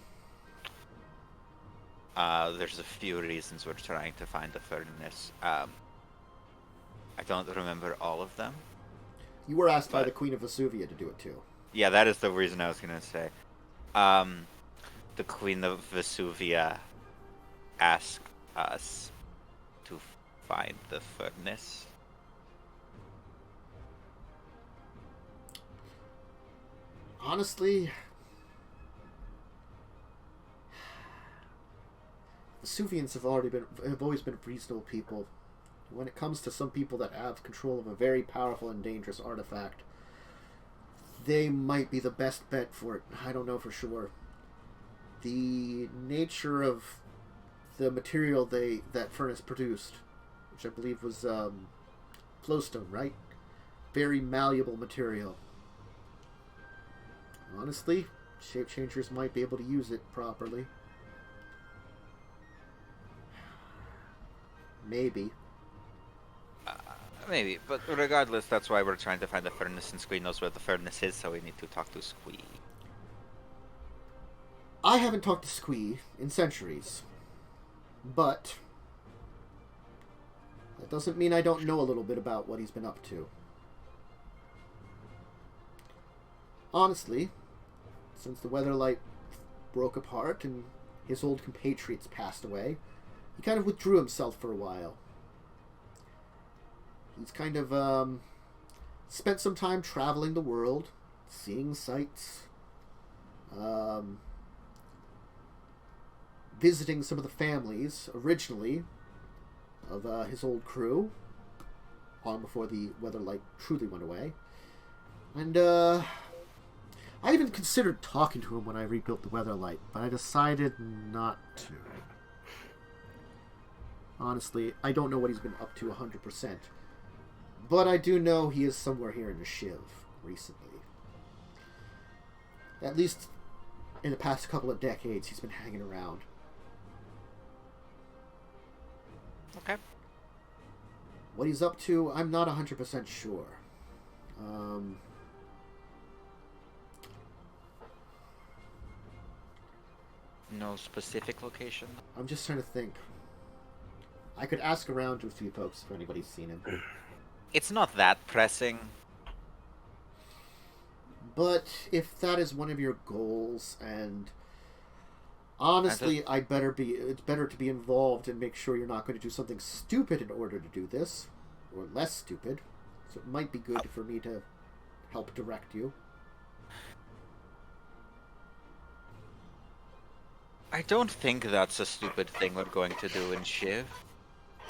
There's a few reasons we're trying to find the furnace. I don't remember all of them.
You were asked by the Queen of Vesuvia to do it too.
Yeah, that is the reason I was going to say. The Queen of Vesuvia asked us to find the furnace.
Honestly, Vesuvians have always been reasonable people. When it comes to some people that have control of a very powerful and dangerous artifact, they might be the best bet for it. I don't know for sure. The nature of the material that furnace produced, which I believe was flowstone, right? Very malleable material. Honestly, shape changers might be able to use it properly. Maybe.
Maybe, but regardless, that's why we're trying to find the furnace, and Squee knows where the furnace is, so we need to talk to Squee.
I haven't talked to Squee in centuries, but that doesn't mean I don't know a little bit about what he's been up to. Honestly, since the Weatherlight broke apart and his old compatriots passed away, he kind of withdrew himself for a while. He's kind of spent some time traveling the world, seeing sights, visiting some of the families originally of his old crew, long before the Weatherlight truly went away. And I even considered talking to him when I rebuilt the Weatherlight, but I decided not to. Honestly, I don't know what he's been up to 100%. But I do know he is somewhere here in the Shiv recently. At least in the past couple of decades, he's been hanging around.
Okay.
What he's up to, I'm not 100% sure.
No specific location?
I'm just trying to think. I could ask around to a few folks if anybody's seen him.
It's not that pressing.
But if that is one of your goals, and honestly, it's better to be involved and make sure you're not going to do something stupid in order to do this, or less stupid. So it might be good for me to help direct you.
I don't think that's a stupid thing we're going to do in Shiv.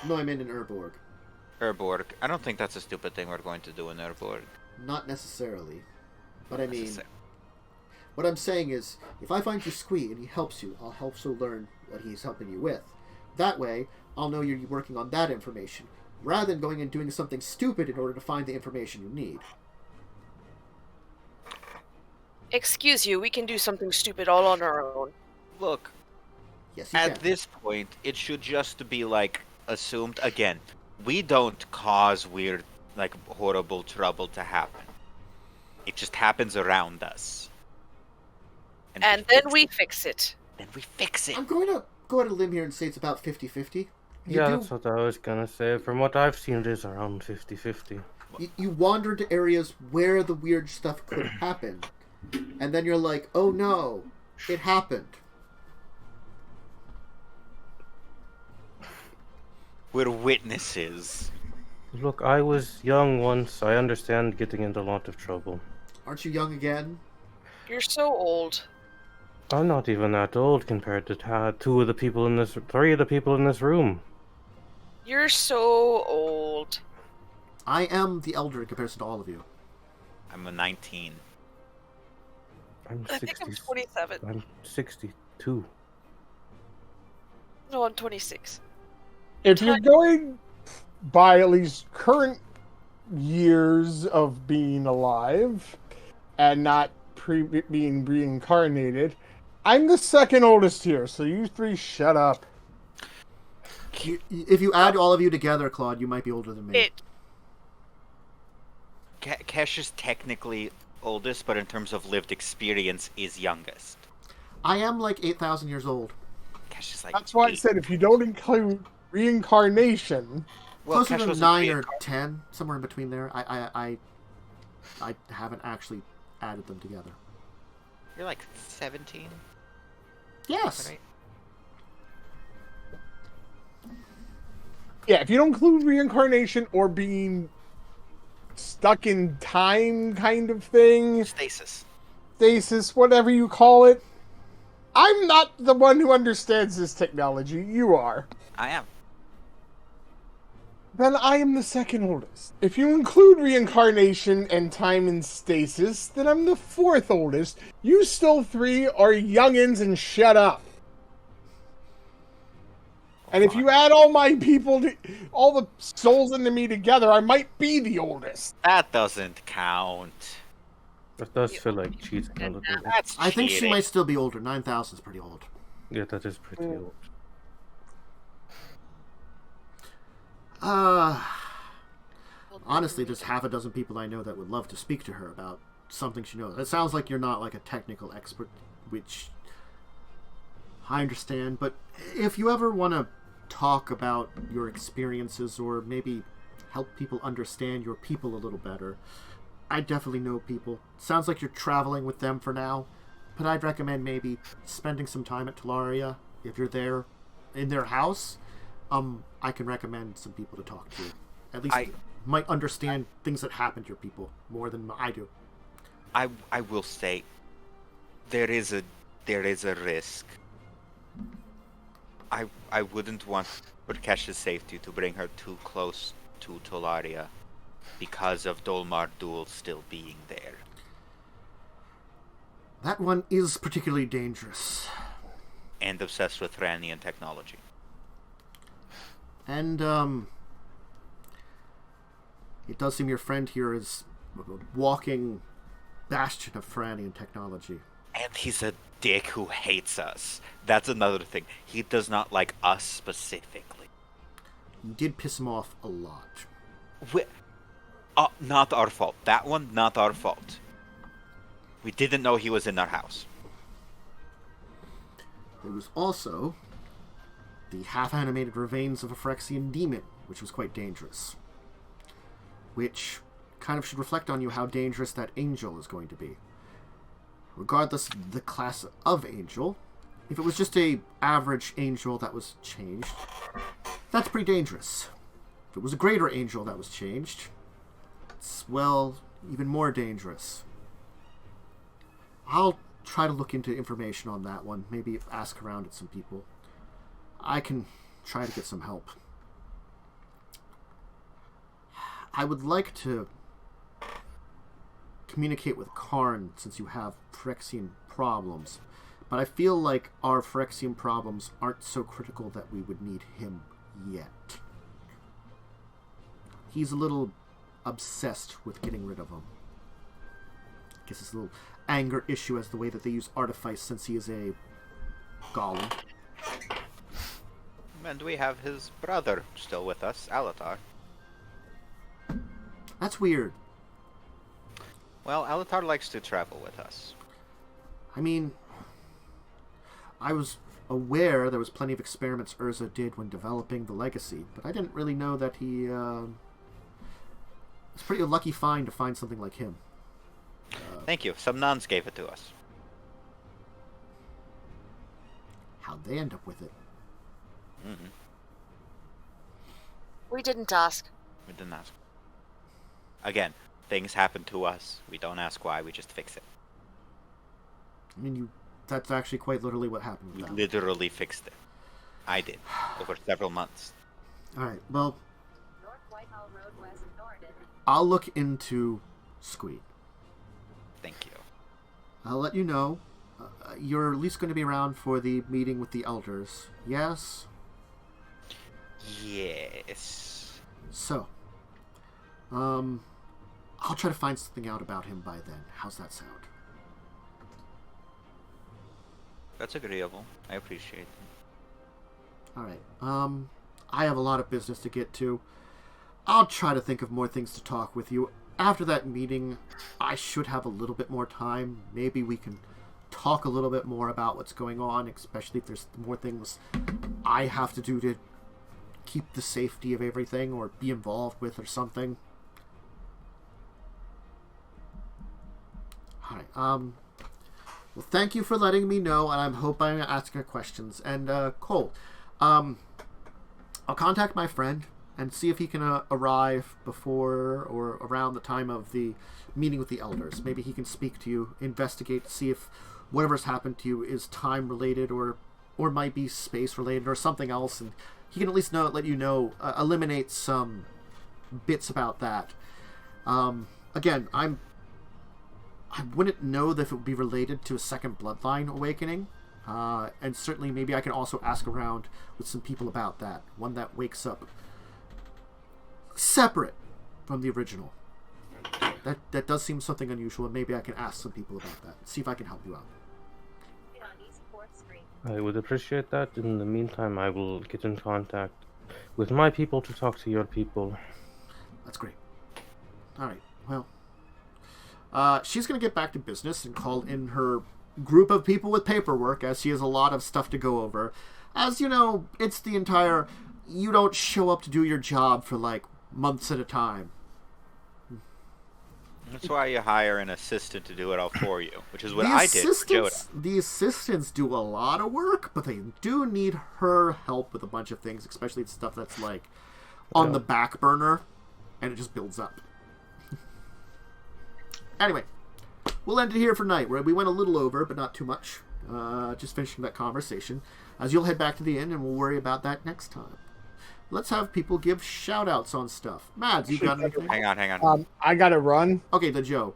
No, I meant in Urborg.
Urborg. I don't think that's a stupid thing we're going to do in Urborg.
Not necessarily. But I mean, what I'm saying is, if I find you Squee and he helps you, I'll also learn what he's helping you with. That way, I'll know you're working on that information, rather than going and doing something stupid in order to find the information you need.
Excuse you, we can do something stupid all on our own.
Look,
yes, you
at
can.
this point, it should just be, assumed, again, we don't cause weird, horrible trouble to happen. It just happens around us.
And then we fix it.
Then we fix it.
I'm going to go out on a limb here and say it's about 50-50.
Yeah, that's what I was gonna say. From what I've seen, it is around 50-50.
You wander to areas where the weird stuff could happen, and then you're like, oh no, it happened.
We're witnesses.
Look, I was young once. I understand getting into a lot of trouble.
Aren't you young again?
You're so old.
I'm not even that old compared to three of the people in this room.
You're so old.
I am the elder in comparison to all of you.
I'm a 19.
I think I'm 27.
I'm 62.
No, I'm 26.
If you're going by at least current years of being alive and not being reincarnated, I'm the second oldest here, so you three shut up.
If you add all of you together, Claude, you might be older than me.
Kesh is technically oldest, but in terms of lived experience, is youngest.
I am like 8,000 years old.
Kesh is like
That's why
8.
I said if you don't include reincarnation...
Well,
closer
Kesh
to 9 or 10, somewhere in between there. I haven't actually added them together.
You're like 17?
Yes.
Right?
Yeah, if you don't include reincarnation or being stuck in time kind of thing... Stasis, whatever you call it. I'm not the one who understands this technology. You are.
I am.
Then I am the second oldest. If you include reincarnation and time in stasis, then I'm the fourth oldest. You still three are youngins and shut up. And if you add all my people, all the souls into me together, I might be the oldest.
That doesn't count.
That does feel like cheating a little bit.
That's
I think she
cheating.
might still be older. 9,000 is pretty old.
Yeah, that is pretty old.
Honestly, there's half a dozen people I know that would love to speak to her about something she knows. It sounds like you're not like a technical expert, which I understand, but if you ever want to talk about your experiences or maybe help people understand your people a little better, I definitely know people. Sounds like you're traveling with them for now, but I'd recommend maybe spending some time at Teifling if you're there in their house. I can recommend some people to talk to. At least might understand things that happen to your people more than I do.
I will say there is a risk. I wouldn't want, for Kesh's safety, to bring her too close to Tolaria because of Dolmar Duel still being there.
That one is particularly dangerous.
And obsessed with Ranian technology.
And, it does seem your friend here is a walking bastion of Franian technology.
And he's a dick who hates us. That's another thing. He does not like us specifically.
You did piss him off a lot.
Not our fault. That one, not our fault. We didn't know he was in our house.
There was also the half-animated remains of a Phyrexian demon, which was quite dangerous. Which kind of should reflect on you how dangerous that angel is going to be. Regardless of the class of angel, if it was just a average angel that was changed, that's pretty dangerous. If it was a greater angel that was changed, it's, well, even more dangerous. I'll try to look into information on that one, maybe ask around at some people. I can try to get some help. I would like to communicate with Karn since you have Phyrexian problems, but I feel like our Phyrexian problems aren't so critical that we would need him yet. He's a little obsessed with getting rid of him. I guess it's a little anger issue as the way that they use Artifice since he is a golem.
And we have his brother still with us, Alatar.
That's weird.
Well, Alatar likes to travel with us.
I mean, I was aware there was plenty of experiments Urza did when developing the Legacy, but I didn't really know that he... It's pretty a lucky find to find something like him.
Thank you. Some nuns gave it to us.
How'd they end up with it?
Mm-hmm.
We didn't ask.
We didn't ask. Again, things happen to us. We don't ask why, we just fix it.
I mean, that's actually quite literally what happened with
We
that.
literally fixed it. I did. Over several months.
Alright, well... I'll look into Squeed.
Thank you.
I'll let you know. You're at least going to be around for the meeting with the elders. Yes?
Yes.
So, I'll try to find something out about him by then. How's that sound?
That's agreeable. I appreciate it.
Alright, I have a lot of business to get to. I'll try to think of more things to talk with you. After that meeting, I should have a little bit more time. Maybe we can talk a little bit more about what's going on, especially if there's more things I have to do to keep the safety of everything or be involved with or something. Alright, well, thank you for letting me know, and I hope I'm asking questions. And, Cole, I'll contact my friend and see if he can arrive before or around the time of the meeting with the elders. Maybe he can speak to you, investigate, see if whatever's happened to you is time-related or might be space-related or something else, and he can at least let you know, eliminate some bits about that. Again, I wouldn't know if it would be related to a second bloodline awakening, and certainly maybe I can also ask around with some people about that. One that wakes up separate from the original. That does seem something unusual, and maybe I can ask some people about that. See if I can help you out.
I would appreciate that. In the meantime, I will get in contact with my people to talk to your people.
That's great. Alright, well, she's going to get back to business and call in her group of people with paperwork, as she has a lot of stuff to go over. As you know, it's the entire, you don't show up to do your job for, like, months at a time.
That's why you hire an assistant to do it all for you, which is what I did for Joyra.
The assistants do a lot of work, but they do need her help with a bunch of things, especially stuff that's, like, on the back burner, and it just builds up. Anyway, we'll end it here for night. We went a little over, but not too much. Just finishing that conversation. As you'll head back to the inn, and we'll worry about that next time. Let's have people give shout-outs on stuff. Mads, you got anything?
Hang on.
I gotta run.
Okay, then Joe.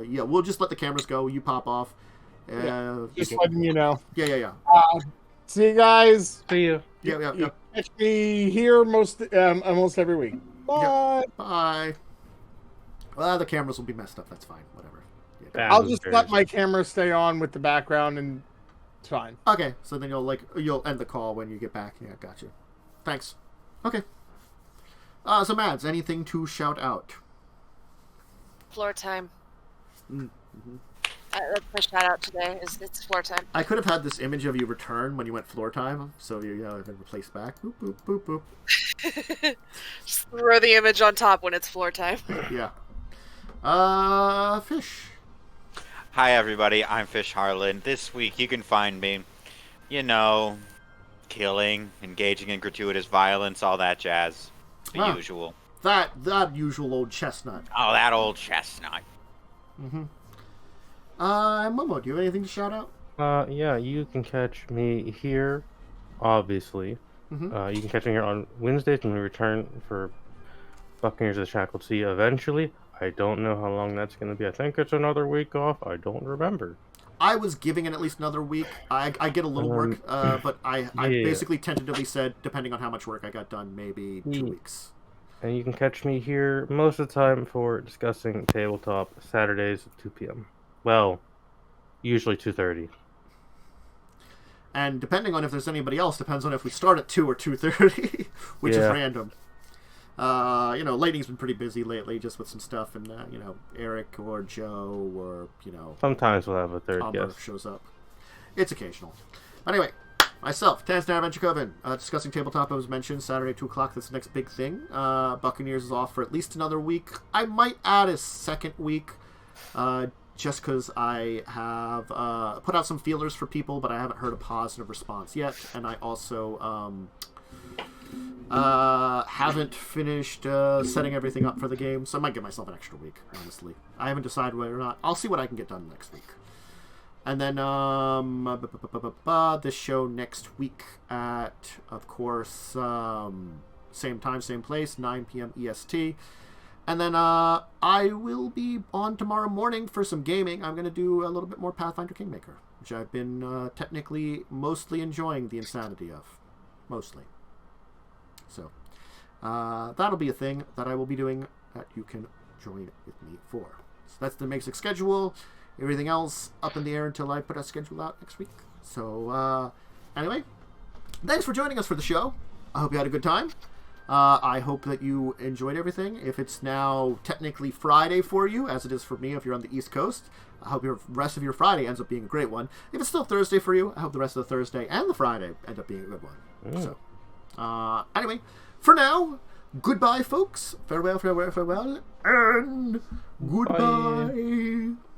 Yeah, we'll just let the cameras go. You pop off.
Just letting you know.
Yeah.
See you guys.
See you.
Yeah.
Catch me here almost every week. Bye.
Yep. Bye. Well, the cameras will be messed up. That's fine. Whatever. Yeah.
I'll just let my camera stay on with the background, and it's fine.
Okay, so then you'll end the call when you get back. Yeah, got you. Thanks. Okay. So Mads, anything to shout out?
Floor time.
Mm-hmm.
That's my shout out today. It's floor time.
I could have had this image of you return when you went floor time, so you been replaced back. Boop boop boop boop.
Just throw the image on top when it's floor time.
Yeah. Fish.
Hi, everybody. I'm Fish Harlan. This week, you can find me, killing, engaging in gratuitous violence, all that jazz. The usual.
That usual old chestnut.
Oh, that old chestnut.
Mm-hmm. Momo, do you have anything to shout out?
Yeah, you can catch me here, obviously.
Mm-hmm.
You can catch me here on Wednesdays when we return for Buccaneers of the Shackled Sea eventually. I don't know how long that's going to be. I think it's another week off. I don't remember.
I was giving it at least another week. I get a little work, but I basically tentatively said, depending on how much work I got done, maybe 2 weeks.
And you can catch me here most of the time for discussing tabletop Saturdays at 2 p.m. Well, usually 2:30.
And depending on if there's anybody else, depends on if we start at 2 or 2:30, which is random. Lightning's been pretty busy lately, just with some stuff, and Eric or Joe or
sometimes we'll have a third guest
shows up. It's occasional. Anyway, myself, Dracovin, discussing tabletop. I was mentioned Saturday 2 o'clock. That's the next big thing. Buccaneers is off for at least another week. I might add a second week, just because I have put out some feelers for people, but I haven't heard a positive response yet, and I also haven't finished setting everything up for the game, so I might give myself an extra week, honestly. I haven't decided whether or not. I'll see what I can get done next week. And then this show next week at, of course, same time, same place, 9 p.m. EST. And then I will be on tomorrow morning for some gaming. I'm going to do a little bit more Pathfinder Kingmaker, which I've been technically mostly enjoying the insanity of. Mostly. So, that'll be a thing that I will be doing that you can join with me for. So that's the basic schedule. Everything else up in the air until I put a schedule out next week. So, anyway, thanks for joining us for the show. I hope you had a good time. I hope that you enjoyed everything. If it's now technically Friday for you, as it is for me if you're on the East Coast, I hope the rest of your Friday ends up being a great one. If it's still Thursday for you, I hope the rest of the Thursday and the Friday end up being a good one. So, anyway, for now, goodbye, folks. Farewell, farewell, farewell, and goodbye. Bye.